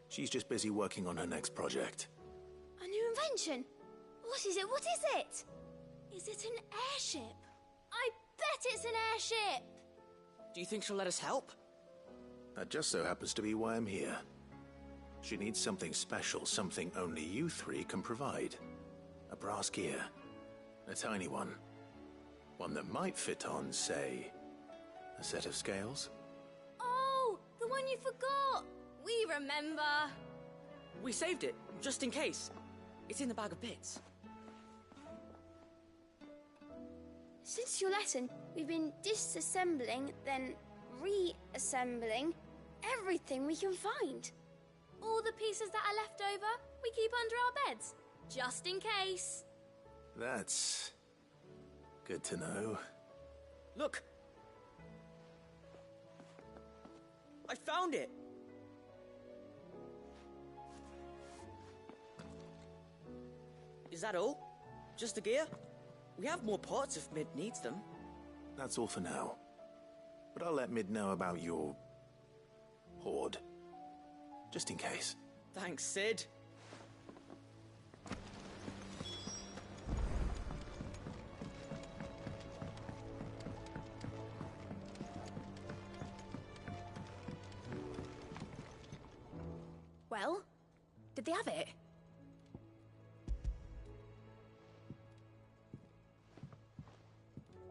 She's just busy working on her next project. A new invention? What is it? What is it? Is it an airship? I bet it's an airship! Do you think she'll let us help? That just so happens to be why I'm here. She needs something special, something only you three can provide. A brass gear. A tiny one. One that might fit on, say, a set of scales. Oh, the one you forgot! We remember! We saved it, just in case. It's in the bag of bits. Since your lesson, we've been disassembling, then reassembling everything we can find. All the pieces that are left over, we keep under our beds, just in case. That's good to know. Look! I found it! Is that all? Just the gear? We have more parts if Mid needs them. That's all for now. But I'll let Mid know about your hoard. Just in case. Thanks, Sid. Well, did they have it?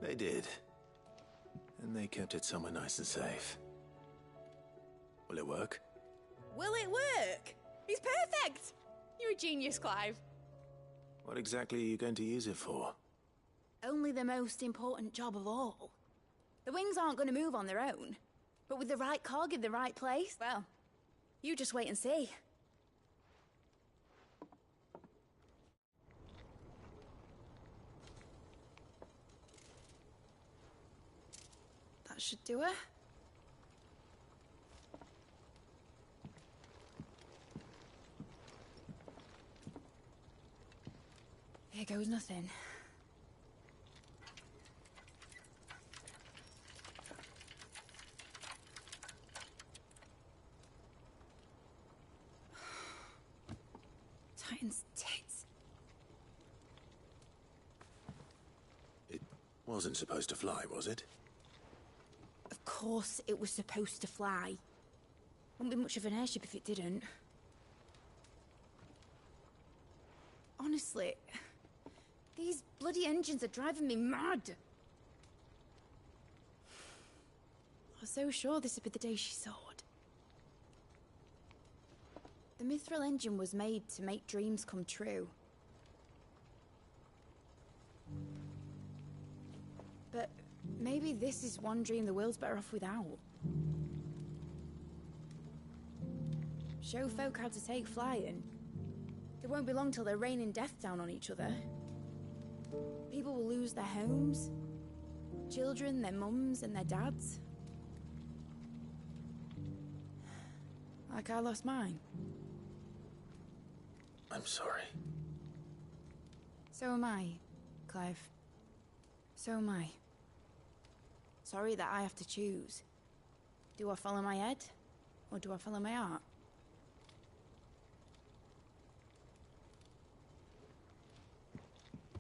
They did. And they kept it somewhere nice and safe. Will it work? Will it work? It's perfect! You're a genius, Clive. What exactly are you going to use it for? Only the most important job of all. The wings aren't going to move on their own. But with the right cog in the right place, well, you just wait and see. That should do it. Here goes nothing. Titan's tits. It wasn't supposed to fly, was it? Of course it was supposed to fly. Wouldn't be much of an airship if it didn't. Honestly, these bloody engines are driving me mad. I was so sure this would be the day she soared. The Mithril engine was made to make dreams come true. But maybe this is one dream the world's better off without. Show folk how to take flying. It won't be long till they're raining death down on each other. People will lose their homes. Children, their mums and their dads. Like I lost mine. I'm sorry. So am I, Clive. So am I. Sorry that I have to choose. Do I follow my head, or do I follow my heart?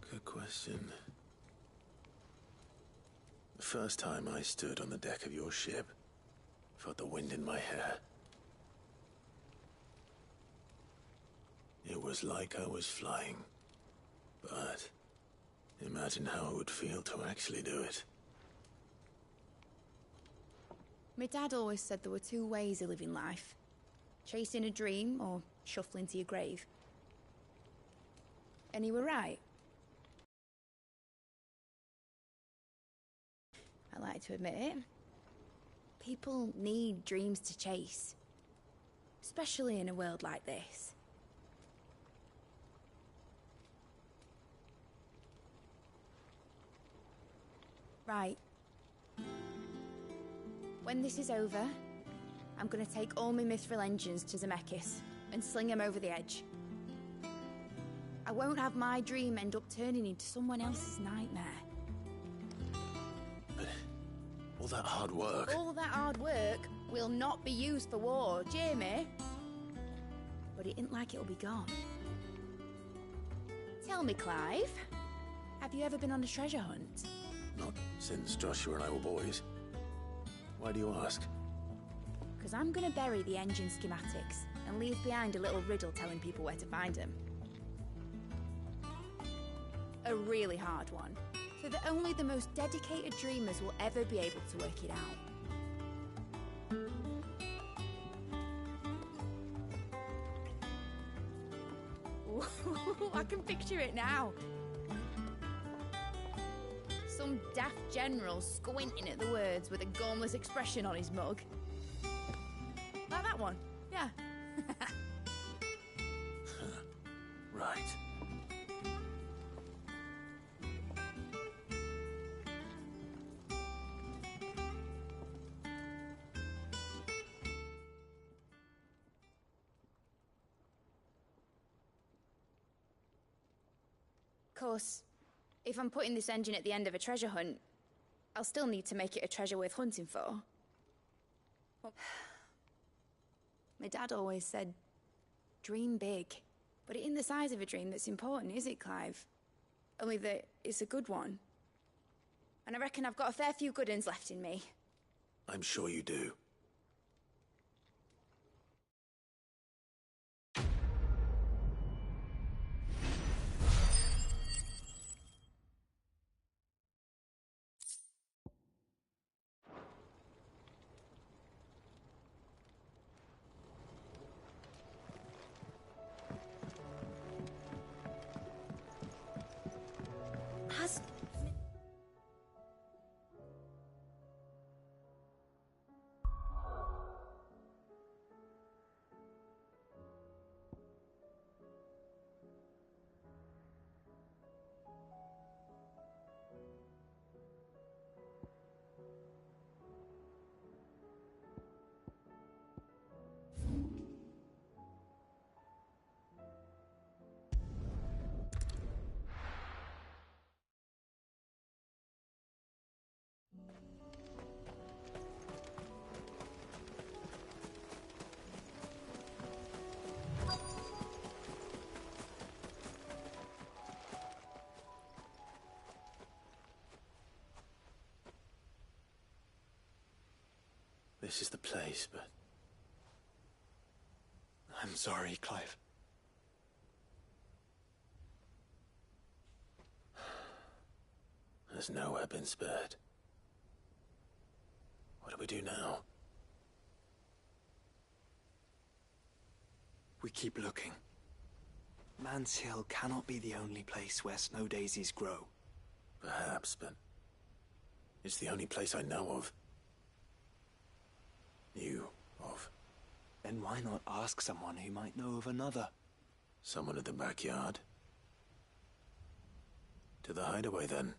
Good question. The first time I stood on the deck of your ship, felt the wind in my hair. It was like I was flying. But imagine how it would feel to actually do it. My dad always said there were two ways of living life. Chasing a dream or shuffling to your grave. And he were right. I like to admit it. People need dreams to chase. Especially in a world like this. Right. When this is over, I'm gonna take all my Mithril engines to Zemeckis and sling them over the edge. I won't have my dream end up turning into someone else's nightmare. But all that hard work... All that hard work will not be used for war, Jamie. But it ain't like it'll be gone. Tell me, Clive, have you ever been on a treasure hunt? Not since Joshua and I were boys. Why do you ask? Because I'm gonna bury the engine schematics and leave behind a little riddle telling people where to find them. A really hard one, so that only the most dedicated dreamers will ever be able to work it out. Ooh, I can picture it now. some daft general squinting at the words with a gormless expression on his mug. Like that one, yeah. Right. Of course, if I'm putting this engine at the end of a treasure hunt, I'll still need to make it a treasure worth hunting for. My dad always said, dream big. But it ain't the size of a dream that's important, is it, Clive? Only that it's a good one. And I reckon I've got a fair few good uns left in me. I'm sure you do. Has... This is the place, but... I'm sorry, Clive. There's nowhere been spared. What do we do now? We keep looking. Man's Hill cannot be the only place where snow daisies grow. Perhaps, but... it's the only place I know of. Knew of. Then why not ask someone who might know of another? Someone at the backyard? To the hideaway, then.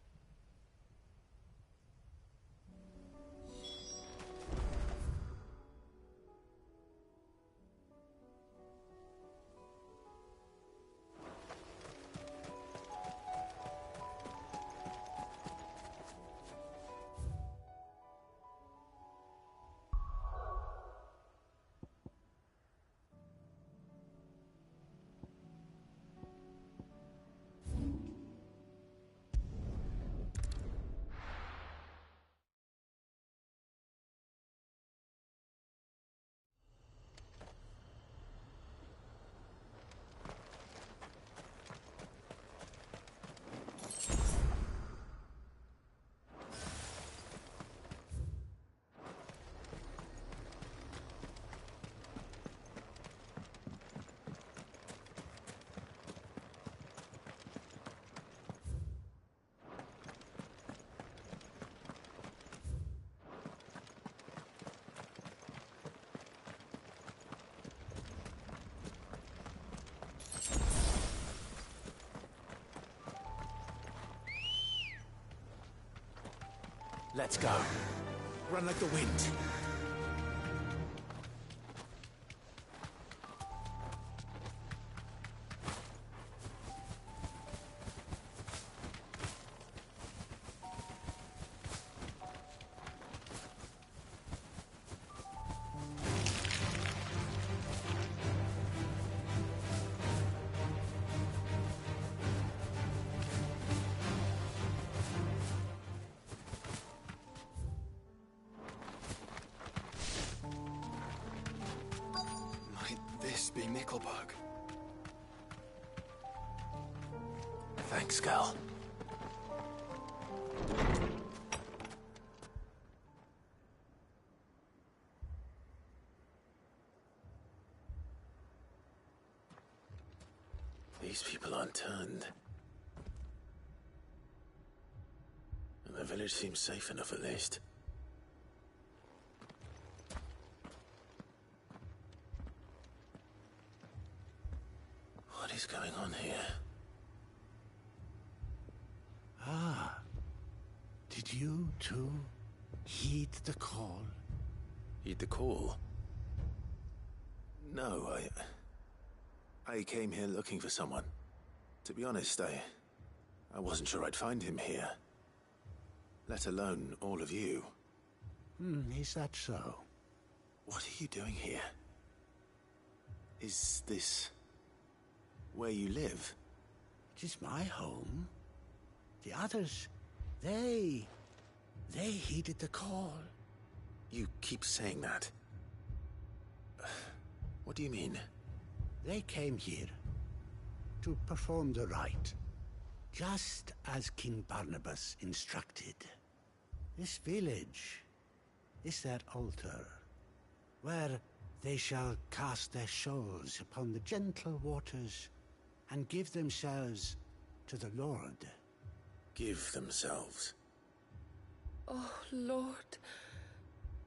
Let's go. Run like the wind. Be Mickelberg. Thanks, Gal. These people aren't turned. And they're village seems safe enough at least. What is going on here? Ah. Did you, too, heed the call? Heed the call? No, I came here looking for someone. To be honest, I wasn't sure I'd find him here. Let alone all of you. Is that so? What are you doing here? Is this where you live? It is my home. The others, they heeded the call. You keep saying that. What do you mean? They came here to perform the rite, just as King Barnabas instructed. This village is their altar, where they shall cast their souls upon the gentle waters and give themselves to the Lord. Give themselves? Oh, Lord,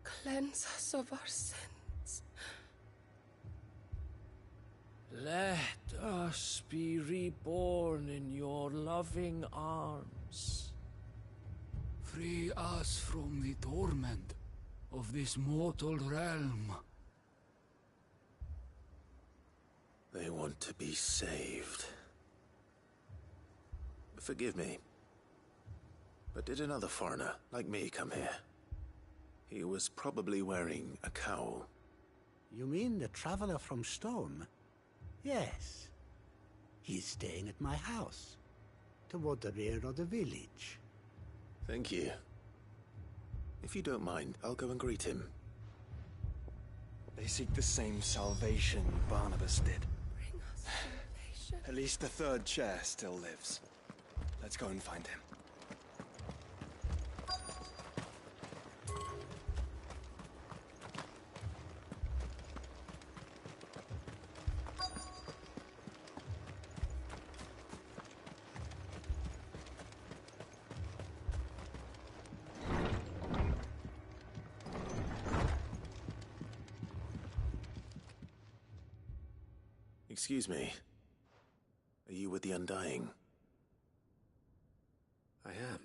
cleanse us of our sins. Let us be reborn in your loving arms. Free us from the torment of this mortal realm. They want to be saved. Forgive me, but did another foreigner like me come here? He was probably wearing a cowl. You mean the traveler from Stone? Yes. He's staying at my house, toward the rear of the village. Thank you. If you don't mind, I'll go and greet him. They seek the same salvation Barnabas did. Bring us salvation. At least the third chair still lives. Let's go and find him. Excuse me. Are you with the Undying? I am.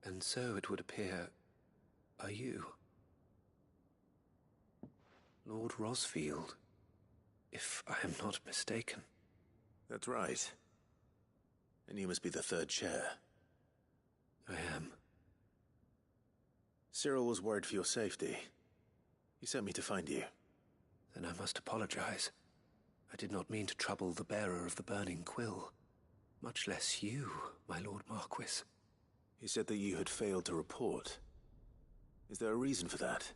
And so it would appear, are you? Lord Rosfield, if I am not mistaken. That's right. And you must be the third chair. I am. Cyril was worried for your safety. He sent me to find you. Then I must apologize. I did not mean to trouble the bearer of the burning quill. Much less you, my Lord Marquis. He said that you had failed to report. Is there a reason for that?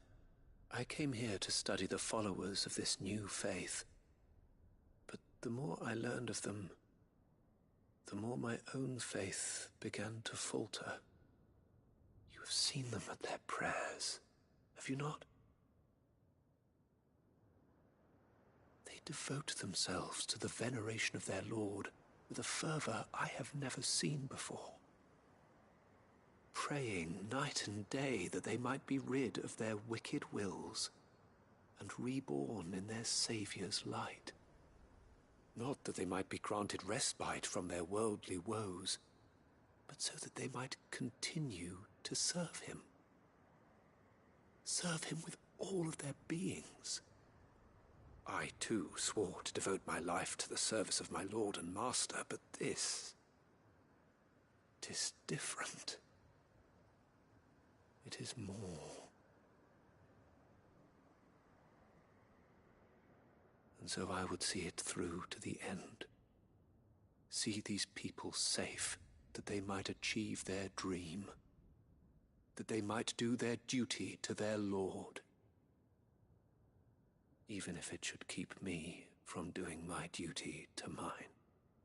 I came here to study the followers of this new faith. But the more I learned of them, the more my own faith began to falter. You have seen them at their prayers, have you not? They devote themselves to the veneration of their Lord with a fervor I have never seen before. Praying night and day that they might be rid of their wicked wills and reborn in their Saviour's light. Not that they might be granted respite from their worldly woes, but so that they might continue to serve him. Serve him with all of their beings. I, too, swore to devote my life to the service of my Lord and Master, but this... 'tis different. It is more. And so I would see it through to the end. See these people safe, that they might achieve their dream. That they might do their duty to their Lord. Even if it should keep me from doing my duty to mine.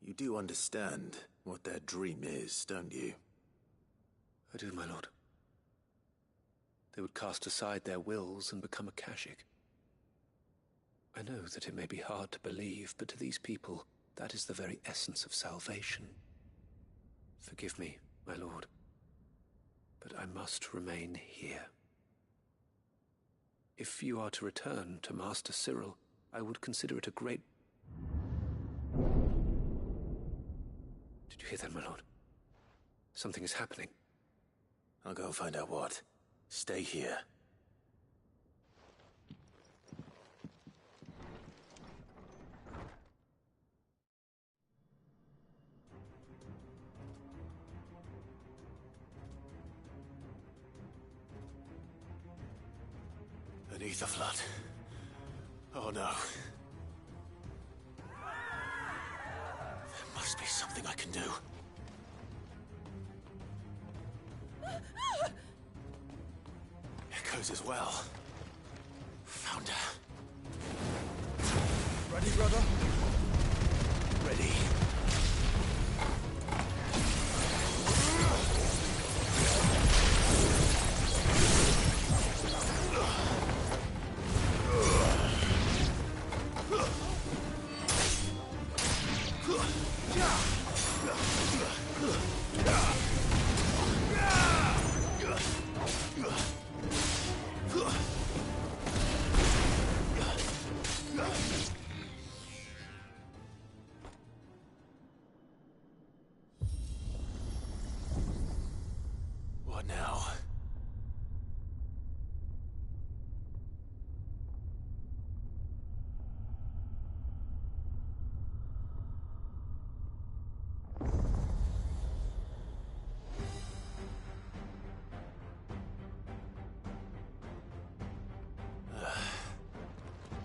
You do understand what their dream is, don't you? I do, my lord. They would cast aside their wills and become Akashic. I know that it may be hard to believe, but to these people, that is the very essence of salvation. Forgive me, my lord. but I must remain here. If you are to return to Master Cyril, I would consider it a great... Did you hear that, my lord? Something is happening. I'll go and find out what. Stay here. Beneath the flood. Oh no. There must be something I can do. Echoes as well. Found her. Ready, brother? Ready. What now?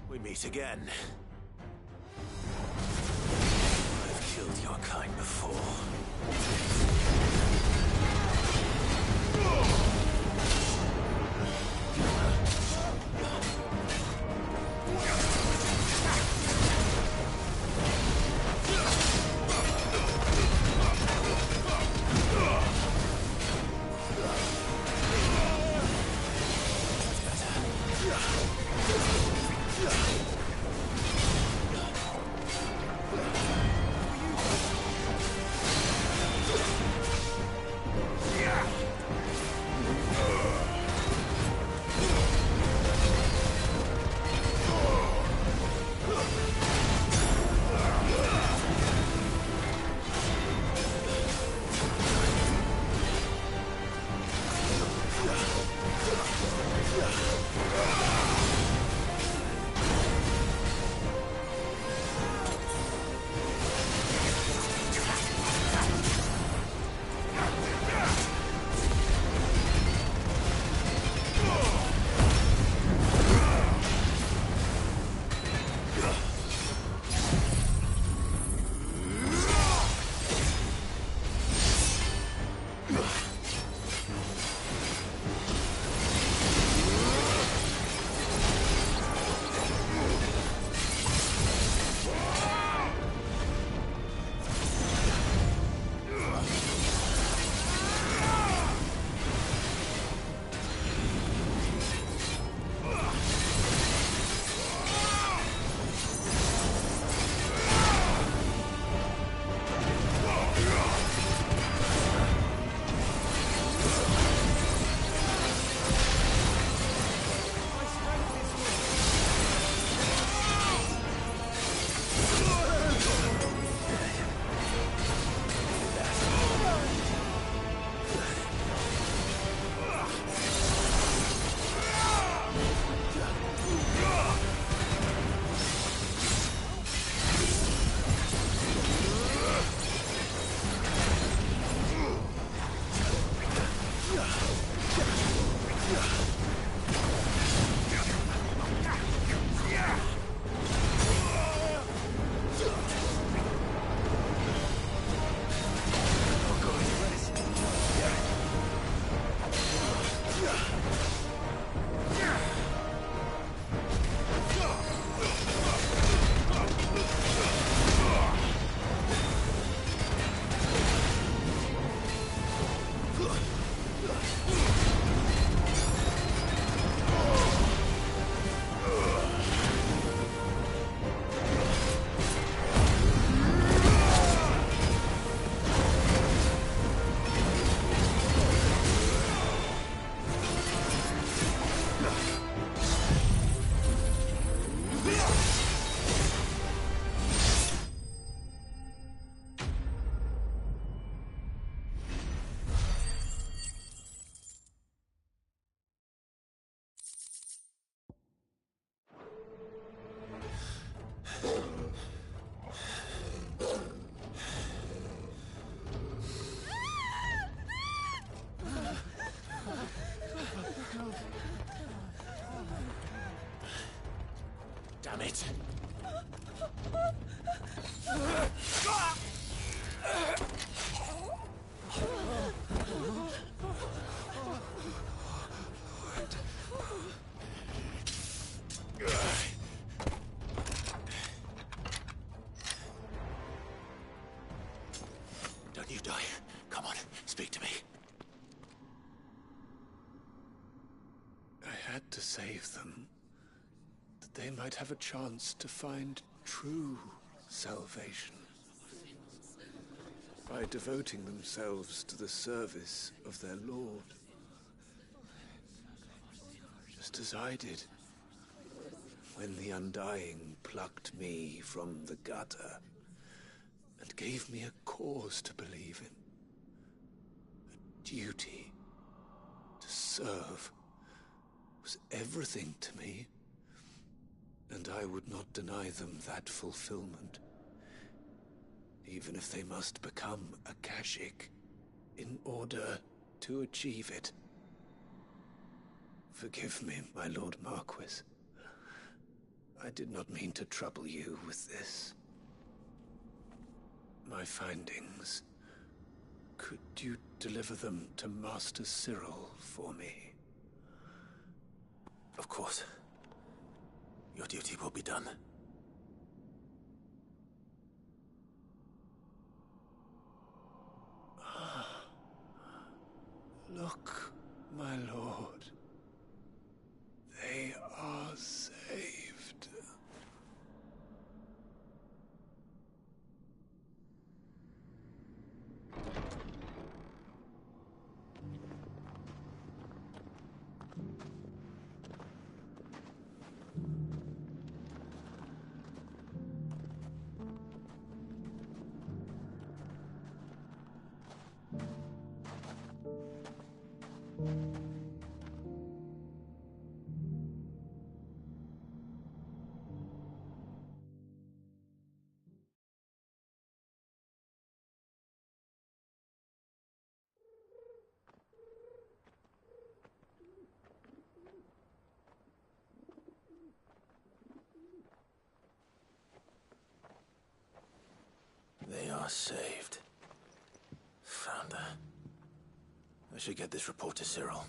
We meet again. I've killed your kind before. it! Don't you die. Come on, speak to me. I had to save them, that they might have a chance to find true salvation by devoting themselves to the service of their Lord, just as I did when the Undying plucked me from the gutter and gave me a cause to believe in, a duty to serve was everything to me, and I would not deny them that fulfillment, even if they must become a Kashik in order to achieve it. Forgive me, my Lord Marquis. I did not mean to trouble you with this. My findings. Could you deliver them to Master Cyril for me? Of course. Your duty will be done. Look, my lord. They are saved. They are saved. Found her. I should get this report to Cyril.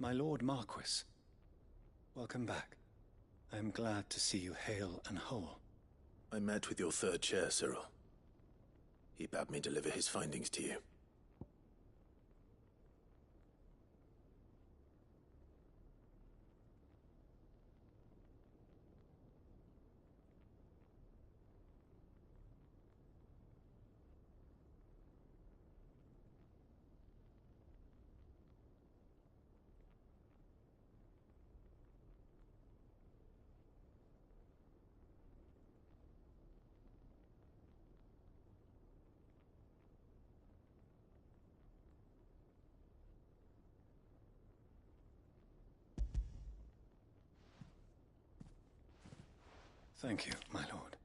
My Lord Marquis, welcome back. I am glad to see you hale and whole. I met with your third chair, Cyril. He bade me deliver his findings to you. Thank you, my lord.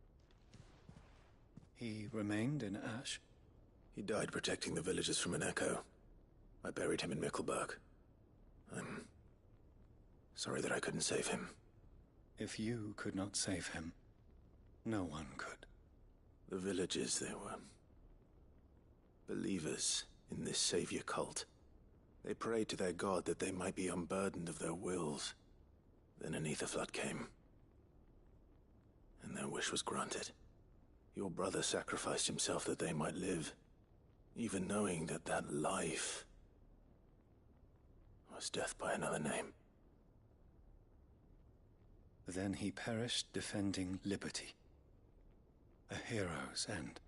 He remained in Ash? He died protecting the villagers from an echo. I buried him in Mickelberg. I'm sorry that I couldn't save him. If you could not save him, no one could. The villagers, they were believers in this savior cult. They prayed to their god that they might be unburdened of their wills. Then an ether flood came, and their wish was granted. Your brother sacrificed himself that they might live, even knowing that that life was death by another name. Then he perished defending liberty. A hero's end.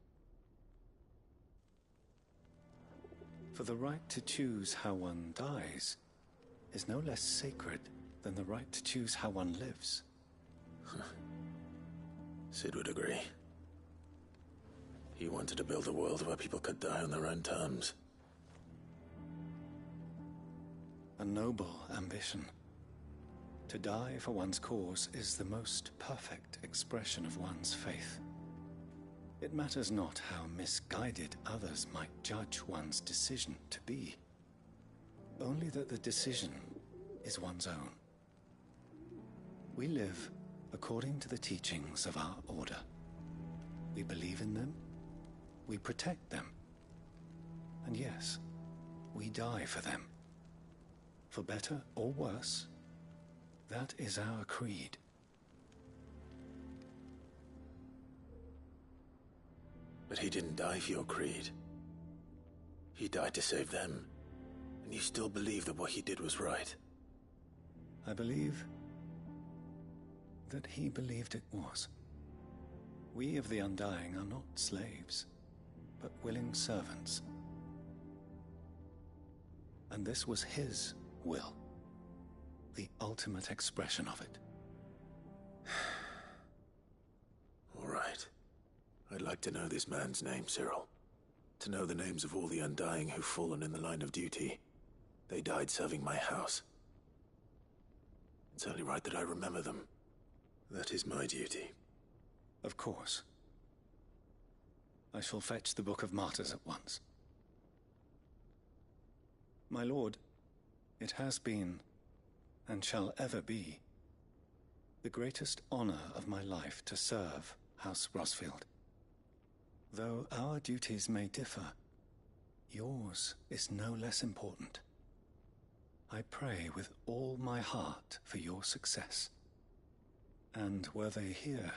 For the right to choose how one dies is no less sacred than the right to choose how one lives. Sid would agree. He wanted to build a world where people could die on their own terms. A noble ambition. To die for one's cause is the most perfect expression of one's faith. It matters not how misguided others might judge one's decision to be. Only that the decision is one's own. We live according to the teachings of our order. We believe in them, we protect them, and yes, we die for them. For better or worse, that is our creed. But he didn't die for your creed. He died to save them, and you still believe that what he did was right. I believe that he believed it was. We of the Undying are not slaves, but willing servants. And this was his will, the ultimate expression of it. All right. I'd like to know this man's name, Cyril. To know the names of all the Undying who've fallen in the line of duty. They died serving my house. It's only right that I remember them. That is my duty. Of course. I shall fetch the Book of Martyrs at once. My lord, it has been, and shall ever be, the greatest honor of my life to serve House Rosfield. Though our duties may differ, yours is no less important. I pray with all my heart for your success. And were they here,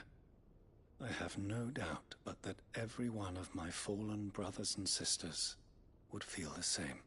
I have no doubt but that every one of my fallen brothers and sisters would feel the same.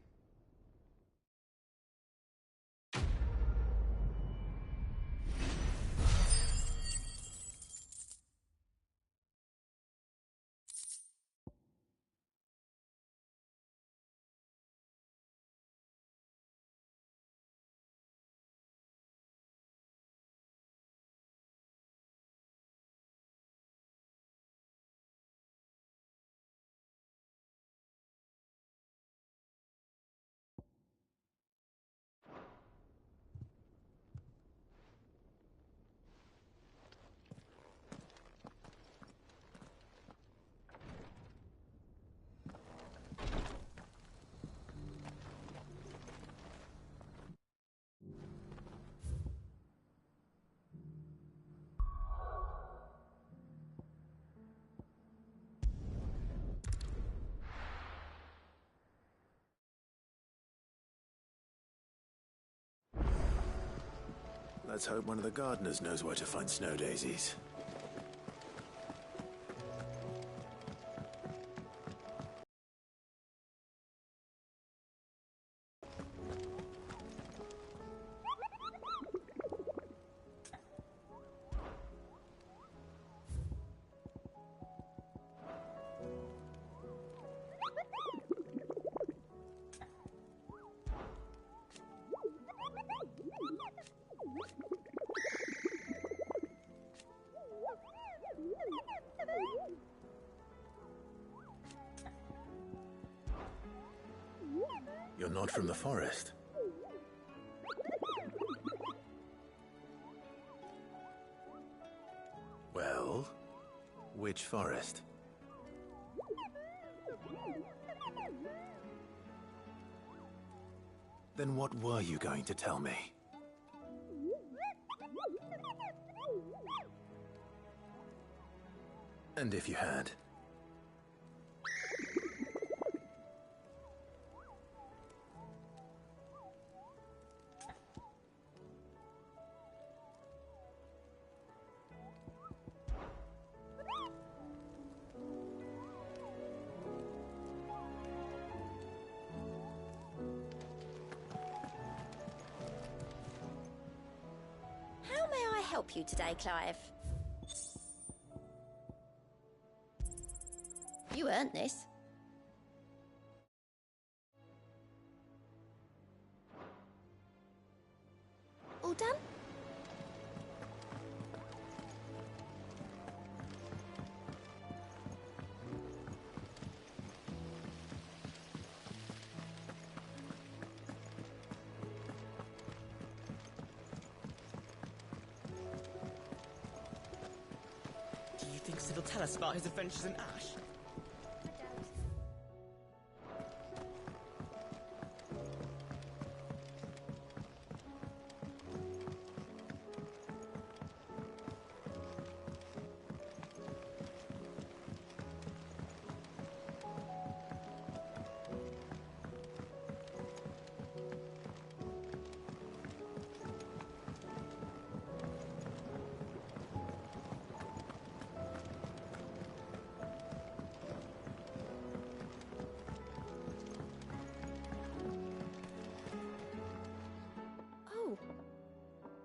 Let's hope one of the gardeners knows where to find snow daisies. You're not from the forest. Well, which forest? Then what were you going to tell me? And if you had? help you today, Clive? You earned this. All done? Do you think Sid will tell us about his adventures in Ash?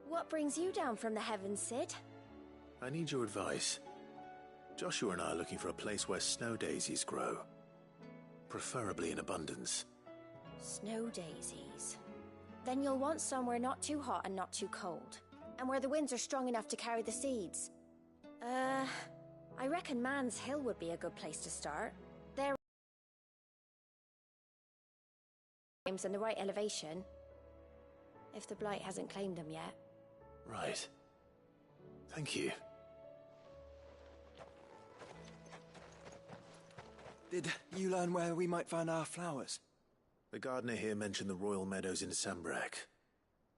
What brings you down from the heavens, Sid? I need your advice. Joshua and I are looking for a place where snow daisies grow. Preferably in abundance. Snow daisies. Then you'll want somewhere not too hot and not too cold. And where the winds are strong enough to carry the seeds. I reckon Man's Hill would be a good place to start. There are and the right elevation. If the Blight hasn't claimed them yet. Right. Thank you. Did you learn where we might find our flowers? The gardener here mentioned the royal meadows in Sambrak.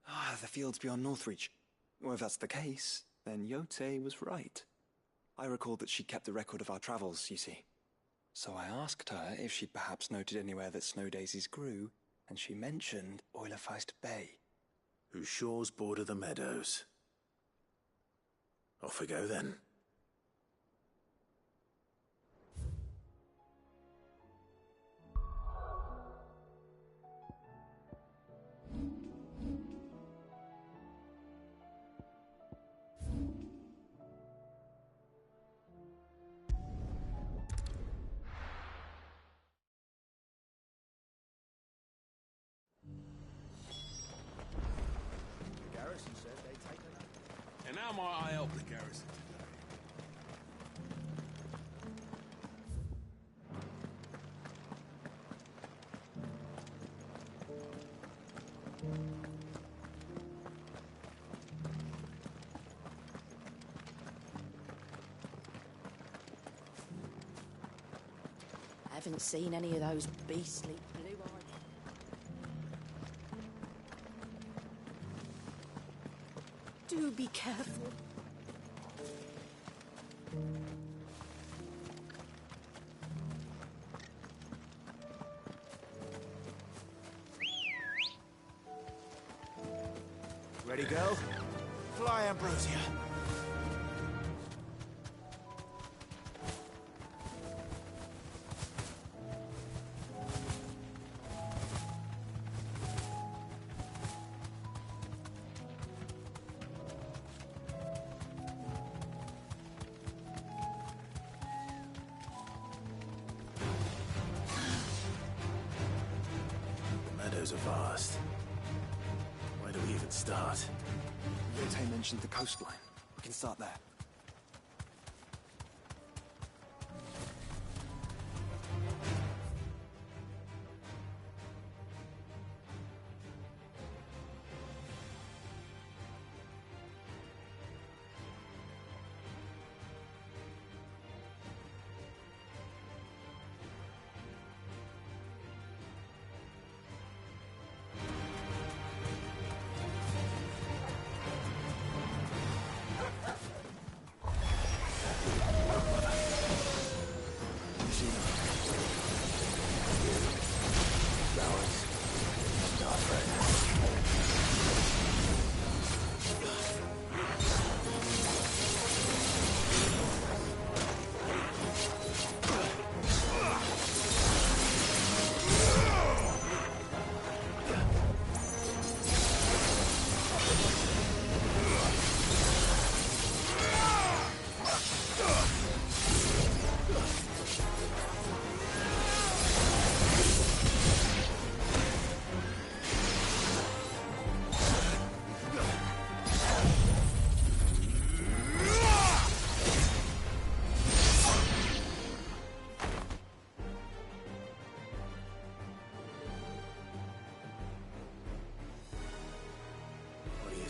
Ah, the fields beyond Northreach. Well, if that's the case, then Yote was right. I recalled that she kept the record of our travels, you see. So I asked her if she'd perhaps noted anywhere that snow daisies grew, and she mentioned Oilefeist Bay. Whose shores border the meadows. Off we go then. And how might I help the garrison today? I haven't seen any of those beastly blue eyes. Do be careful. Ready, girl? Fly, Ambrosia. The meadows are vast. Where do we even start? Yote mentioned the coastline. We can start there.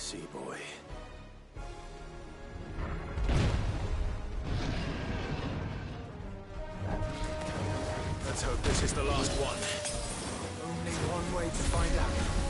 see, boy. Let's hope this is the last one. Only one way to find out.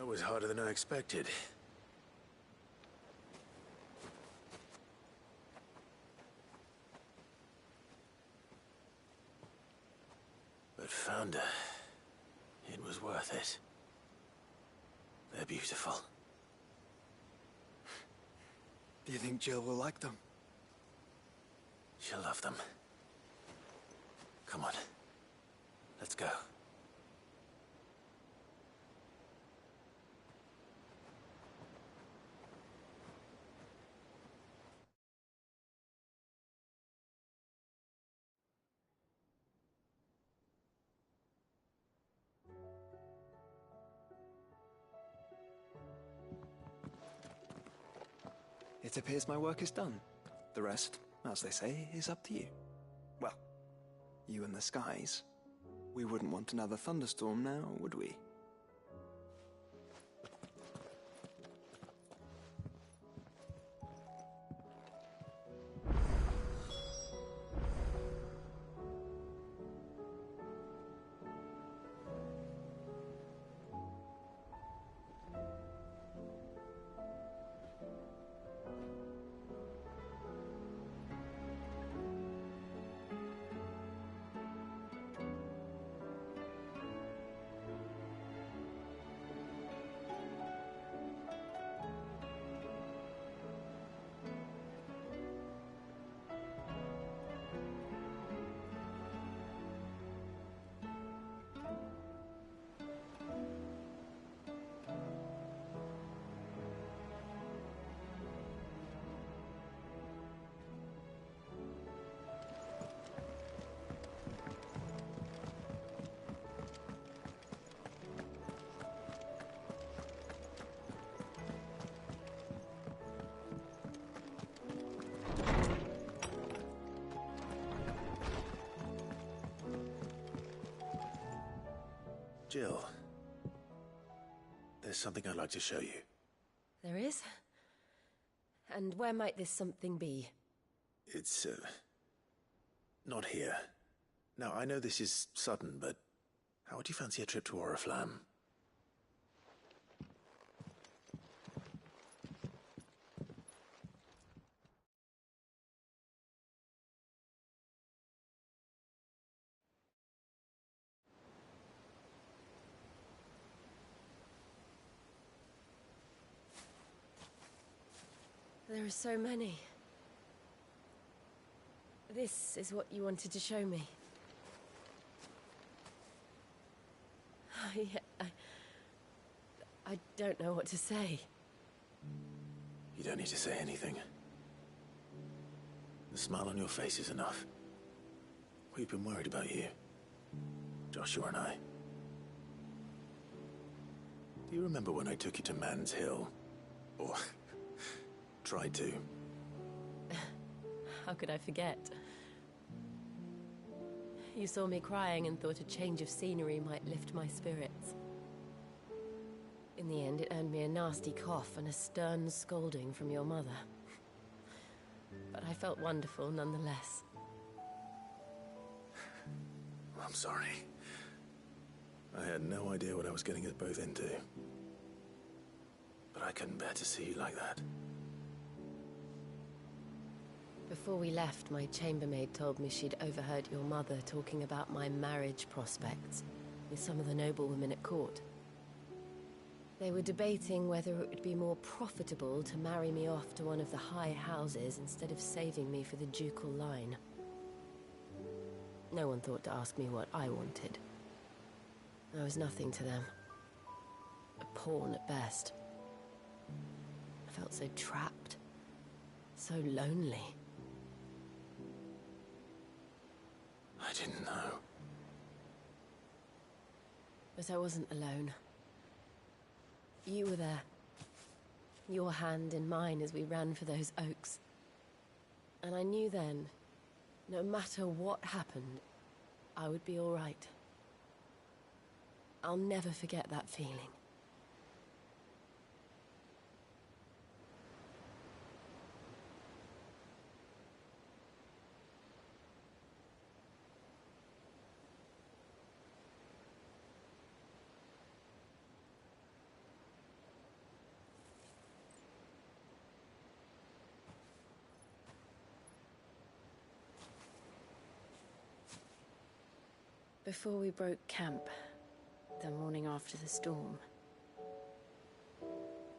That was harder than I expected. But found her. It was worth it. They're beautiful. Do you think Jill will like them? She'll love them. Come on. Let's go. It appears my work is done. The rest, as they say, is up to you. Well, you and the skies. We wouldn't want another thunderstorm now, would we? Jill, there's something I'd like to show you. There is? And where might this something be? It's, not here. Now, I know this is sudden, but how would you fancy a trip to Oriflamme? There are so many. This is what you wanted to show me. I don't know what to say. You don't need to say anything. The smile on your face is enough. We've been worried about you, Joshua and I. Do you remember when I took you to Man's Hill? Or tried to? How could I forget? You saw me crying and thought a change of scenery might lift my spirits. In the end, it earned me a nasty cough and a stern scolding from your mother. But I felt wonderful nonetheless. I'm sorry. I had no idea what I was getting us both into. But I couldn't bear to see you like that. Before we left, my chambermaid told me she'd overheard your mother talking about my marriage prospects with some of the noblewomen at court. They were debating whether it would be more profitable to marry me off to one of the high houses instead of saving me for the ducal line. No one thought to ask me what I wanted. I was nothing to them. A pawn at best. I felt so trapped. So lonely. I didn't know. But I wasn't alone. You were there. Your hand in mine as we ran for those oaks. And I knew then, no matter what happened, I would be all right. I'll never forget that feeling. Before we broke camp, the morning after the storm,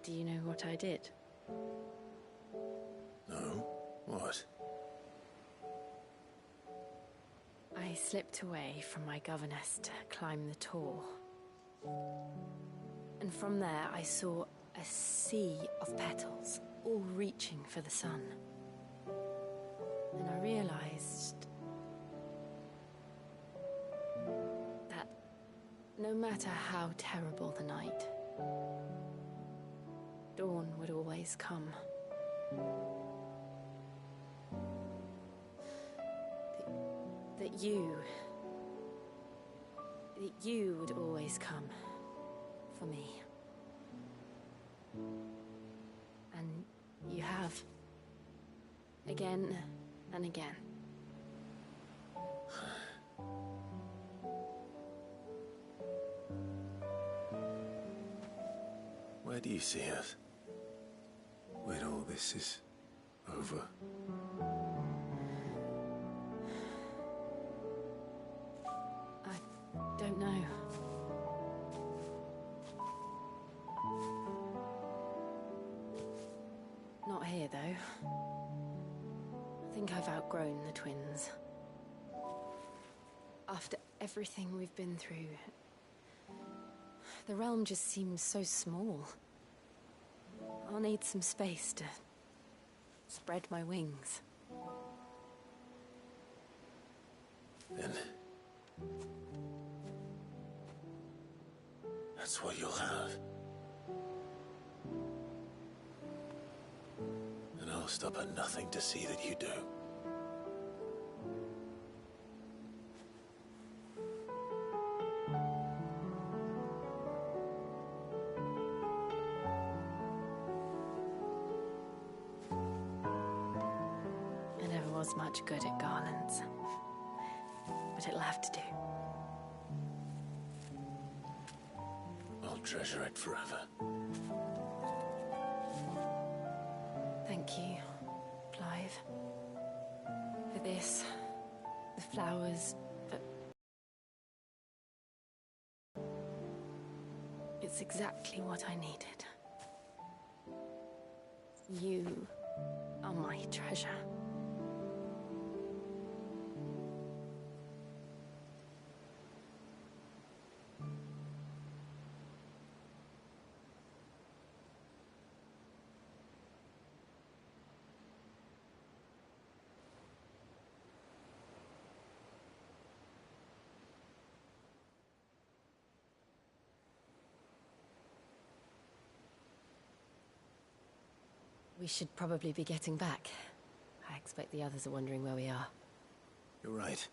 do you know what I did? No? What? I slipped away from my governess to climb the tor. And from there I saw a sea of petals, all reaching for the sun. And I realized that no matter how terrible the night, dawn would always come. That you would always come for me. And you have. Again and again. Where do you see us? When all this is over? I don't know. Not here, though. I think I've outgrown the twins. After everything we've been through, the realm just seems so small. I'll need some space to spread my wings. Then that's what you'll have. And I'll stop at nothing to see that you do. was much good at garlands. But it'll have to do. I'll treasure it forever. Thank you, Clive. For this, the flowers, for... It's exactly what I needed. You are my treasure. We should probably be getting back. I expect the others are wondering where we are. You're right.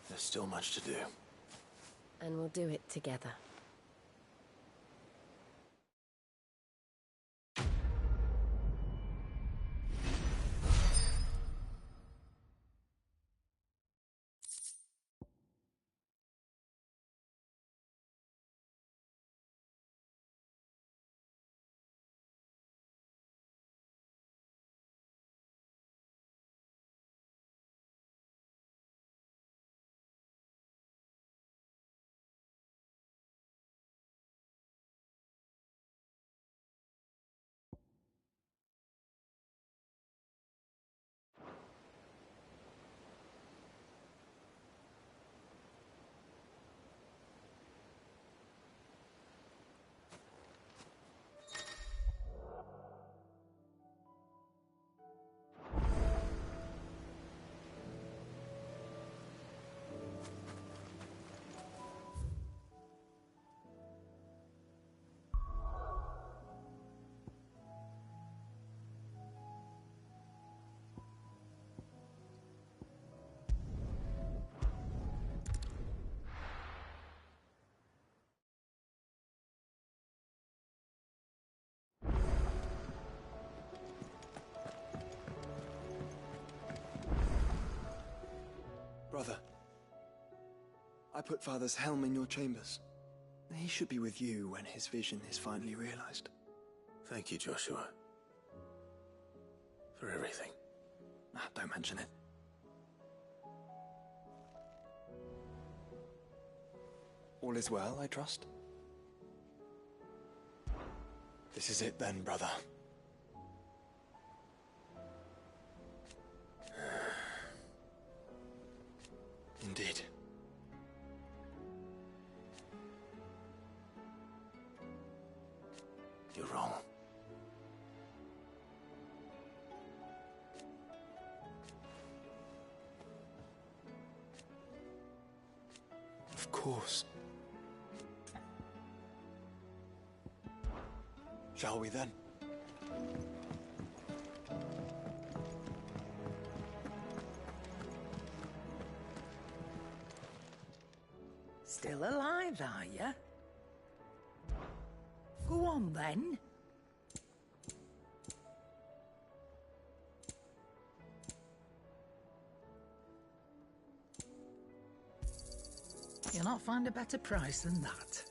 There's still much to do. And we'll do it together. Brother, I put Father's helm in your chambers. He should be with you when his vision is finally realized. Thank you, Joshua. For everything. Don't mention it. All is well, I trust? This is it then, brother. Indeed. You're wrong. Of course. Shall we then? Still alive, are you? Go on, then. You'll not find a better price than that.